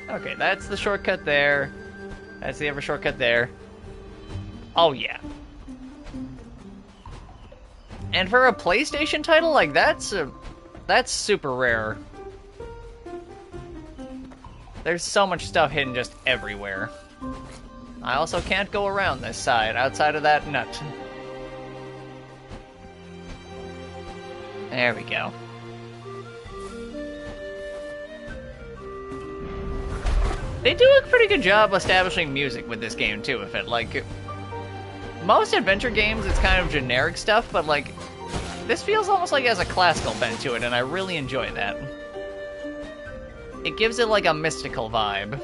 Okay, that's the shortcut there. That's the other shortcut there. Oh yeah. And for a PlayStation title, like, that's super rare. There's so much stuff hidden just everywhere. I also can't go around this side, outside of that nut. There we go. They do a pretty good job establishing music with this game, too, if it, like... Most adventure games, it's kind of generic stuff, but, like... This feels almost like it has a classical bent to it, and I really enjoy that. It gives it, like, a mystical vibe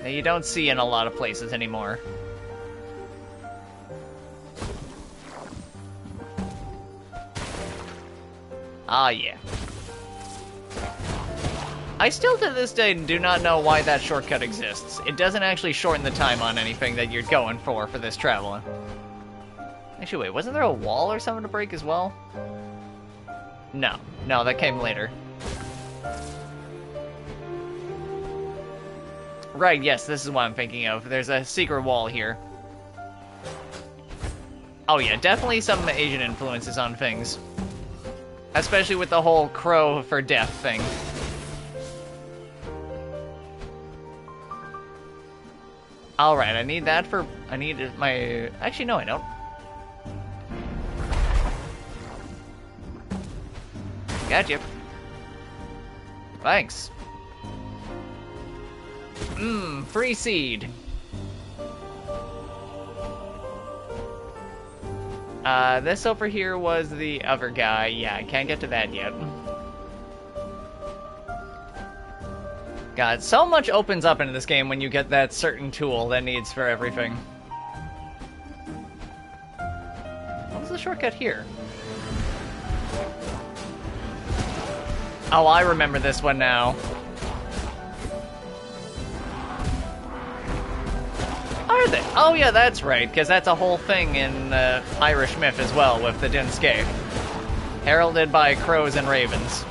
that you don't see in a lot of places anymore. Ah, yeah. I still to this day do not know why that shortcut exists. It doesn't actually shorten the time on anything that you're going for this travel. Actually, wait, wasn't there a wall or something to break as well? No. No, that came later. Right, yes, this is what I'm thinking of. There's a secret wall here. Oh yeah, definitely some Asian influences on things. Especially with the whole crow for death thing. Alright, I need that for... I need my... Actually, no, I don't. Gotcha. Thanks. Free seed. This over here was the other guy. Yeah, I can't get to that yet. God, so much opens up into this game when you get that certain tool that needs for everything. What was the shortcut here? Oh, I remember this one now. Are they? Oh yeah, that's right, because that's a whole thing in Irish myth as well, with the Dinskay. Heralded by crows and ravens.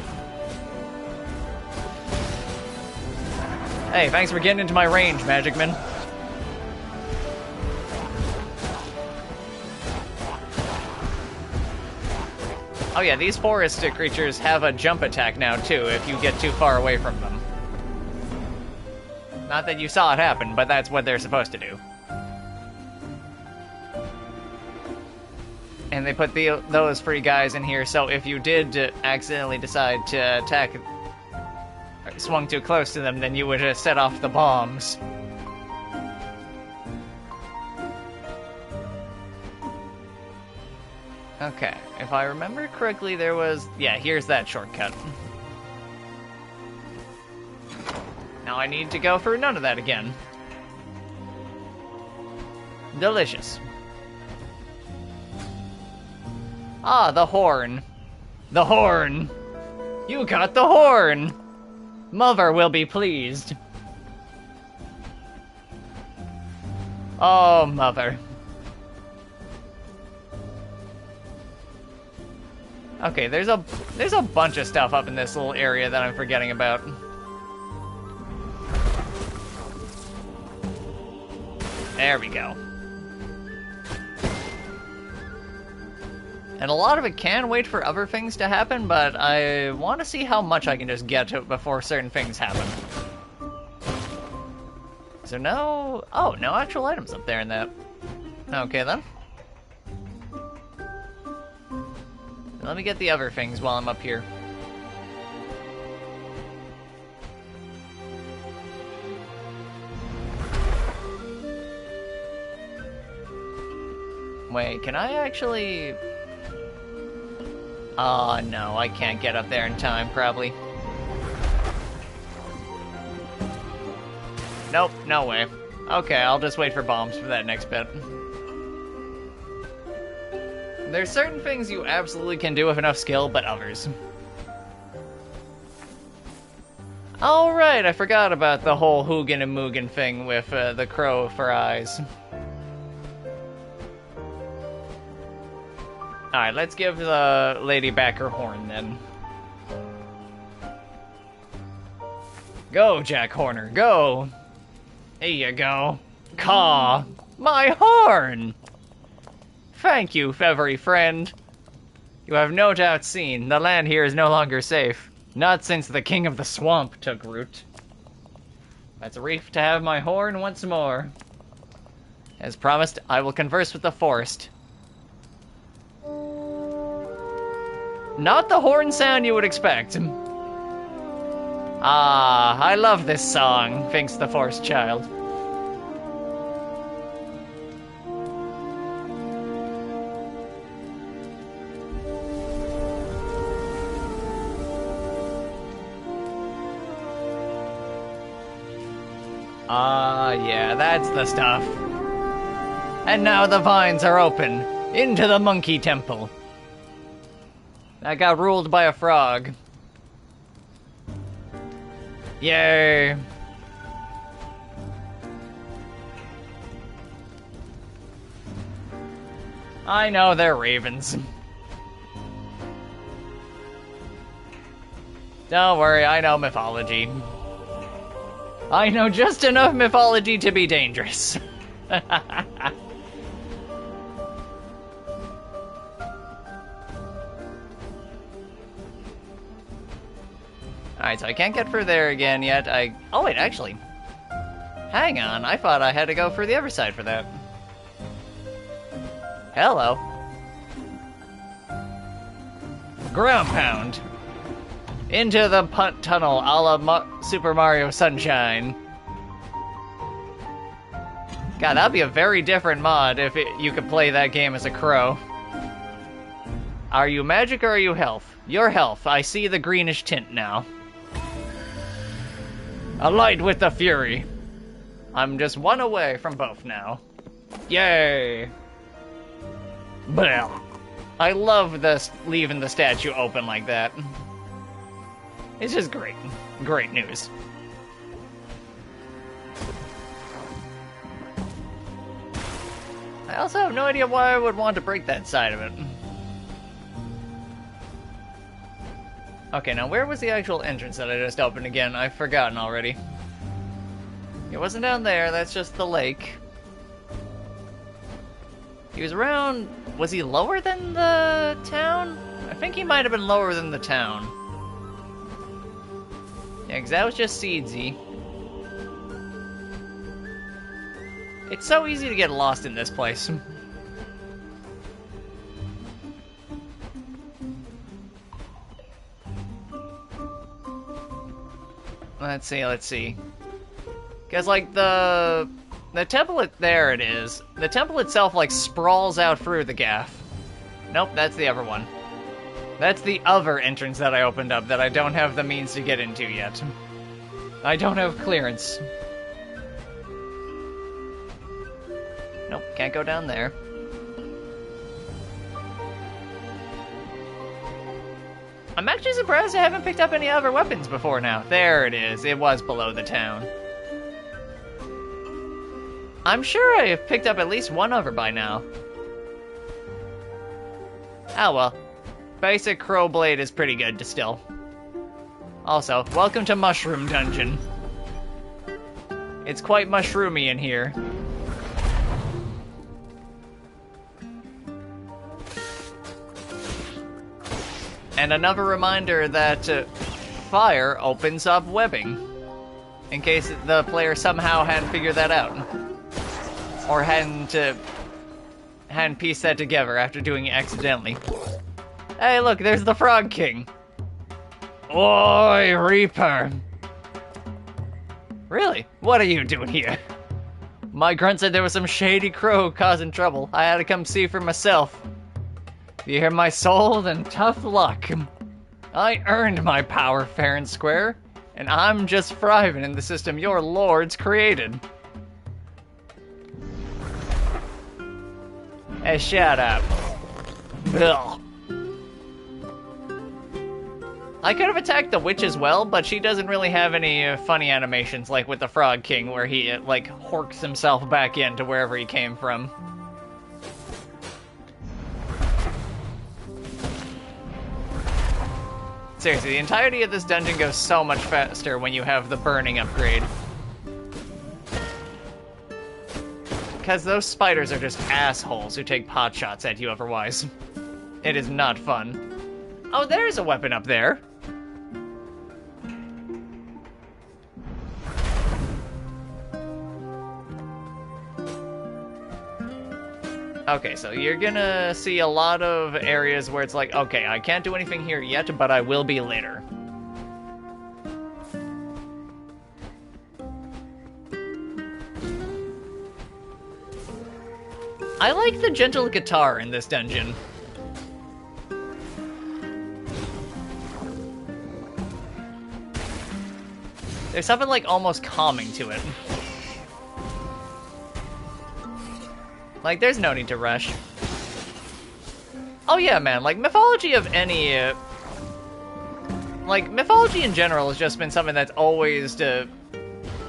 Hey, thanks for getting into my range, Magic Man. Oh yeah, these forest creatures have a jump attack now, too, if you get too far away from them. Not that you saw it happen, but that's what they're supposed to do. And they put those free guys in here, so if you did accidentally decide to attack, or swung too close to them, then you would set off the bombs. Okay, if I remember correctly, there was... Yeah, here's that shortcut. Now I need to go through none of that again. Delicious. Ah, the horn. The horn. You got the horn. Mother will be pleased. Oh, mother. Okay, there's a bunch of stuff up in this little area that I'm forgetting about. There we go. And a lot of it can wait for other things to happen, but I want to see how much I can just get to it before certain things happen. So no... Oh, no actual items up there in that. Okay, then. Let me get the other things while I'm up here. Wait, can I actually... Oh, no, I can't get up there in time, probably. Nope, no way. Okay, I'll just wait for bombs for that next bit. There's certain things you absolutely can do with enough skill, but others. Alright, I forgot about the whole Hugin and Mugen thing with the crow for eyes. Alright, let's give the lady back her horn, then. Go, Jack Horner, go! Here you go. Caw! My horn! Thank you, feathery friend. You have no doubt seen, the land here is no longer safe. Not since the king of the swamp took root. It's a relief to have my horn once more. As promised, I will converse with the forest. Not the horn sound you would expect. Ah, I love this song, thinks the forest child. Ah, yeah, that's the stuff. And now the vines are open, into the monkey temple. I got ruled by a frog. Yay! I know they're ravens. Don't worry, I know mythology. I know just enough mythology to be dangerous. Alright, so I can't get through there again yet. Oh wait, actually. Hang on, I thought I had to go through the other side for that. Hello. Ground pound. Into the punt tunnel a la Super Mario Sunshine. God, that'd be a very different mod if you could play that game as a crow. Are you magic or are you health? You're health. I see the greenish tint now. Alight with the fury. I'm just one away from both now. Yay! Blah. I love this leaving the statue open like that. It's just great. Great news. I also have no idea why I would want to break that side of it. Okay, now where was the actual entrance that I just opened again? I've forgotten already. It wasn't down there, that's just the lake. He was around... Was he lower than the town? I think he might have been lower than the town. Yeah, because that was just Seedsy. It's so easy to get lost in this place. Let's see. Because, like, the temple, there it is. The temple itself, like, sprawls out through the gaff. Nope, that's the other one. That's the other entrance that I opened up that I don't have the means to get into yet. I don't have clearance. Nope, can't go down there. I'm actually surprised I haven't picked up any other weapons before now. There it is. It was below the town. I'm sure I have picked up at least one other by now. Oh well. Basic crow blade is pretty good to still. Also, welcome to Mushroom Dungeon. It's quite mushroomy in here. And another reminder that fire opens up webbing. In case the player somehow hadn't figured that out. Or hadn't pieced that together after doing it accidentally. Hey look, there's the Frog King. Oi, Reaper. Really? What are you doing here? My grunt said there was some shady crow causing trouble. I had to come see for myself. If you hear my soul, then tough luck. I earned my power fair and square, and I'm just thriving in the system your lords created. Hey, shut up. Ugh. I could have attacked the witch as well, but she doesn't really have any funny animations like with the Frog King, where he, like, horks himself back into wherever he came from. Seriously, the entirety of this dungeon goes so much faster when you have the burning upgrade. Because those spiders are just assholes who take pot shots at you otherwise. It is not fun. Oh, there's a weapon up there. Okay, so you're gonna see a lot of areas where it's like, okay, I can't do anything here yet, but I will be later. I like the gentle guitar in this dungeon. There's something like almost calming to it. Like, there's no need to rush. Oh yeah, man, like, mythology of any, like, mythology in general has just been something that's always,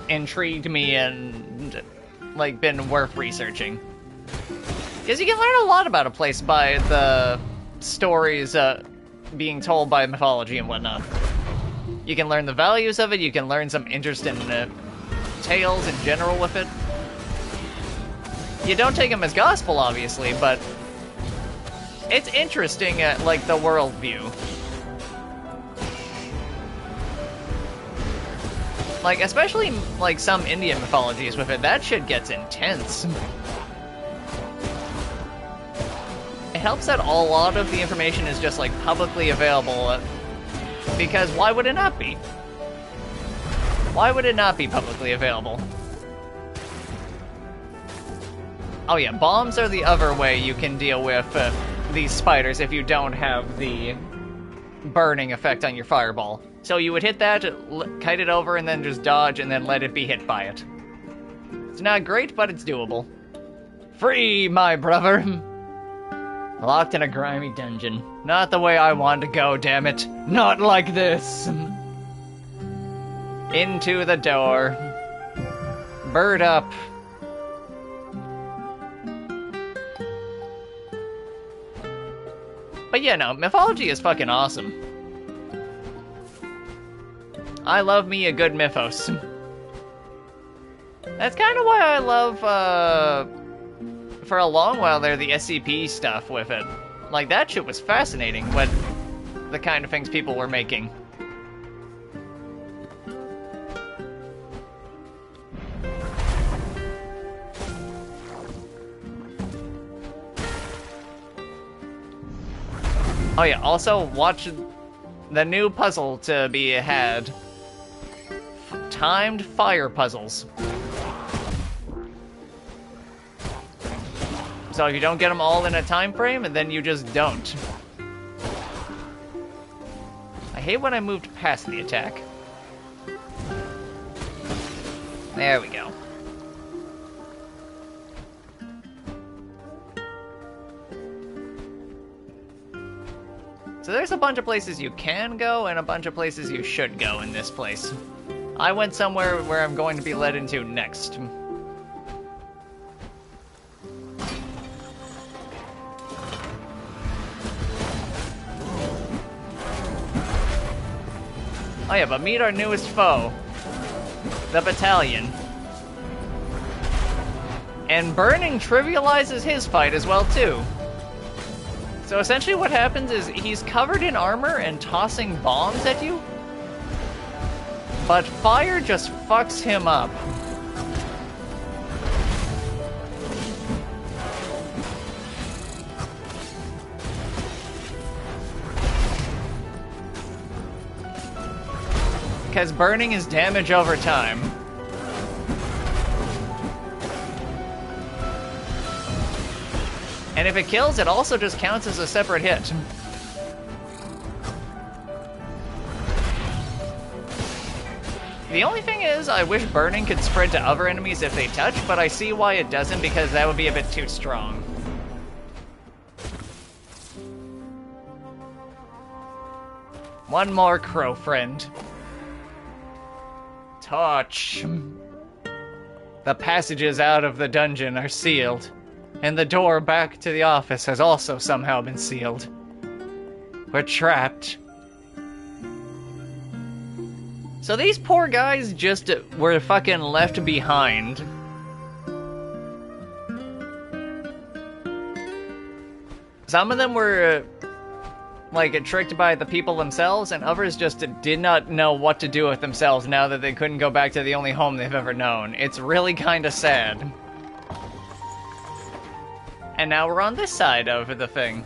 intrigued me and, like, been worth researching. Because you can learn a lot about a place by the stories, being told by mythology and whatnot. You can learn the values of it, you can learn some interesting, tales in general with it. You don't take them as gospel, obviously, but it's interesting at, like, the worldview. Like, especially, like, some Indian mythologies with it, that shit gets intense. It helps that a lot of the information is just, like, publicly available, because why would it not be? Why would it not be publicly available? Oh yeah, bombs are the other way you can deal with these spiders if you don't have the burning effect on your fireball. So you would hit that, kite it over, and then just dodge, and then let it be hit by it. It's not great, but it's doable. Free, my brother! Locked in a grimy dungeon. Not the way I want to go, damn it. Not like this! Into the door. Bird up. But yeah, no, mythology is fucking awesome. I love me a good mythos. That's kind of why I love, for a long while there, the SCP stuff with it. Like, that shit was fascinating, what the kind of things people were making. Oh yeah, also watch the new puzzle to be had. Timed fire puzzles. So if you don't get them all in a time frame, and then you just don't. I hate when I moved past the attack. There we go. So So there's a bunch of places you can go and a bunch of places you should go in this place. I went somewhere where I'm going to be led into next. Oh yeah, but meet our newest foe. The Battalion. And burning trivializes his fight as well, too. So essentially what happens is he's covered in armor and tossing bombs at you, but fire just fucks him up. Because burning is damage over time. And if it kills, it also just counts as a separate hit. The only thing is, I wish burning could spread to other enemies if they touch, but I see why it doesn't, because that would be a bit too strong. One more crow friend. Touch. The passages out of the dungeon are sealed, and the door back to the office has also somehow been sealed. We're trapped. So these poor guys just were fucking left behind. Some of them were like tricked by the people themselves, and others just did not know what to do with themselves now that they couldn't go back to the only home they've ever known. It's really kind of sad. And now we're on this side of the thing.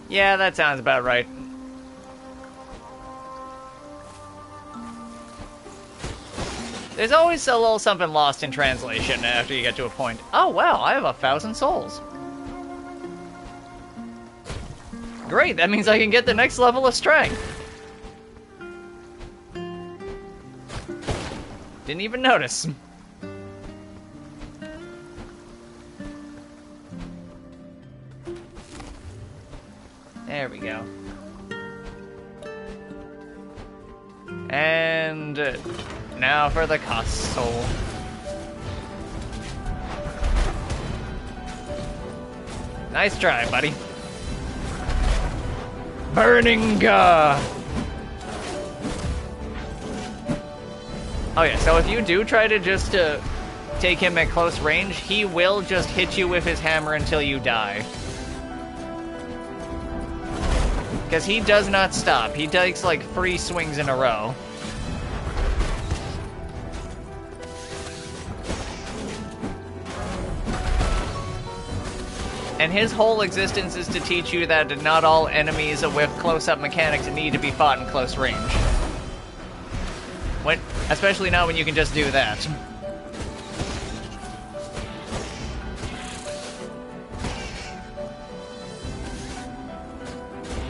Yeah, that sounds about right. There's always a little something lost in translation after you get to a point. Oh wow, I have 1,000 souls. Great, that means I can get the next level of strength. Didn't even notice. There we go. And now for the castle. Nice try, buddy. Burning Oh yeah, so if you do try to just take him at close range, he will just hit you with his hammer until you die. Because he does not stop. He takes like 3 swings in a row. And his whole existence is to teach you that not all enemies with close-up mechanics need to be fought in close range. Especially now when you can just do that.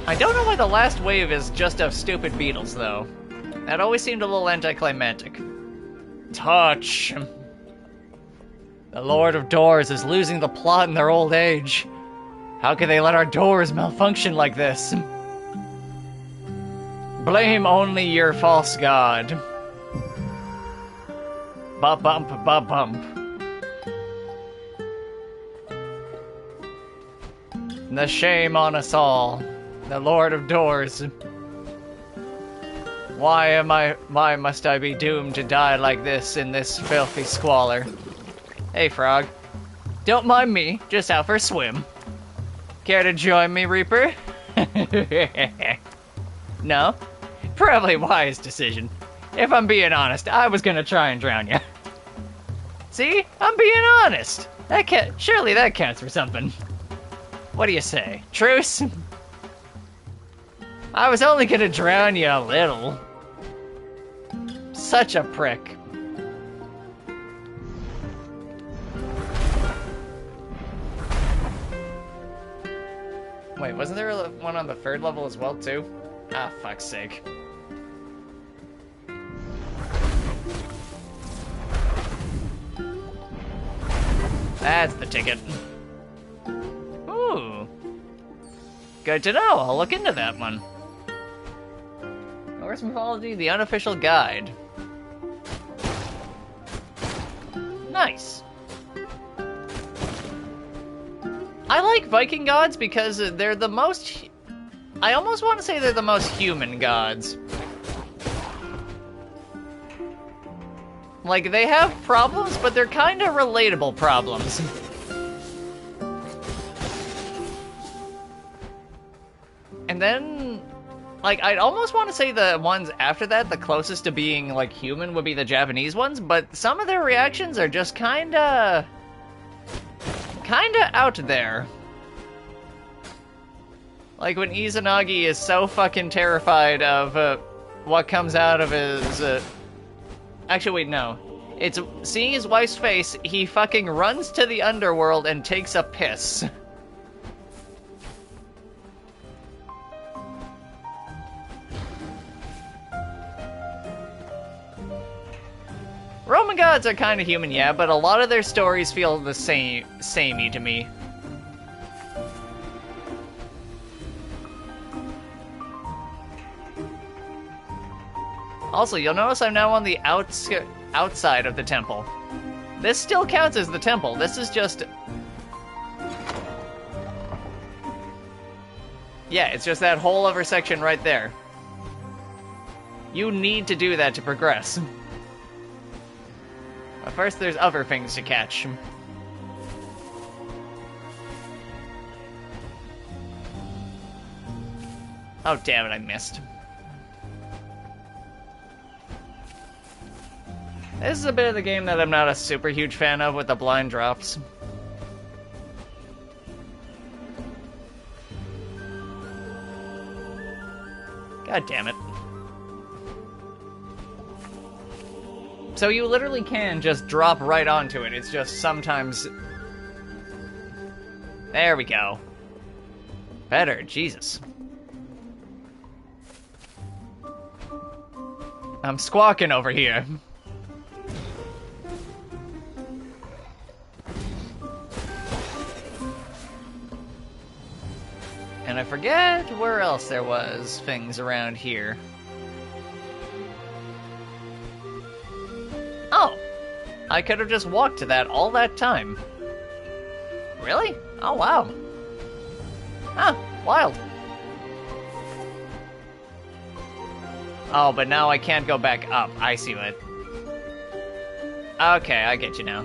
I don't know why the last wave is just of stupid beetles, though. That always seemed a little anticlimactic. Touch. The Lord of Doors is losing the plot in their old age. How could they let our doors malfunction like this? Blame only your false god. Ba-bump, ba-bump. The shame on us all. The Lord of Doors. Why must I be doomed to die like this in this filthy squalor? Hey, Frog. Don't mind me, just out for a swim. Care to join me, Reaper? No? Probably a wise decision. If I'm being honest, I was gonna try and drown you. See? I'm being honest. Surely that counts for something. What do you say? Truce? I was only gonna drown you a little. Such a prick. Wait, wasn't there one on the 3rd level as well, too? Ah, fuck's sake. That's the ticket. Ooh. Good to know. I'll look into that one. Norse Mythology, the unofficial guide. Nice. I like Viking gods because they're the most... I almost want to say they're the most human gods. Like, they have problems, but they're kind of relatable problems. And then, like, I'd almost want to say the ones after that, the closest to being, like, human would be the Japanese ones, but some of their reactions are just kinda out there. Like when Izanagi is so fucking terrified of what comes out of his... Actually, wait, no. It's seeing his wife's face, he fucking runs to the underworld and takes a piss. Roman gods are kind of human, yeah, but a lot of their stories feel the samey to me. Also, you'll notice I'm now on the outside of the temple. This still counts as the temple. This is just... Yeah, it's just that whole other section right there. You need to do that to progress. But first, there's other things to catch. Oh, damn it, I missed. This is a bit of the game that I'm not a super huge fan of with the blind drops. God damn it. So you literally can just drop right onto it, it's just sometimes... There we go. Better, Jesus. I'm squawking over here. And I forget where else there was things around here. Oh! I could have just walked to that all that time. Really? Oh, wow. Huh, wild. Oh, but now I can't go back up. I see what. Okay, I get you now.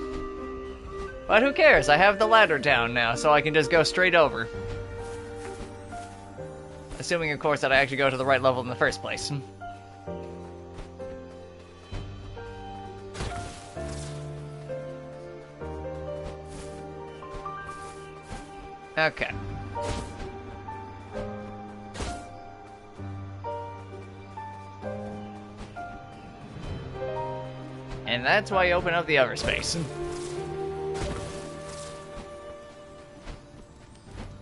But who cares? I have the ladder down now, so I can just go straight over. Assuming, of course, that I actually go to the right level in the first place. Okay. And that's why you open up the other space.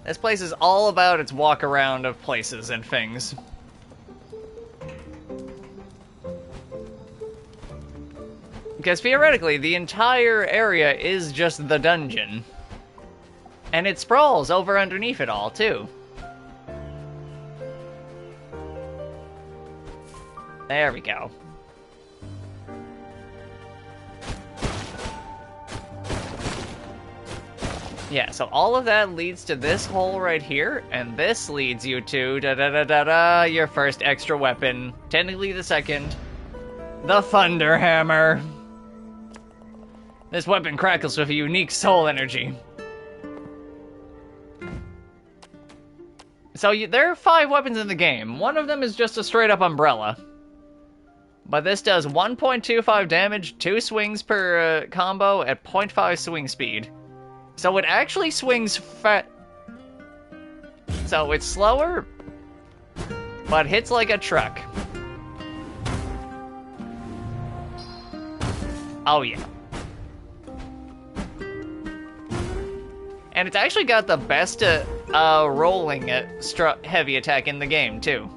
This place is all about its walk around of places and things. Because theoretically, the entire area is just the dungeon. And it sprawls over underneath it all, too. There we go. Yeah, so all of that leads to this hole right here, and this leads you to your first extra weapon. Technically the second. The Thunder Hammer. This weapon crackles with a unique soul energy. So there are 5 weapons in the game. One of them is just a straight up umbrella. But this does 1.25 damage, 2 swings per combo at 0.5 swing speed. So it actually swings So it's slower, but hits like a truck. Oh yeah. And it's actually got the best rolling heavy attack in the game, too.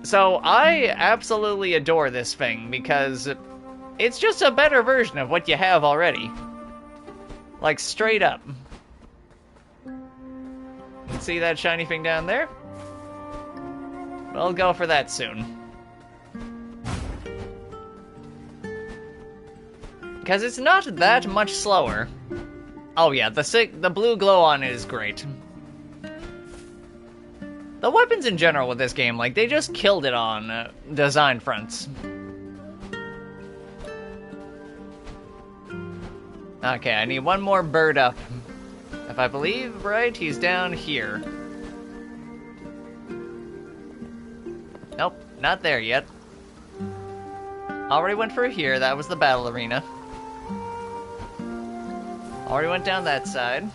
So I absolutely adore this thing because It's just a better version of what you have already. Like, straight up. See that shiny thing down there? We'll go for that soon. Because it's not that much slower. Oh yeah, the blue glow on it is great. The weapons in general with this game, like, they just killed it on design fronts. Okay, I need one more bird up. If I believe right, he's down here. Nope, not there yet. Already went for here, that was the battle arena. Already went down that side.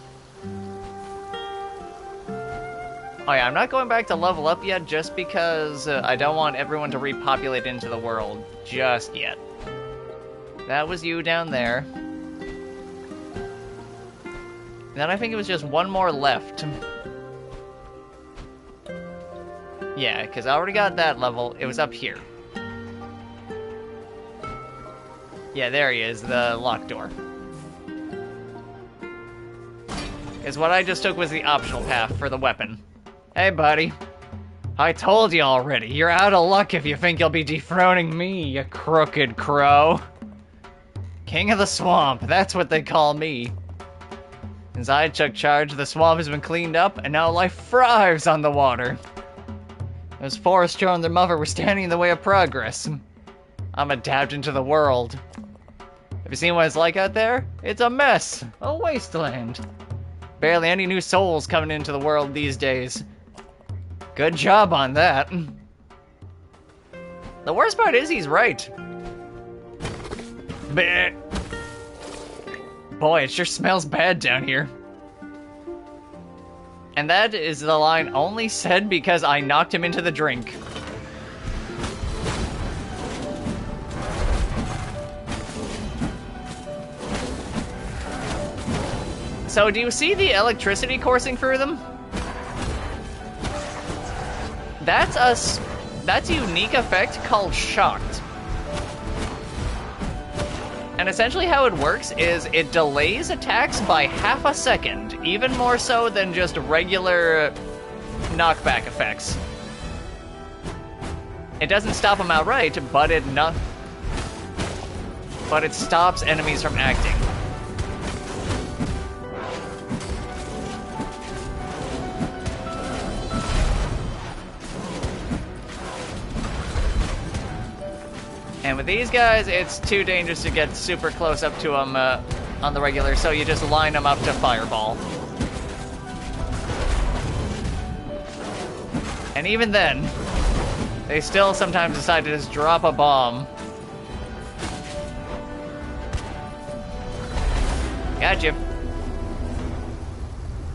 Oh yeah, I'm not going back to level up yet just because I don't want everyone to repopulate into the world just yet. That was you down there. Then I think it was just one more left. Yeah, because I already got that level. It was up here. Yeah, there he is, the locked door. Because what I just took was the optional path for the weapon. Hey, buddy. I told you already, you're out of luck if you think you'll be dethroning me, you crooked crow. King of the Swamp, that's what they call me. Since I took charge, the swamp has been cleaned up, and now life thrives on the water. Those forest children and their mother were standing in the way of progress. I'm adapting to the world. Have you seen what it's like out there? It's a mess, a wasteland. Barely any new souls coming into the world these days. Good job on that. The worst part is he's right. Bleh. Boy, it sure smells bad down here. And that is the line only said because I knocked him into the drink. So, do you see the electricity coursing through them? That's a unique effect called shocked. And essentially how it works is it delays attacks by half a second, even more so than just regular knockback effects. It doesn't stop them outright, but it stops enemies from acting. And with these guys, it's too dangerous to get super close up to them on the regular, so you just line them up to fireball. And even then, they still sometimes decide to just drop a bomb. Gotcha.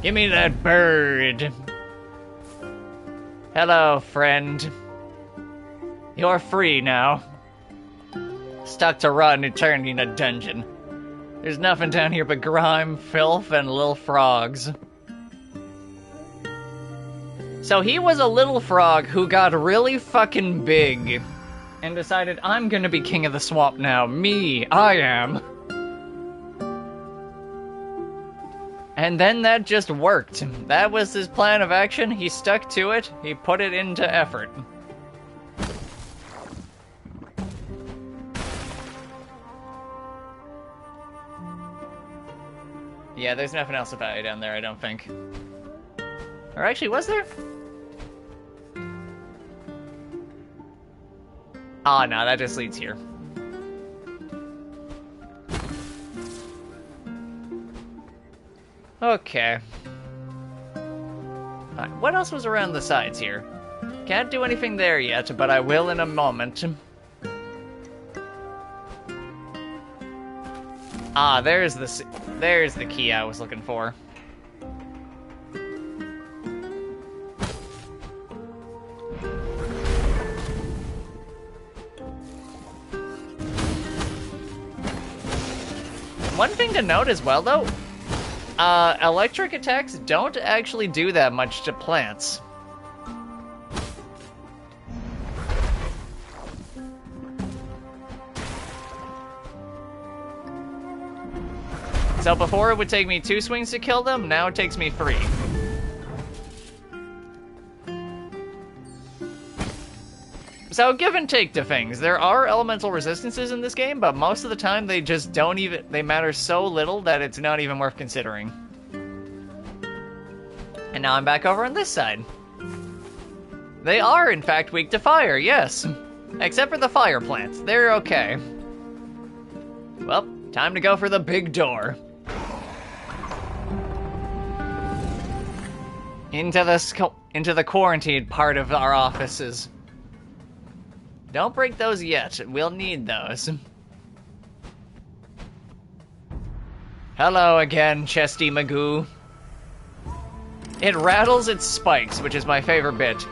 Give me that bird. Hello, friend. You're free now. Stuck to rot and eternity in a dungeon. There's nothing down here but grime, filth, and little frogs. So he was a little frog who got really fucking big and decided, I'm gonna be king of the swamp now. Me, I am. And then that just worked. That was his plan of action. He stuck to it. He put it into effort. Yeah, there's nothing else about it down there, I don't think. Or actually, was there? Ah, no, that just leads here. Okay. Alright, what else was around the sides here? Can't do anything there yet, but I will in a moment. Ah, there's the key I was looking for. One thing to note as well, though, electric attacks don't actually do that much to plants. So before it would take me 2 swings to kill them, now it takes me 3. So give and take to things. There are elemental resistances in this game, but most of the time they just don't even, they matter so little that it's not even worth considering. And now I'm back over on this side. They are, in fact, weak to fire, yes. Except for the fire plants. They're okay. Well, time to go for the big door. Into the quarantined part of our offices. Don't break those yet. We'll need those. Hello again, Chesty Magoo. It rattles its spikes, which is my favorite bit.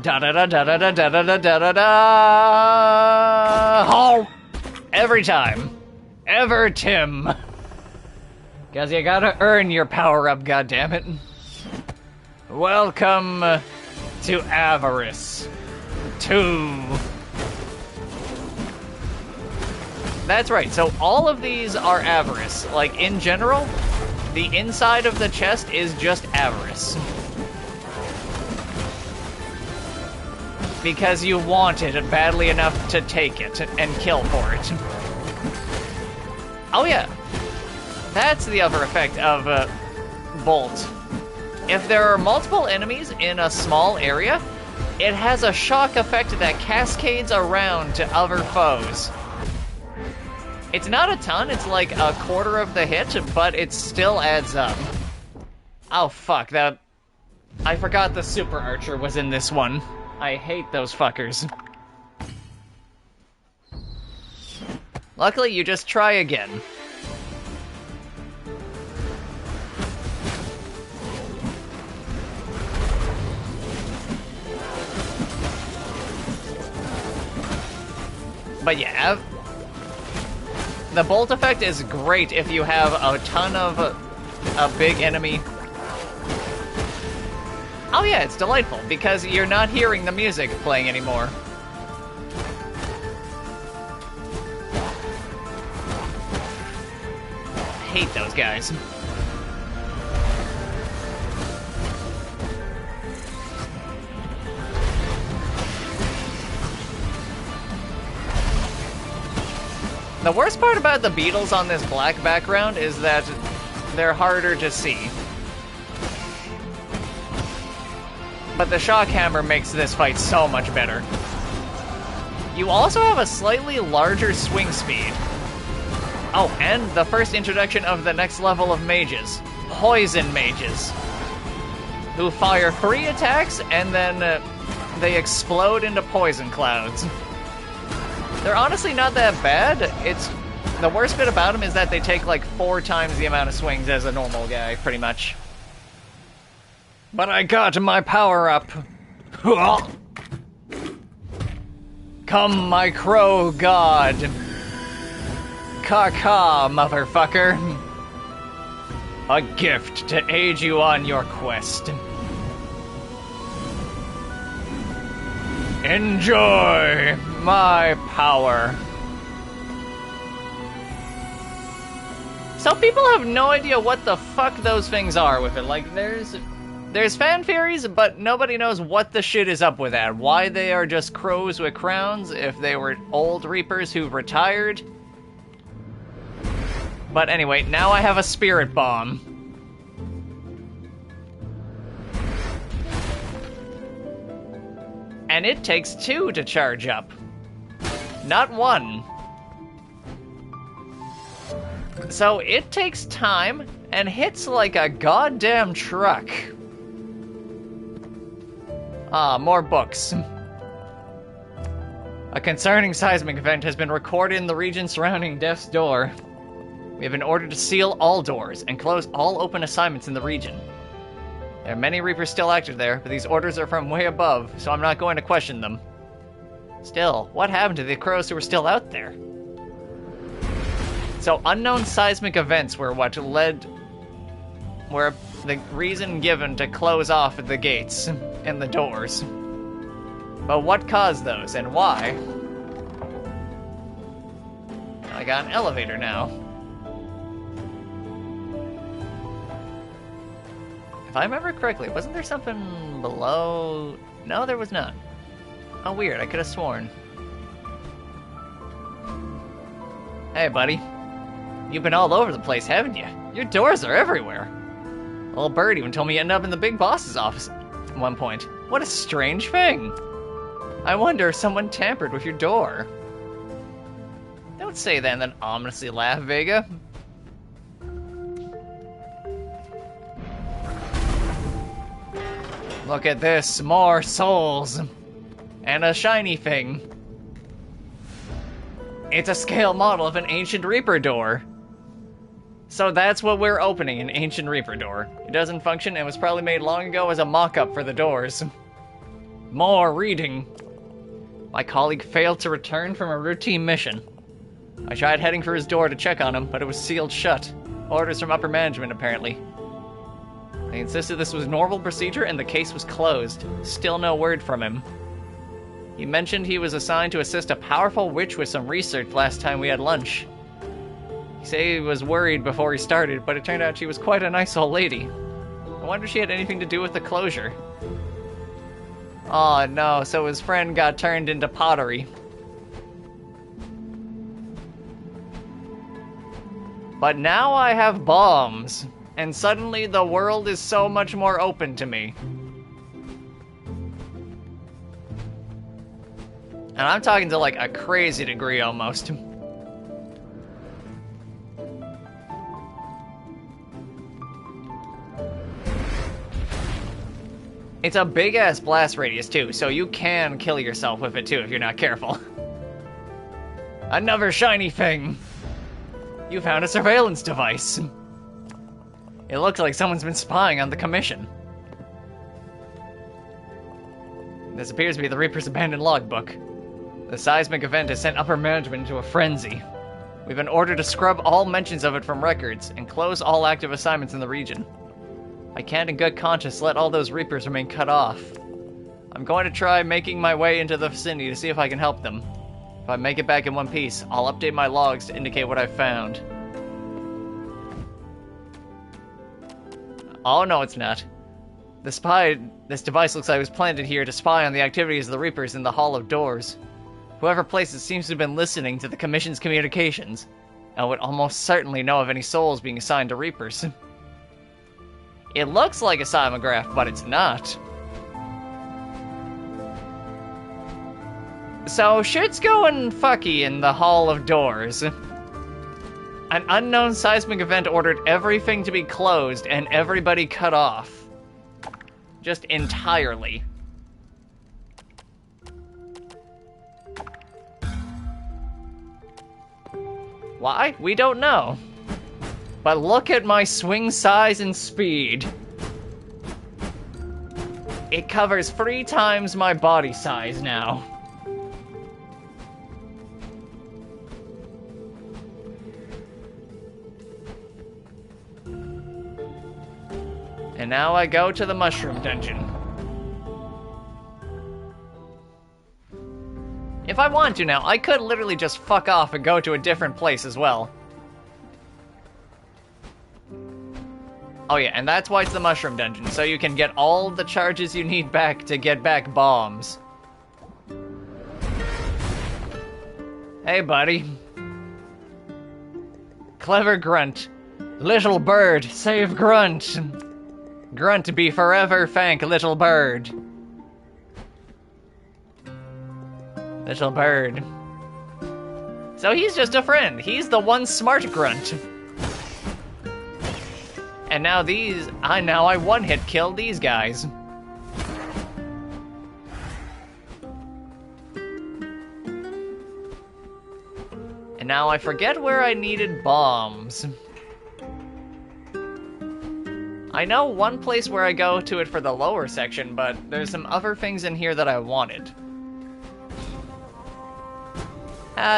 Da da da da da da da da da da da. Oh! Every time. Ever, Tim. Cause you gotta earn your power up, goddammit. Welcome to Avarice 2. That's right, so all of these are Avarice. Like, in general, the inside of the chest is just Avarice. Because you want it badly enough to take it and kill for it. Oh yeah, that's the other effect of Bolt. If there are multiple enemies in a small area, it has a shock effect that cascades around to other foes. It's not a ton, it's like a quarter of the hit, but it still adds up. Oh fuck, I forgot the Super Archer was in this one. I hate those fuckers. Luckily, you just try again. But yeah, the bolt effect is great if you have a ton of a big enemy. Oh yeah, it's delightful, because you're not hearing the music playing anymore. I hate those guys. The worst part about the beetles on this black background is that they're harder to see. But the shock hammer makes this fight so much better. You also have a slightly larger swing speed. Oh, and the first introduction of the next level of mages. Poison mages. Who fire 3 attacks and then they explode into poison clouds. They're honestly not that bad. The worst bit about them is that they take like 4 times the amount of swings as a normal guy, pretty much. But I got my power up. Come, my crow god. Caw-caw, motherfucker. A gift to aid you on your quest. Enjoy my power. So people have no idea what the fuck those things are with it. Like, there's fan theories, but nobody knows what the shit is up with that. Why they are just crows with crowns, if they were old reapers who've retired. But anyway, now I have a spirit bomb. And it takes 2 to charge up. Not 1. So it takes time and hits like a goddamn truck. Ah, more books. A concerning seismic event has been recorded in the region surrounding Death's Door. We have been ordered to seal all doors and close all open assignments in the region. There are many Reapers still active there, but these orders are from way above, so I'm not going to question them. Still, what happened to the crows who were still out there? So, unknown seismic events were what were the reason given to close off the gates and the doors. But what caused those, and why? I got an elevator now. If I remember correctly, wasn't there something below? No, there was not. Oh, weird. I could have sworn. Hey, buddy. You've been all over the place, haven't you? Your doors are everywhere. Little bird even told me you ended up in the big boss's office at one point. What a strange thing. I wonder if someone tampered with your door. Don't say that and then ominously laugh, Vega. Look at this, more souls. And a shiny thing. It's a scale model of an ancient Reaper door. So that's what we're opening, an ancient Reaper door. It doesn't function and was probably made long ago as a mock-up for the doors. More reading. My colleague failed to return from a routine mission. I tried heading for his door to check on him, but it was sealed shut. Orders from upper management, apparently. They insisted this was normal procedure and the case was closed. Still no word from him. He mentioned he was assigned to assist a powerful witch with some research last time we had lunch. He said he was worried before he started, but it turned out she was quite a nice old lady. I wonder if she had anything to do with the closure. Oh no, so his friend got turned into pottery. But now I have bombs, and suddenly the world is so much more open to me. And I'm talking to like a crazy degree almost. It's a big ass blast radius too, so you can kill yourself with it too if you're not careful. Another shiny thing! You found a surveillance device. It looks like someone's been spying on the commission. This appears to be the Reaper's abandoned logbook. The seismic event has sent upper management into a frenzy. We've been ordered to scrub all mentions of it from records and close all active assignments in the region. I can't in good conscience let all those Reapers remain cut off. I'm going to try making my way into the vicinity to see if I can help them. If I make it back in one piece, I'll update my logs to indicate what I've found. Oh no, it's not. This device looks like it was planted here to spy on the activities of the Reapers in the Hall of Doors. Whoever placed it seems to have been listening to the Commission's communications, and would almost certainly know of any souls being assigned to Reapers. It looks like a seismograph, but it's not. So, shit's going fucky in the Hall of Doors. An unknown seismic event ordered everything to be closed and everybody cut off. Just entirely. Why? We don't know. But look at my swing size and speed. It covers 3 times my body size now. And now I go to the Mushroom Dungeon. If I want to now, I could literally just fuck off and go to a different place as well. Oh yeah, and that's why it's the Mushroom Dungeon, so you can get all the charges you need back to get back bombs. Hey, buddy. Clever Grunt. Little bird, save Grunt. Grunt be forever thank little bird. Little bird. So he's just a friend. He's the one smart Grunt. And now I one-hit killed these guys. And now I forget where I needed bombs. I know one place where I go to it for the lower section, but there's some other things in here that I wanted.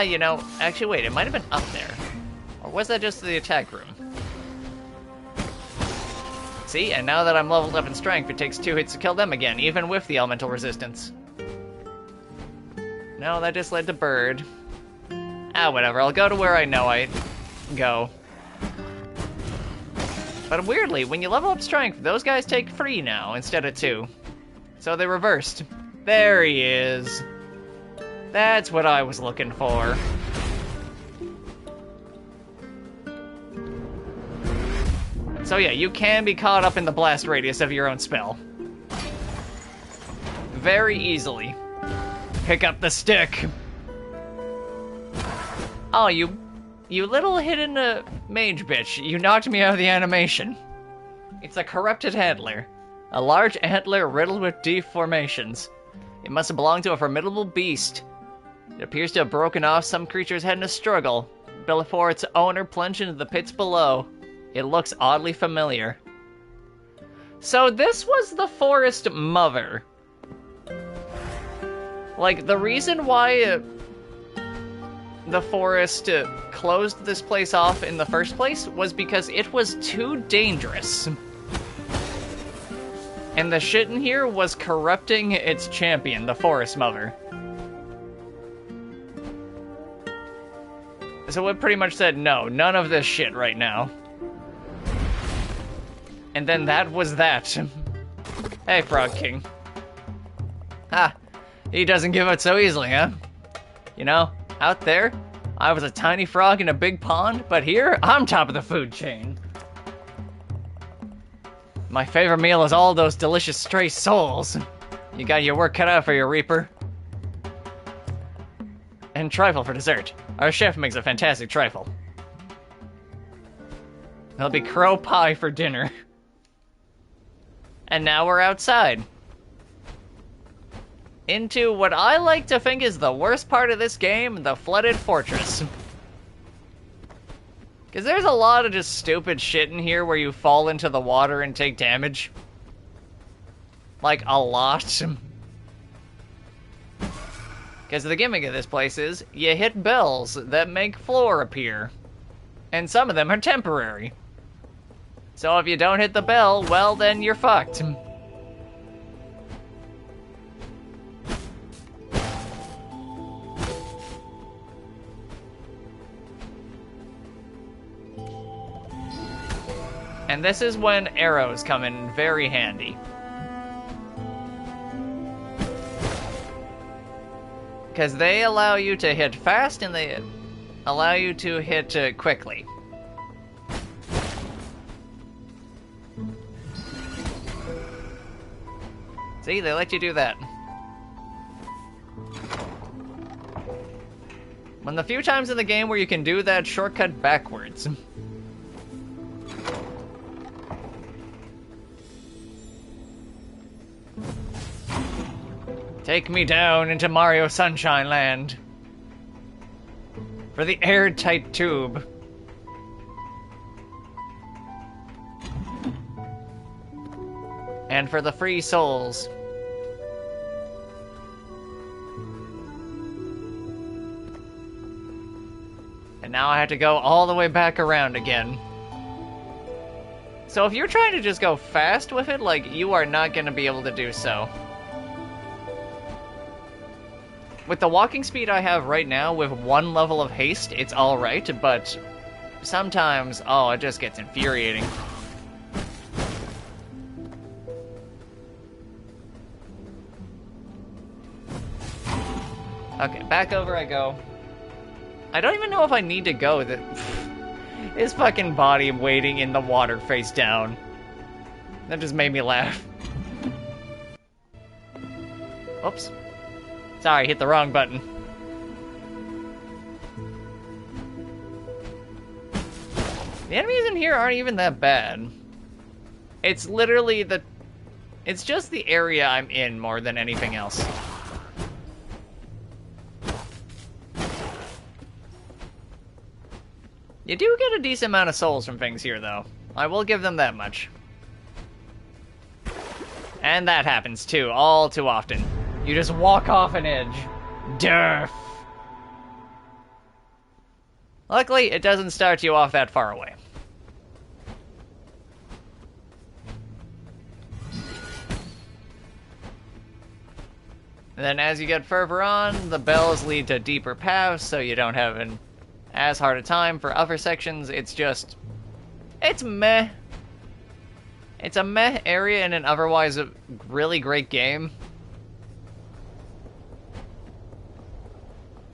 You know, actually wait, it might have been up there. Or was that just the attack room? See, and now that I'm leveled up in strength, it takes 2 hits to kill them again, even with the elemental resistance. No, that just led to bird. Ah, whatever, I'll go to where I know I go. But weirdly, when you level up strength, those guys take 3 now instead of 2. So they reversed. There he is. That's what I was looking for. So yeah, you can be caught up in the blast radius of your own spell. Very easily. Pick up the stick. Oh, you little hidden mage bitch. You knocked me out of the animation. It's a corrupted antler. A large antler riddled with deformations. It must have belonged to a formidable beast. It appears to have broken off some creature's head in a struggle, before its owner plunged into the pits below. It looks oddly familiar. So this was the forest mother. Like, the reason why the forest closed this place off in the first place was because it was too dangerous. And the shit in here was corrupting its champion, the forest mother. So it pretty much said, no, none of this shit right now. And then that was that. Hey, Frog King. Ah, he doesn't give up so easily, huh? You know, out there, I was a tiny frog in a big pond, but here, I'm top of the food chain. My favorite meal is all those delicious stray souls. You got your work cut out for you, Reaper. And trifle for dessert. Our chef makes a fantastic trifle. There'll be crow pie for dinner. And now we're outside. Into what I like to think is the worst part of this game, the flooded fortress. Because there's a lot of just stupid shit in here where you fall into the water and take damage. Like, a lot. Because the gimmick of this place is, you hit bells that make floor appear. And some of them are temporary. So if you don't hit the bell, well, then you're fucked. And this is when arrows come in very handy. Because they allow you to hit fast and they allow you to hit quickly. See, they let you do that. One of the few times in the game where you can do that shortcut backwards. Take me down into Mario Sunshine Land. For the airtight tube. And for the free souls. And now I have to go all the way back around again. So if you're trying to just go fast with it, like, you are not going to be able to do so. With the walking speed I have right now, with 1 level of haste, it's alright, but sometimes, oh, it just gets infuriating. Okay, back over I go. I don't even know if I need to go. His fucking body waiting in the water face down. That just made me laugh. Oops. Sorry, hit the wrong button. The enemies in here aren't even that bad. It's literally it's just the area I'm in more than anything else. You do get a decent amount of souls from things here, though. I will give them that much. And that happens, too, all too often. You just walk off an edge. Durf! Luckily, it doesn't start you off that far away. And then as you get further on, the bells lead to deeper paths, so you don't have as hard a time. For other sections, it's meh. It's a meh area in an otherwise a really great game.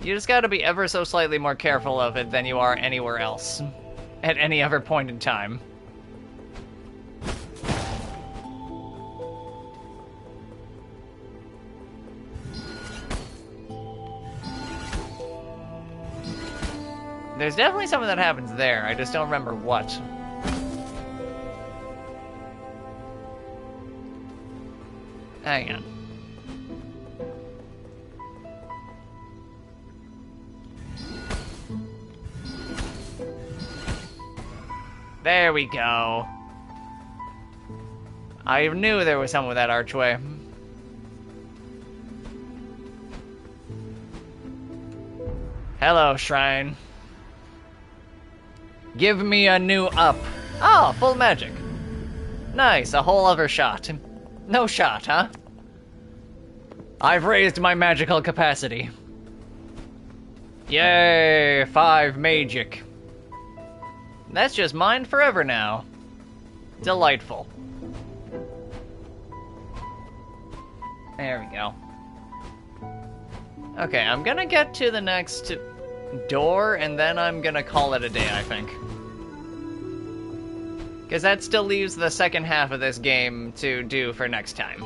You just gotta be ever so slightly more careful of it than you are anywhere else. At any other point in time. There's definitely something that happens there, I just don't remember what. Hang on. There we go. I knew there was something with that archway. Hello, shrine. Give me a new up. Oh, full magic. Nice, a whole other shot. No shot, huh? I've raised my magical capacity. Yay, 5 magic. That's just mine forever now. Delightful. There we go. Okay, I'm gonna get to the next door, and then I'm gonna call it a day, I think. Because that still leaves the second half of this game to do for next time.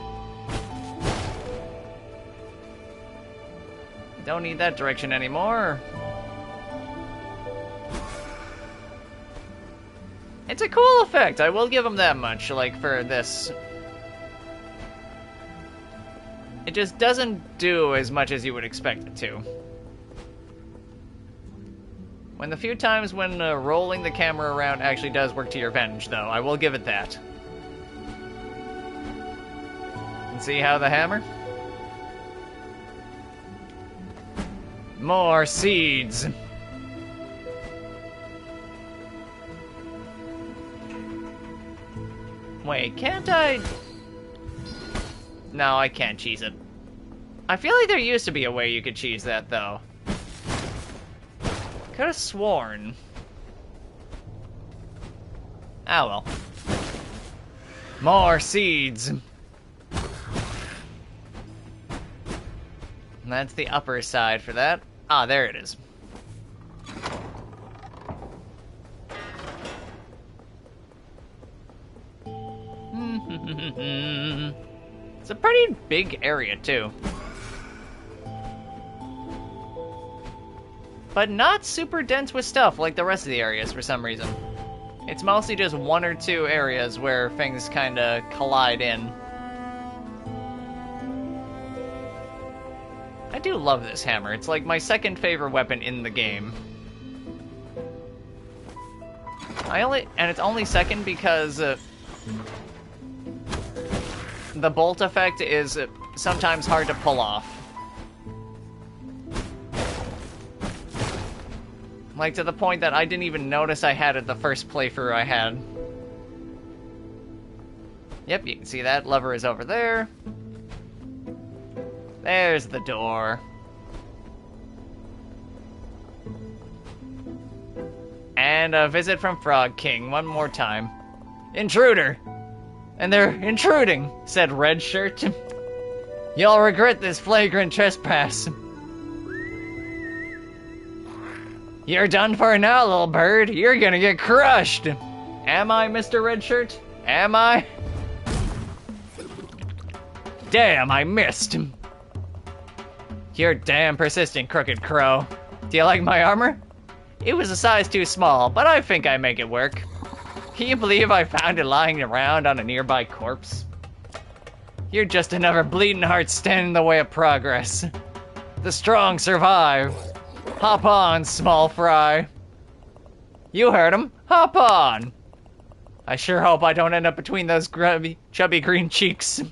Don't need that direction anymore. It's a cool effect, I will give them that much, like, for this. It just doesn't do as much as you would expect it to. When the few times when rolling the camera around actually does work to your advantage, though, I will give it that. And see how the hammer? More seeds! Wait, can't I... No, I can't cheese it. I feel like there used to be a way you could cheese that, though. Could have sworn. Ah, well. More seeds! And that's the upper side for that. Ah, there it is. It's a pretty big area, too. But not super dense with stuff like the rest of the areas for some reason. It's mostly just 1 or 2 areas where things kinda collide in. I do love this hammer. It's like my second favorite weapon in the game. And it's only second because the bolt effect is sometimes hard to pull off. Like, to the point that I didn't even notice I had it the first playthrough I had. Yep, you can see that. Lever is over there. There's the door. And a visit from Frog King, one more time. Intruder! And they're intruding, said Red Shirt. You'll regret this flagrant trespass. You're done for now, little bird. You're gonna get crushed. Am I, Mr. Red Shirt? Am I? Damn, I missed. You're damn persistent, Crooked Crow. Do you like my armor? It was a size too small, but I think I make it work. Can you believe I found it lying around on a nearby corpse? You're just another bleeding heart standing in the way of progress. The strong survive. Hop on, small fry. You heard him. Hop on. I sure hope I don't end up between those grubby, chubby green cheeks.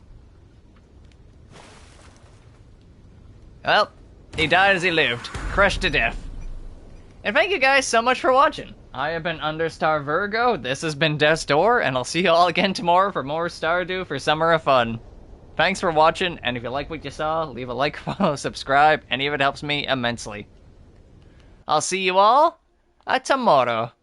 Well, he died as he lived, crushed to death. And thank you guys so much for watching. I have been Understar Virgo, this has been Death's Door, and I'll see you all again tomorrow for more Stardew for Summer of Fun. Thanks for watching, and if you like what you saw, leave a like, follow, subscribe, any of it helps me immensely. I'll see you all tomorrow.